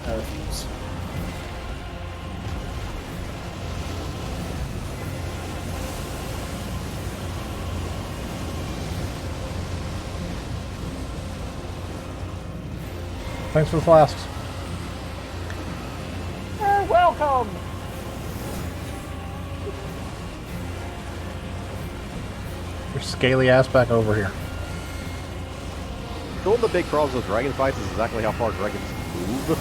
I refuse. Thanks for the flasks. You're welcome! Your scaly ass back over here. So one of the big problems with dragon fights is exactly how far dragons move.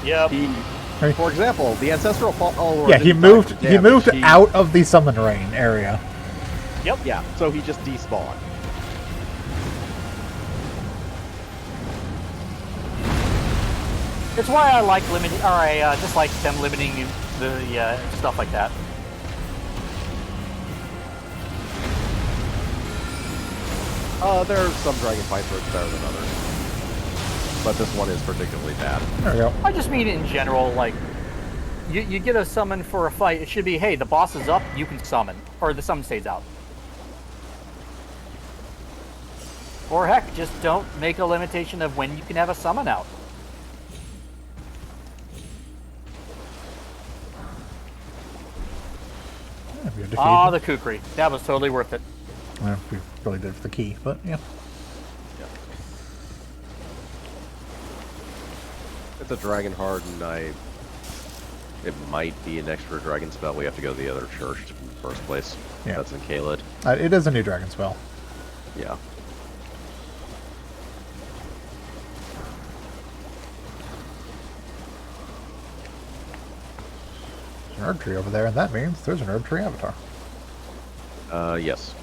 Yep. For example, the ancestral follower. Yeah, he didn't moved. die from He moved damage. out of the summon rain area. Yep. Yeah, so he just despawned. It's why I like limiting, or I just like them limiting the stuff like that. There are some dragon fights where it's better than others, but this one is particularly bad. There we go. I just mean in general, like, you get a summon for a fight, it should be, hey, the boss is up, you can summon, or the summon stays out. Or heck, just don't make a limitation of when you can have a summon out. Yeah, we defeated Ah, him. the kukri. That was totally worth it. Well, we really did it for the key, but yeah. It's a dragon hard, and it might be an extra dragon spell. We have to go to the other church in the first place. Yeah. That's in Kaled. It is a new dragon spell. Yeah. There's an herb tree over there, and that means there's an herb tree avatar. Yes.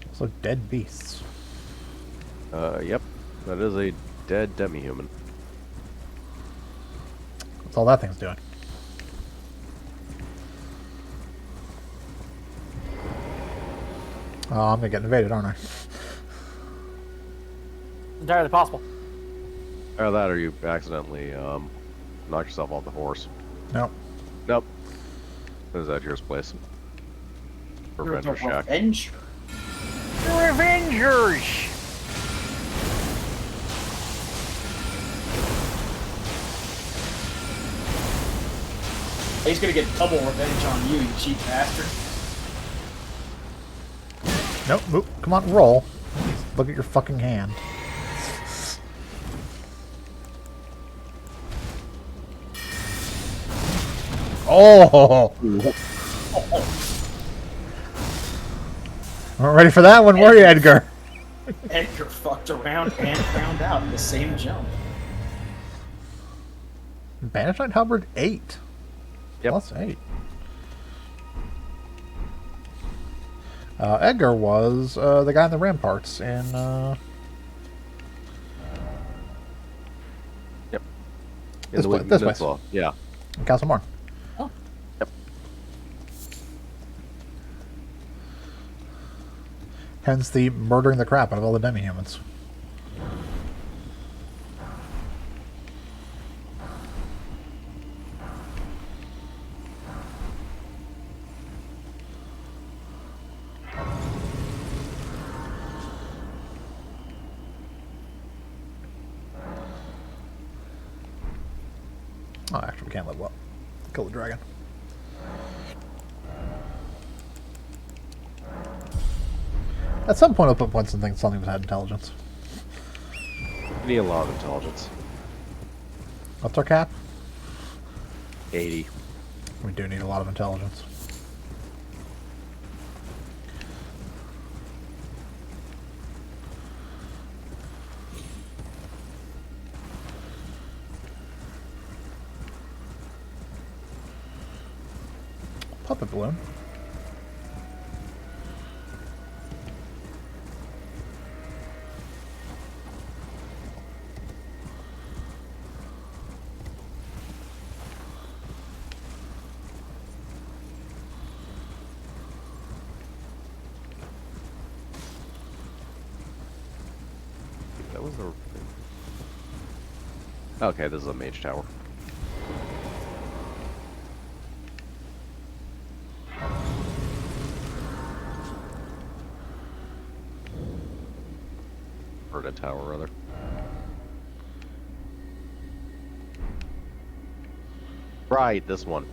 It's like dead beasts. Yep. That is a dead demi-human. That's all that thing's doing. Oh, I'm gonna get invaded, aren't I? Entirely possible. Either that or you accidentally knock yourself off the horse. No. Nope. This is Edgar's place. Revenge Shack. Revenge? The Revengers! He's gonna get double revenge on you, you cheap bastard. Nope. Oop, come on, roll. Look at your fucking hand. Oh! Weren't ready for that one, were you, Edgar? Edgar fucked around and found out in the same jump. Banished Knight Halberd 8. Yep. Plus 8. Edgar was the guy in the ramparts in. Yep. This In way- the this way. Peninsula. Yeah. in Castle Morn. Oh. Yep. Hence the murdering the crap out of all the demi-humans. Oh, actually, we can't level up. Kill the dragon. At some point, I'll put points in things something that had intelligence. You need a lot of intelligence. What's our cap? 80. We do need a lot of intelligence. Puppet balloon. That was the... Okay, this is a mage tower. Or a tower, rather. Right, this one.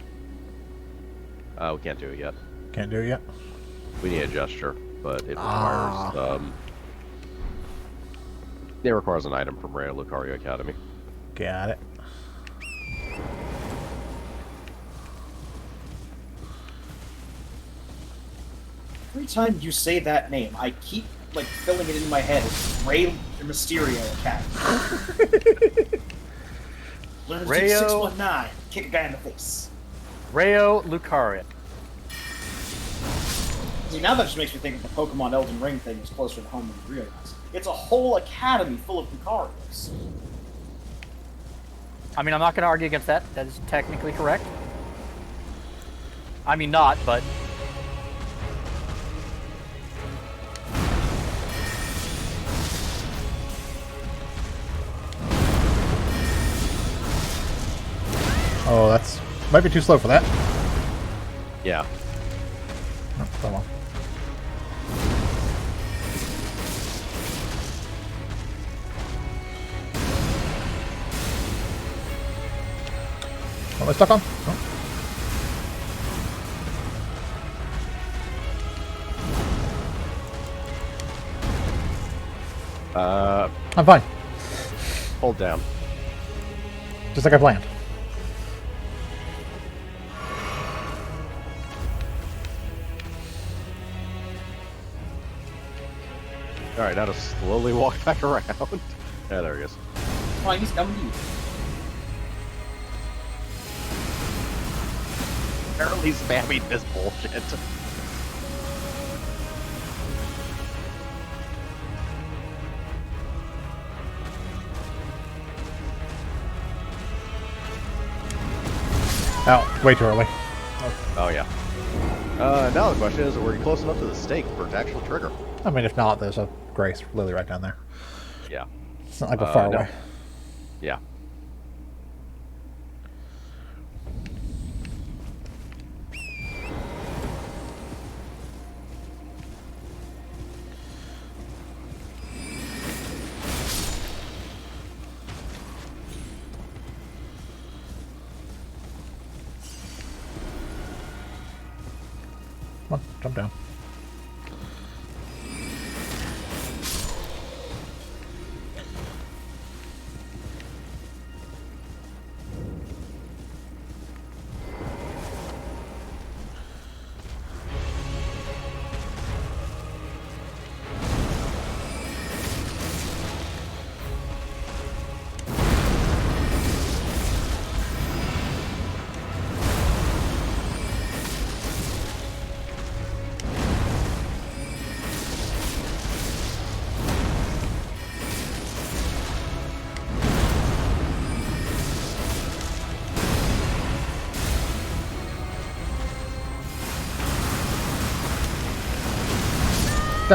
We can't do it yet. Can't do it yet. We need a gesture, but it requires, it requires an item from Rhea Lucario Academy. Got it. Every time you say that name, I keep like filling it in my head. It's Ray Mysterio Academy. Learn to Rayo. 619. Kick a guy in the face. Rayo Lucaria. See, now that just makes me think of the Pokemon Elden Ring thing is closer to home than you realize. It's a whole academy full of Lucarios. I mean, I'm not going to argue against that. That is technically correct. I mean, not, but... Oh, that's might be too slow for that. Yeah. Oh, come on. Am I stuck on? Oh. I'm fine. Hold down. Just like I planned. Alright, now to slowly walk back around. Yeah, there he is. Fine, he's coming to you. Apparently spamming this bullshit. Oh, way too early. Oh, yeah. Now the question is, are we close enough to the stake for an actual trigger? I mean, if not, there's a Grace Lily right down there. Yeah. It's not like we're far no. away. Yeah. Come on, jump down.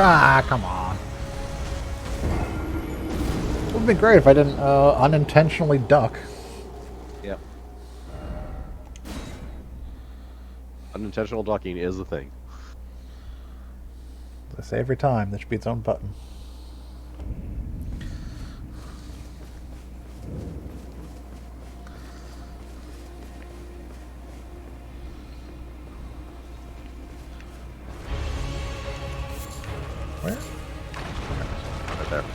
Ah, come on. It would have been great if I didn't unintentionally duck. Yep. Unintentional ducking is the thing. As I say every time, that should be its own button. Where? Right there.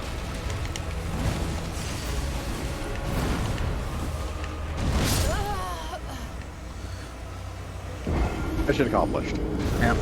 Mission accomplished. Yeah.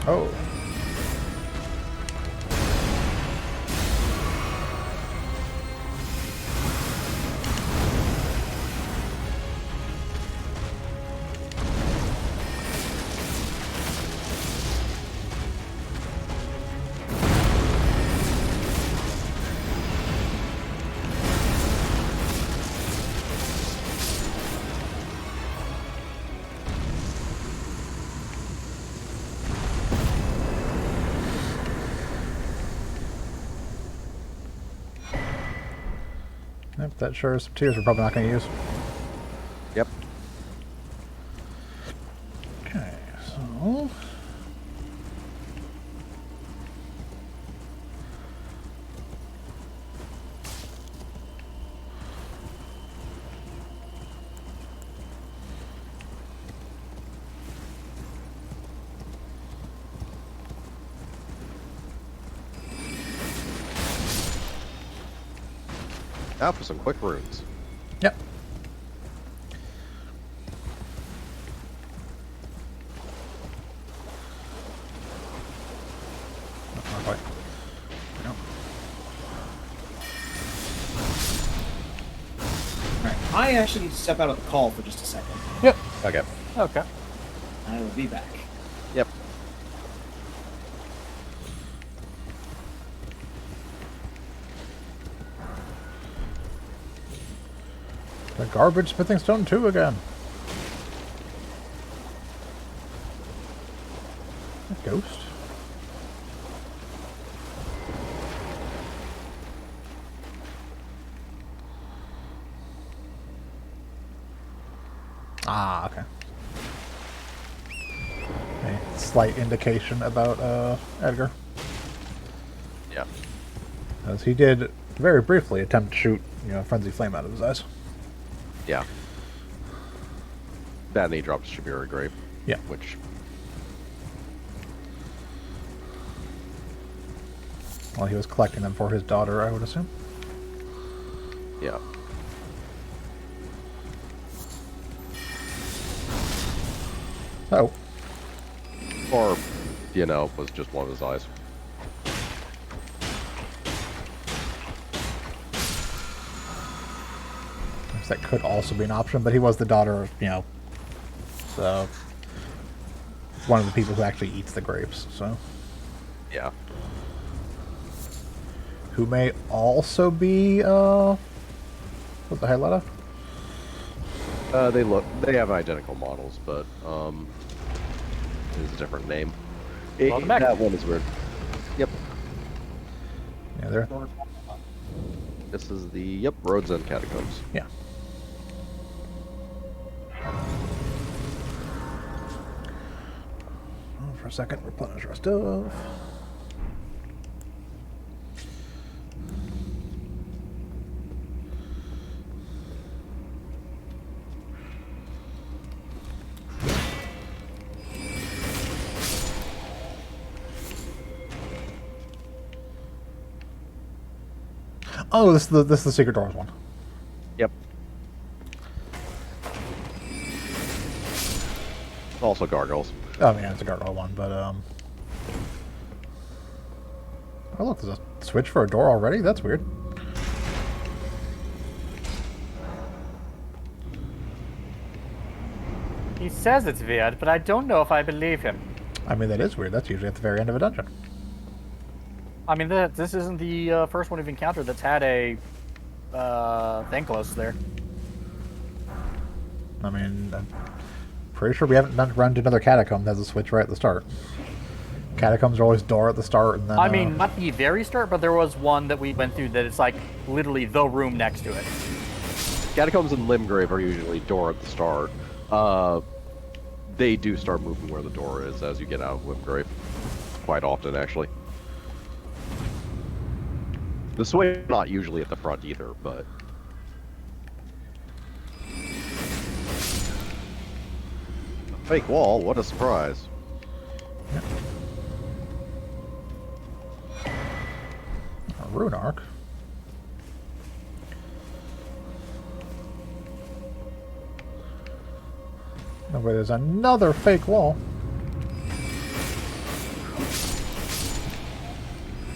Oh. Yep, that sure is some tears we're probably not going to use. Yep. Okay. Now for some quick runes. Yep. Not quite. No. Alright, I actually need to step out of the call for just a second. Yep. Okay. Okay. I will be back. Yep. The garbage smithing stone 2 again. A ghost. Ah, okay. A slight indication about Edgar. Yeah. As he did very briefly attempt to shoot, a frenzy flame out of his eyes. Yeah. That and he drops Shabira Grape. Yeah. Which, Well, he was collecting them for his daughter, I would assume. yeah. Oh. Or, was just one of his eyes. That could also be an option, but he was the daughter of, so one of the people who actually eats the grapes, so. Yeah. Who may also be, what's the highlight of? They have identical models, but, it's a different name. Welcome back. That one is weird. Yep. Yeah, they're, This is the, Roads End Catacombs. yeah. For a second, replenish our stuff. Oh, this is the Secret Doors one. Yep. Also gargoyles. Oh, yeah, it's a gargoyle one, but, Oh, look, there's a switch for a door already? That's weird. He says it's weird, but I don't know if I believe him. I mean, that is weird. That's usually at the very end of a dungeon. I mean, this isn't the first one we've encountered that's had a thing close there. I mean, I'm pretty sure we haven't run to another catacomb that has a switch right at the start. Catacombs are always door at the start, and then... I mean, not the very start, but there was one that we went through that it's like literally the room next to it. Catacombs and Limgrave are usually door at the start. They do start moving where the door is as you get out of Limgrave. Quite often, actually. The switch is not usually at the front either, but... A fake wall, what a surprise. Yeah. A rune arc. Oh, wait, there's another fake wall.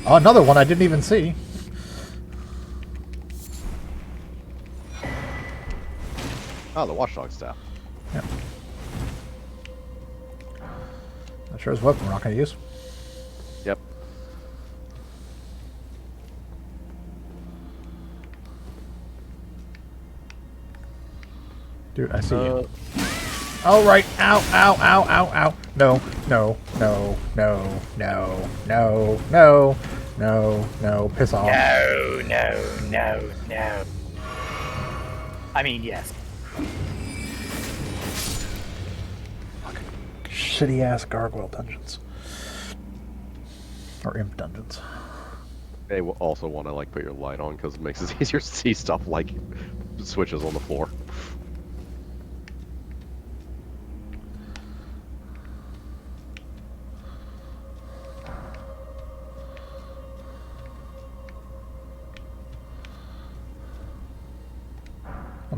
Oh, another one I didn't even see. Oh, the Watchdog staff. Yep. That sure is a weapon we're not going to use. Yep. Dude, I see you. Oh, right. Ow, ow, ow, ow, ow. No, no, no, no, no, no, no, no, no. Piss off. No. I mean, yes. Fucking shitty-ass gargoyle dungeons. Or imp dungeons. They will also want to put your light on because it makes it easier to see stuff like switches on the floor.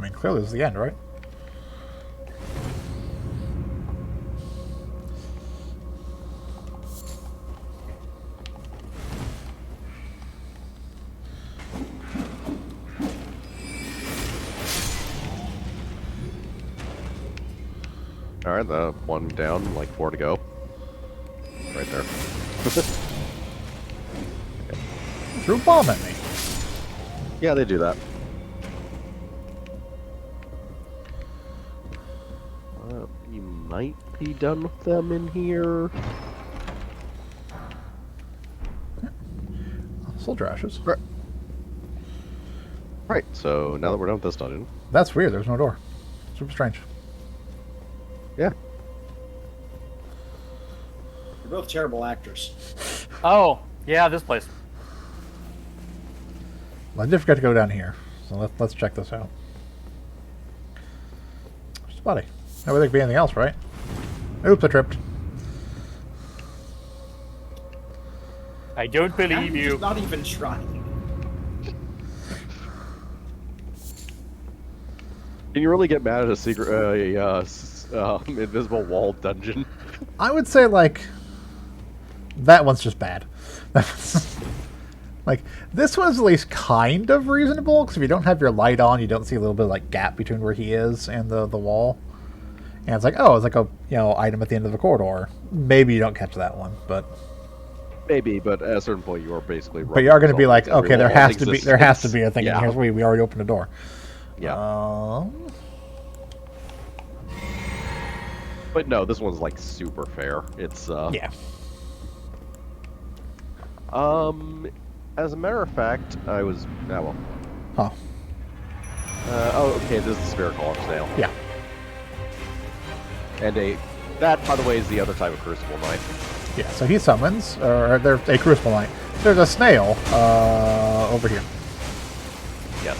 mean, clearly this is the end, right? Alright, the one down, like 4 to go. Right there. Threw a bomb at me. Yeah, they do that. You might be done with them in here. Soldier ashes. Right, so now that we're done with this dungeon. That's weird. There's no door. Super strange. Yeah. You're both terrible actors. Oh, yeah, this place. Well, I did forget to go down here, so let's check this out. There's a body. No way there could be anything else, right? Oops, I tripped. I don't believe I'm you. just not even trying. Can you really get mad at a secret, invisible wall dungeon? I would say, like, that one's just bad. Like, this one's at least kind of reasonable, because if you don't have your light on, you don't see a little bit of, like, gap between where he is and the wall. And it's like, oh, it's like a, item at the end of the corridor. Maybe you don't catch that one, but... Maybe, but at a certain point you are basically. But you are going to be like, okay, there has to be a thing yeah. in here. We already opened the door. Yeah. But no, this one's like super fair. It's Yeah. As a matter of fact, I was well. Huh. Oh, okay. This is the spirit column snail. Yeah. And that, by the way, is the other type of crucible knight. Yeah, so he summons, or there's a crucible knight. There's a snail over here. Yes.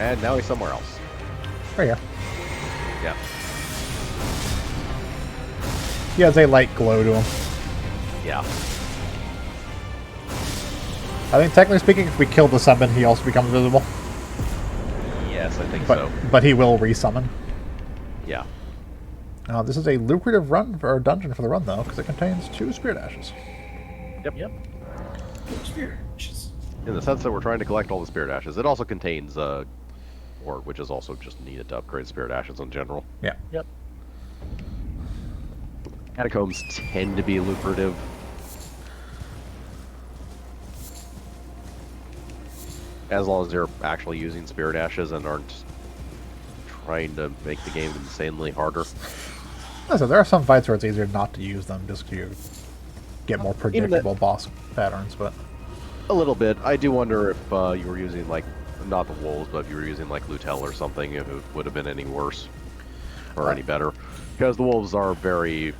And now he's somewhere else. Right here. Yeah. He has a light glow to him. Yeah. I think, technically speaking, if we kill the summon, he also becomes visible. Yes, I think But so. but he will resummon. Yeah. This is a lucrative run or dungeon for the run, though, because it contains 2 spirit ashes. Yep. Spirit ashes. In the sense that we're trying to collect all the spirit ashes, it also contains ore, which is also just needed to upgrade spirit ashes in general. Yeah. Yep. Catacombs tend to be lucrative. As long as they're actually using spirit ashes and aren't trying to make the game insanely harder. Listen, there are some fights where it's easier not to use them just to get more predictable boss patterns, but... A little bit. I do wonder if you were using, like, not the wolves, but if you were using, like, Lutel or something, if it would have been any worse. Or any better. Because the wolves are very...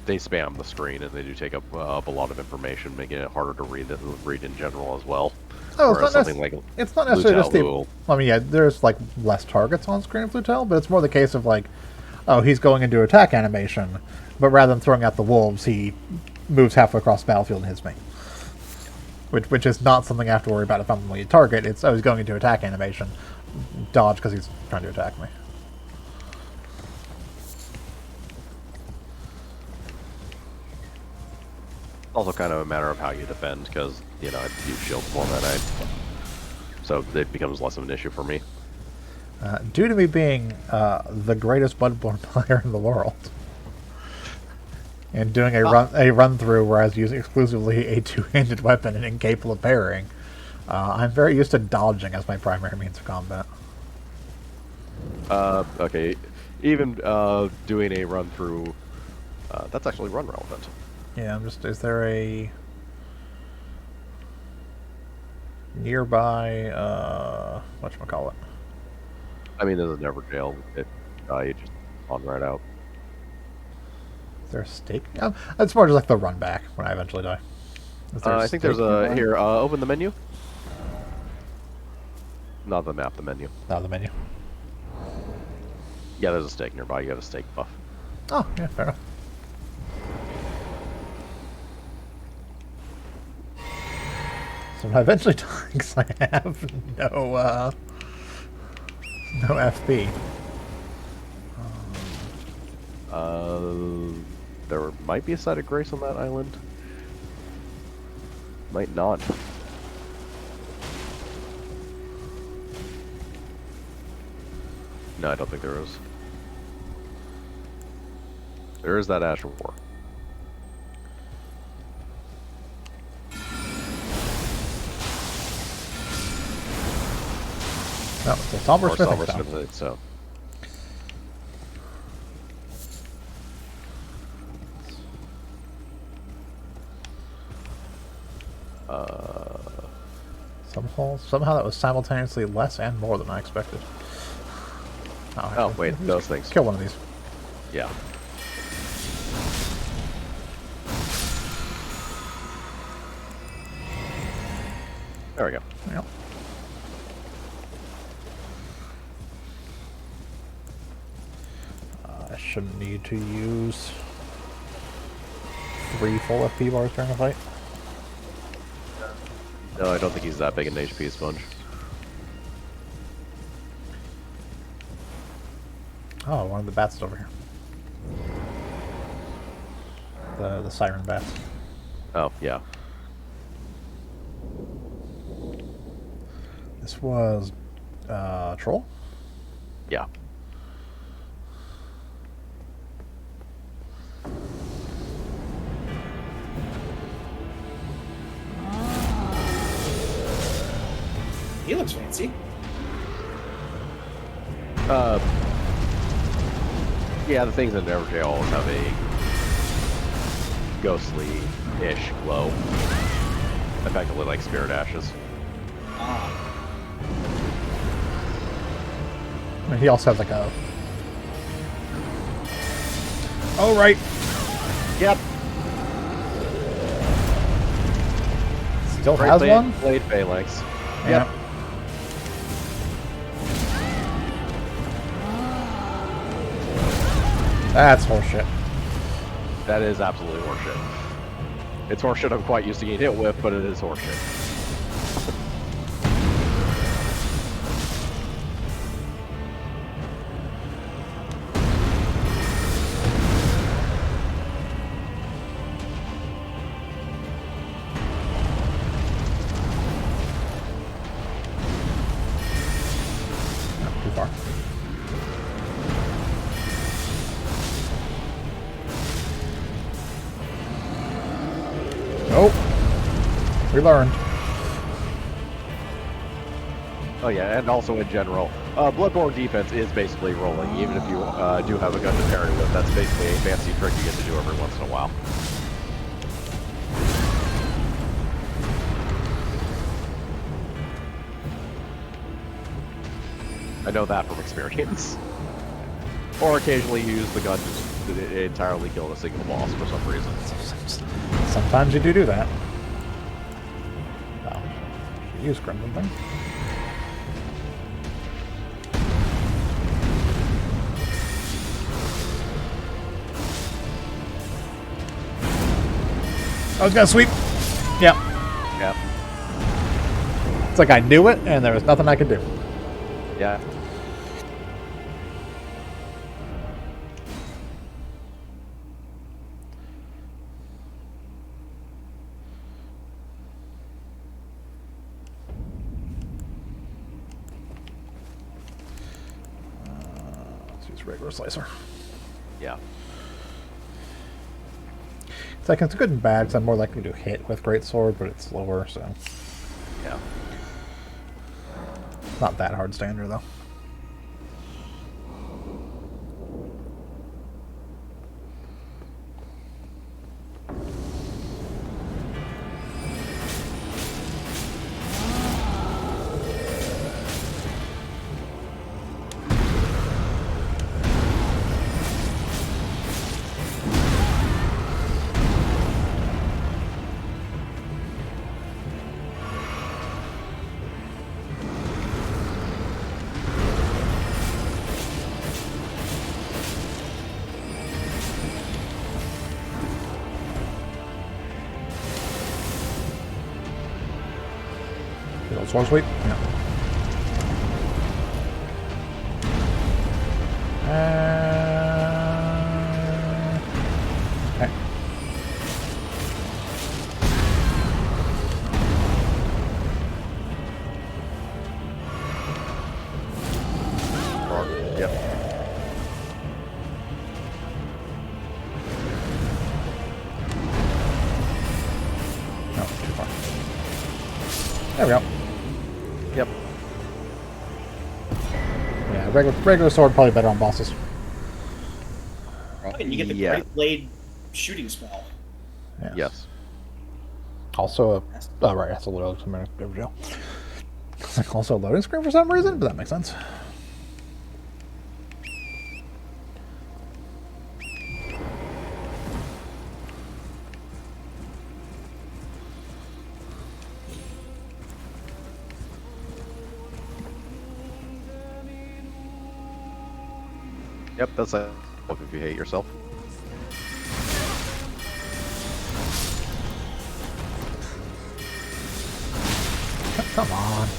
they spam the screen, and they do take up a lot of information, making it harder to read in general as well. Oh, Whereas something like it's not necessarily just the... will- I mean, yeah, there's, like, less targets on screen with Lutel, but it's more the case of, like, oh, he's going into attack animation, but rather than throwing out the wolves, he moves halfway across the battlefield and hits me. Which is not something I have to worry about if I'm the lead target. It's, oh, he's going into attack animation. Dodge because he's trying to attack me. Also kind of a matter of how you defend, because, you know, I use shields more than I... So it becomes less of an issue for me. Due to me being the greatest Bloodborne player in the world, and doing a run through where I was using exclusively a 2-handed weapon and incapable of parrying, I'm very used to dodging as my primary means of combat. Okay. Even doing a run through... that's actually run relevant. Yeah, I'm just... Is there a... nearby... whatchamacallit? I mean, there's a never jail. If you just on right out. Is there a stake? It's more just like the run back when I eventually die. Is there a I think there's stake a... nearby? Here, open the menu. Not the map, the menu. Oh, the menu. Yeah, there's a stake nearby. You have a stake buff. Oh, yeah, fair enough. So when I eventually die, because I have no FP. There might be a site of grace on that island. Might not. No, I don't think there is. There is that Ash of War. No, it's a Somber Or Smithing Silver Stone. Smithing Stone. Somehow that was simultaneously less and more than I expected. Oh, wait, those things. Kill one of these. Yeah. There we go. Yep. I shouldn't need to use 3 full FP bars during a fight. No, I don't think he's that big an HP sponge. Oh, one of the bats is over here. The siren bats. Oh, yeah. This was troll. Yeah. He looks fancy. Yeah, the things in Everjay always have a ghostly-ish glow. Effectively like spirit ashes. I mean, he also has like a. Oh right. Yep. Still has one. Blade Phalanx. Yep. That's horseshit. That is absolutely horseshit. It's horseshit I'm quite used to getting hit with, but it is horseshit. Too far. Nope. We learned. Oh yeah, and also in general, Bloodborne defense is basically rolling, even if you do have a gun to parry with. That's basically a fancy trick you get to do every once in a while. I know that from experience. Or occasionally use the gun to entirely kill a single boss for some reason. Sometimes you do that. Oh, use Crimson thing. I was gonna sweep. Yep. Yeah. It's like I knew it, and there was nothing I could do. Yeah. Let's use regular slicer. Yeah. It's like it's good and bad because I'm more likely to hit with greatsword, but it's slower, so Yeah. not that hard standard though. The old sword sweep? Yeah. Okay. Yep. No, too far. There we go. Yep. Yeah, regular sword probably better on bosses. And you get the Yeah. Great Blade shooting spell. Yes. Also, oh right, that's a loading screen. It's like also a loading screen for some reason, but that makes sense. Yep, that's a if you hate yourself. Come on.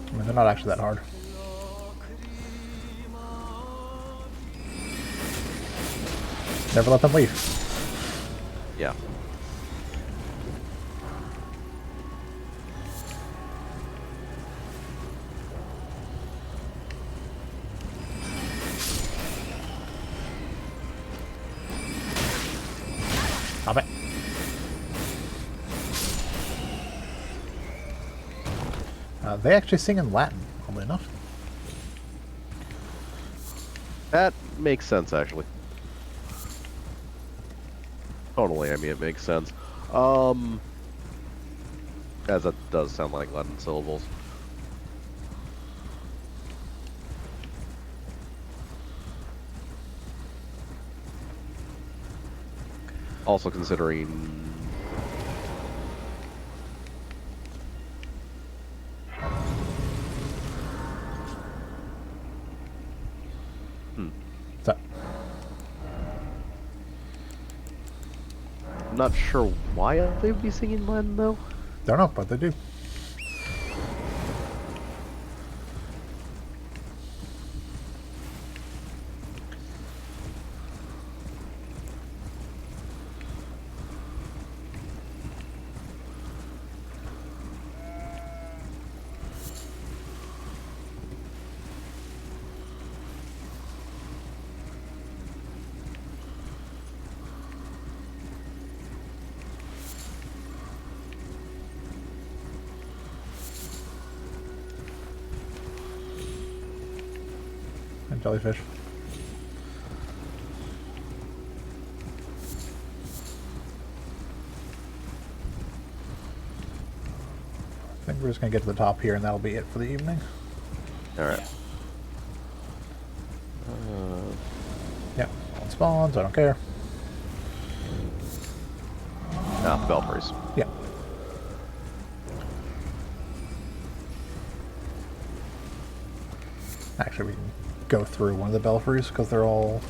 I mean, they're not actually that hard. Never let them leave. Yeah. Stop it. They actually sing in Latin, oddly enough. That makes sense, actually. Totally, I mean, it makes sense. As that does sound like Latin syllables. Also considering... So, I'm not sure why they would be singing Latin, though. don't know, but they do. And jellyfish. I think we're just going to get to the top here, and that'll be it for the evening. Alright. Yep, all spawns, I don't care. Belfries. Yep. Actually, we can go through one of the belfries, because they're all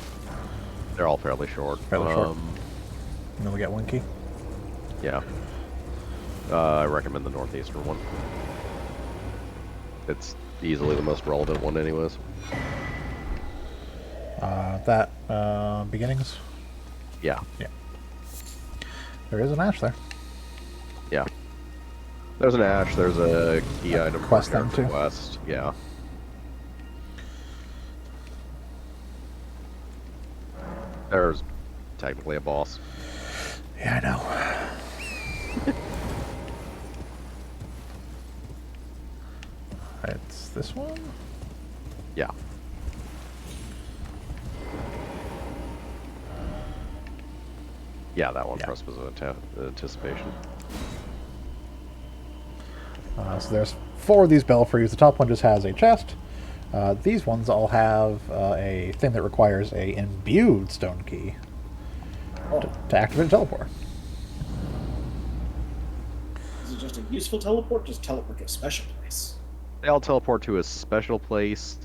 They're all fairly short. fairly short. And then we get Winky. Yeah. I recommend the northeastern one. It's easily the most relevant one anyways. Beginnings? Yeah. Yeah. There is an ash there. Yeah. There's an ash, there's a key item quest for thing, too. quest. Yeah. There's technically a boss. Yeah, I know. It's this one? Yeah. Yeah, that one. Yeah. Precipice of Anticipation. So there's 4 of these belfries. The top one just has a chest. These ones all have a thing that requires a imbued stone key to activate a teleport. Is it just a useful teleport? Just teleport to a special place. They all teleport to a special place.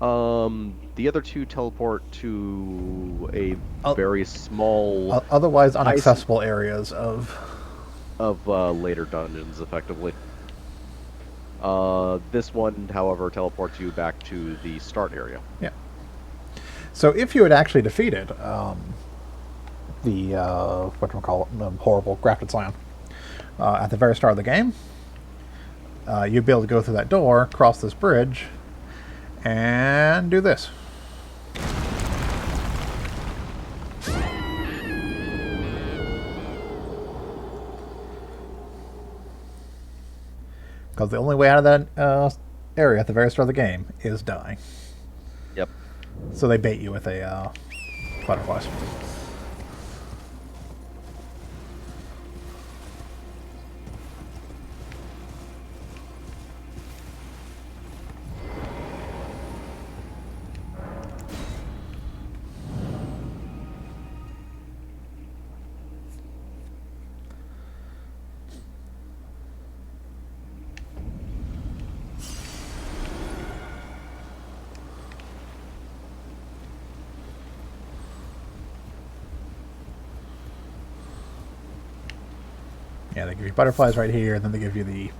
The other two teleport to a Oh. very small Otherwise ice inaccessible areas of. of later dungeons, effectively. This one, however, teleports you back to the start area. Yeah. So if you had actually defeated the whatchamacallit, horrible grafted scion at the very start of the game, you'd be able to go through that door, cross this bridge, and do this. Because the only way out of that area at the very start of the game is dying. Yep. So they bait you with a butterflies. Yeah, they give you butterflies right here, and then they give you the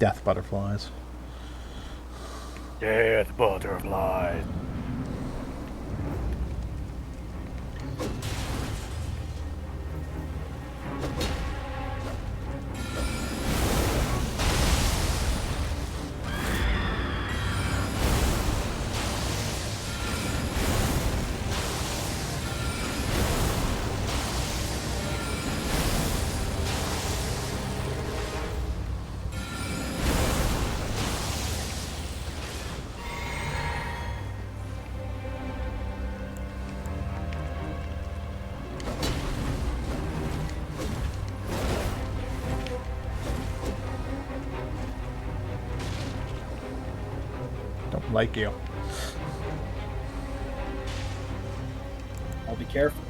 death butterflies. Death butterflies. Don't like you. I'll be careful.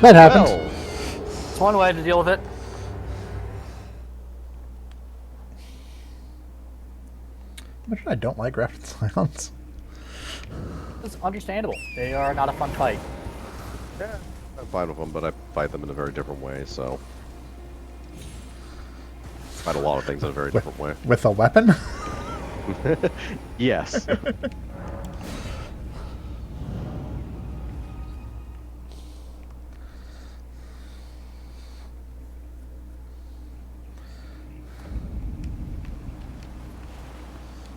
That happens. Well, It's one way to deal with it. Imagine I don't like grafted scions. It's understandable. They are not a fun fight. yeah, I'm fine with them, but I fight them in a very different way, so... Fight a lot of things in a very different way. With a weapon? Yes.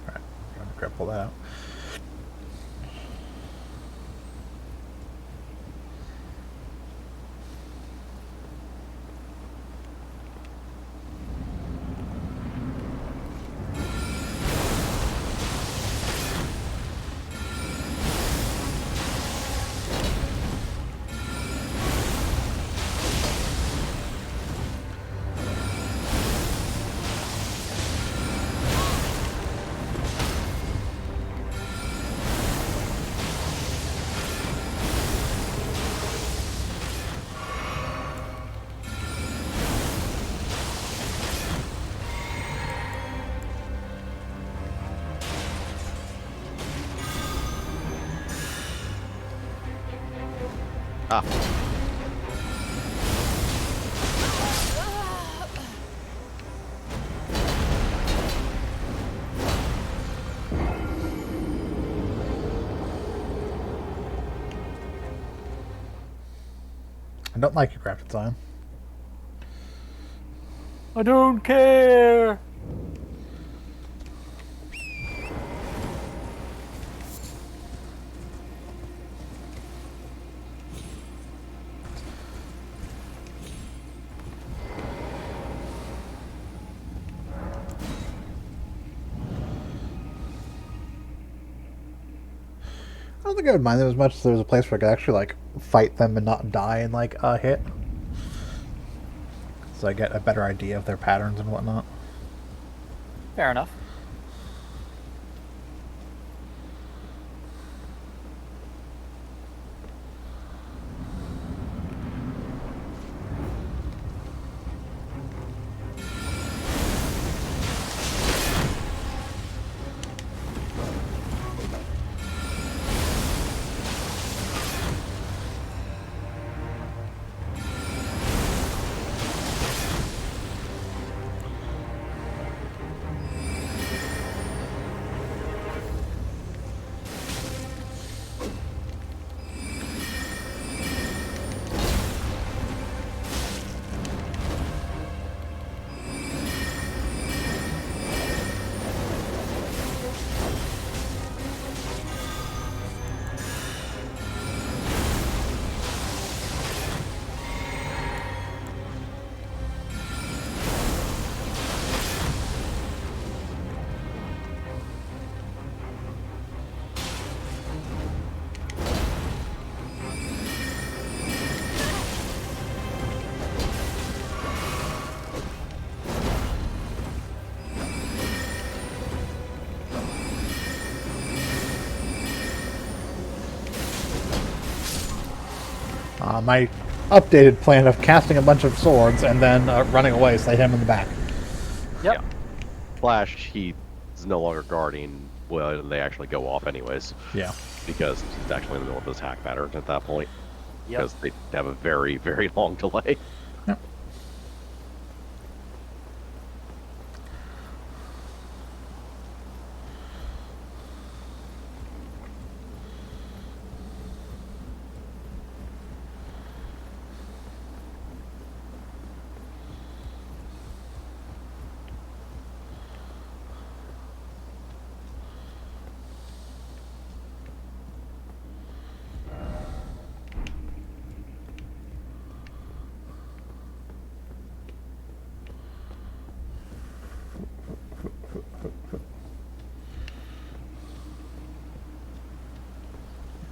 Alright, trying to cripple that out. Ah. I don't like your grafted scion. I don't care. don't think I would mind them as much as there was a place where I could actually like fight them and not die in like a hit. So I get a better idea of their patterns and whatnot. Fair enough. My updated plan of casting a bunch of swords and then running away, so they hit him in the back. Yep. Yeah. Flash, he's no longer guarding. Well, they actually go off anyways. Yeah. Because he's actually in the middle of his hack pattern at that point. Yep. Because they have a very, very long delay. Yep.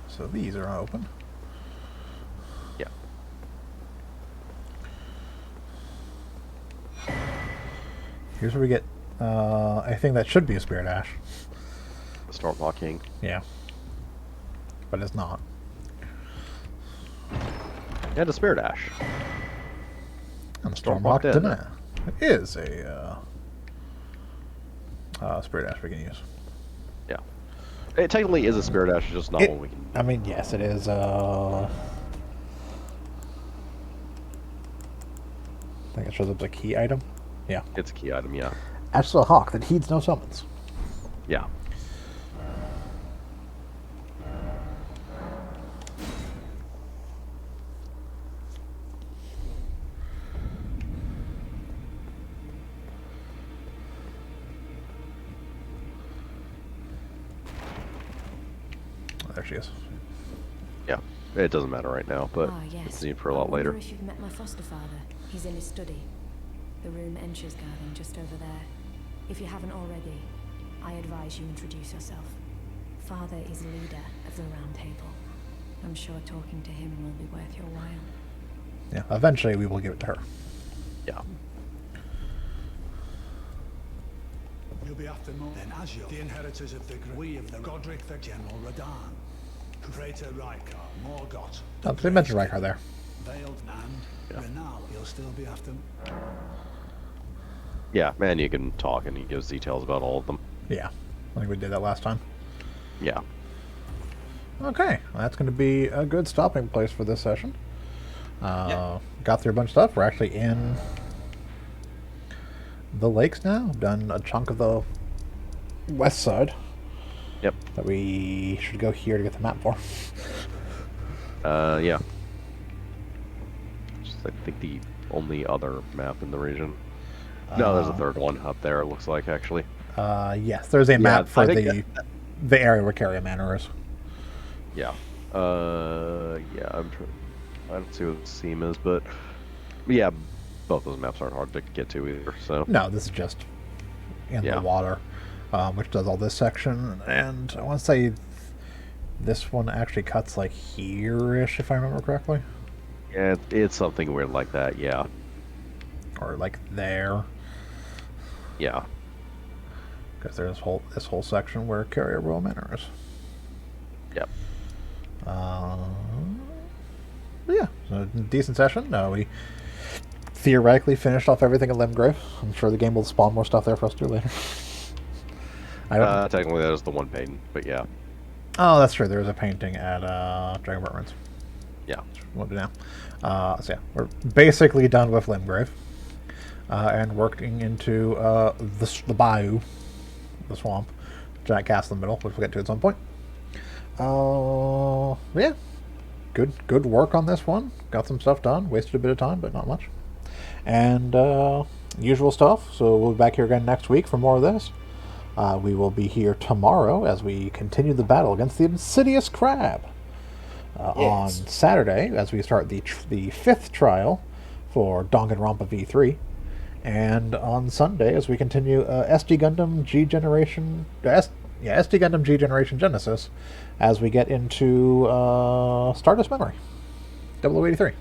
So these are open. Yeah. Here's where we get a thing that should be a Spirit Ash. The Stormhawk King. Yeah. But it's not. And a Spirit Ash. And Stormhawk Stormhawk Den. Dena. It is a Spirit Ash we can use. Yeah. It technically is a Spirit Ash, it's just not one we can. I mean, yes, it is. I think it shows up as a key item. Yeah. It's a key item, yeah. Ash to a hawk that heeds no summons. Yeah. Oh, there she is. Yeah. It doesn't matter right now, but Ah, yes. it's needed for a lot I wonder later. if you've met my foster father. He's in his study. The room Encher's garden just over there. If you haven't already, I advise you introduce yourself. Father is leader of the Round Table. I'm sure talking to him will be worth your while. Yeah, eventually we will give it to her. Yeah. You'll be after more than Azure, the inheritors of the we of the Godric the General Radan. Praetor Rykar, Morgott. Oh, they mentioned Rykar there. Veiled and Renal, you'll still be after. Yeah, man, you can talk and he gives details about all of them. Yeah, I think we did that last time. Yeah. Okay, well, that's going to be a good stopping place for this session. Yep. Got through a bunch of stuff. We're actually in the lakes now. Done a chunk of the west side. Yep. That we should go here to get the map for. Yeah. Just, I think the only other map in the region. No, there's a third one up there, it looks like, actually. Yes, there's a map for I think the area where Carrier Manor is. Yeah. Yeah, I don't see what the seam is, but yeah, both those maps aren't hard to get to either, so. No, this is just in the water, which does all this section. And I want to say This one actually cuts like here-ish, if I remember correctly. Yeah, it's something weird like that. Yeah. Or like there. Yeah. Because there's this whole section where Carrier Royal Manor is. Yep. Yeah, so decent session. We theoretically finished off everything at Limgrave. I'm sure the game will spawn more stuff there for us to do later. I don't. Technically, that is the one painting, but yeah. Oh, that's true. There is a painting at Dragonbart Ruins. Yeah. We'll do now. So yeah, we're basically done with Limgrave, and working into the bayou, the swamp, giant castle in the middle, which we'll get to at some point. Yeah, good work on this one. Got some stuff done. Wasted a bit of time, but not much. And usual stuff. So we'll be back here again next week for more of this. We will be here tomorrow as we continue the battle against the Insidious Crab. On Saturday, as we start the 5th trial for Danganronpa V3, and on Sunday as we continue SD Gundam G Generation, SD Gundam G Generation Genesis, as we get into Stardust Memory, 0083.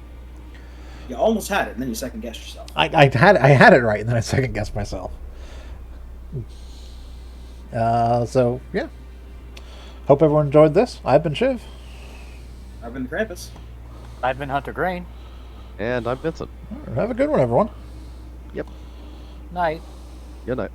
You almost had it, and then you second guessed yourself. I had it right, and then I second guessed myself. So yeah, hope everyone enjoyed this. I've been Shiv. I've been Krampus. I've been Hunter Grain. And I'm Vincent. Have a good one, everyone. Yep. Night. Good night.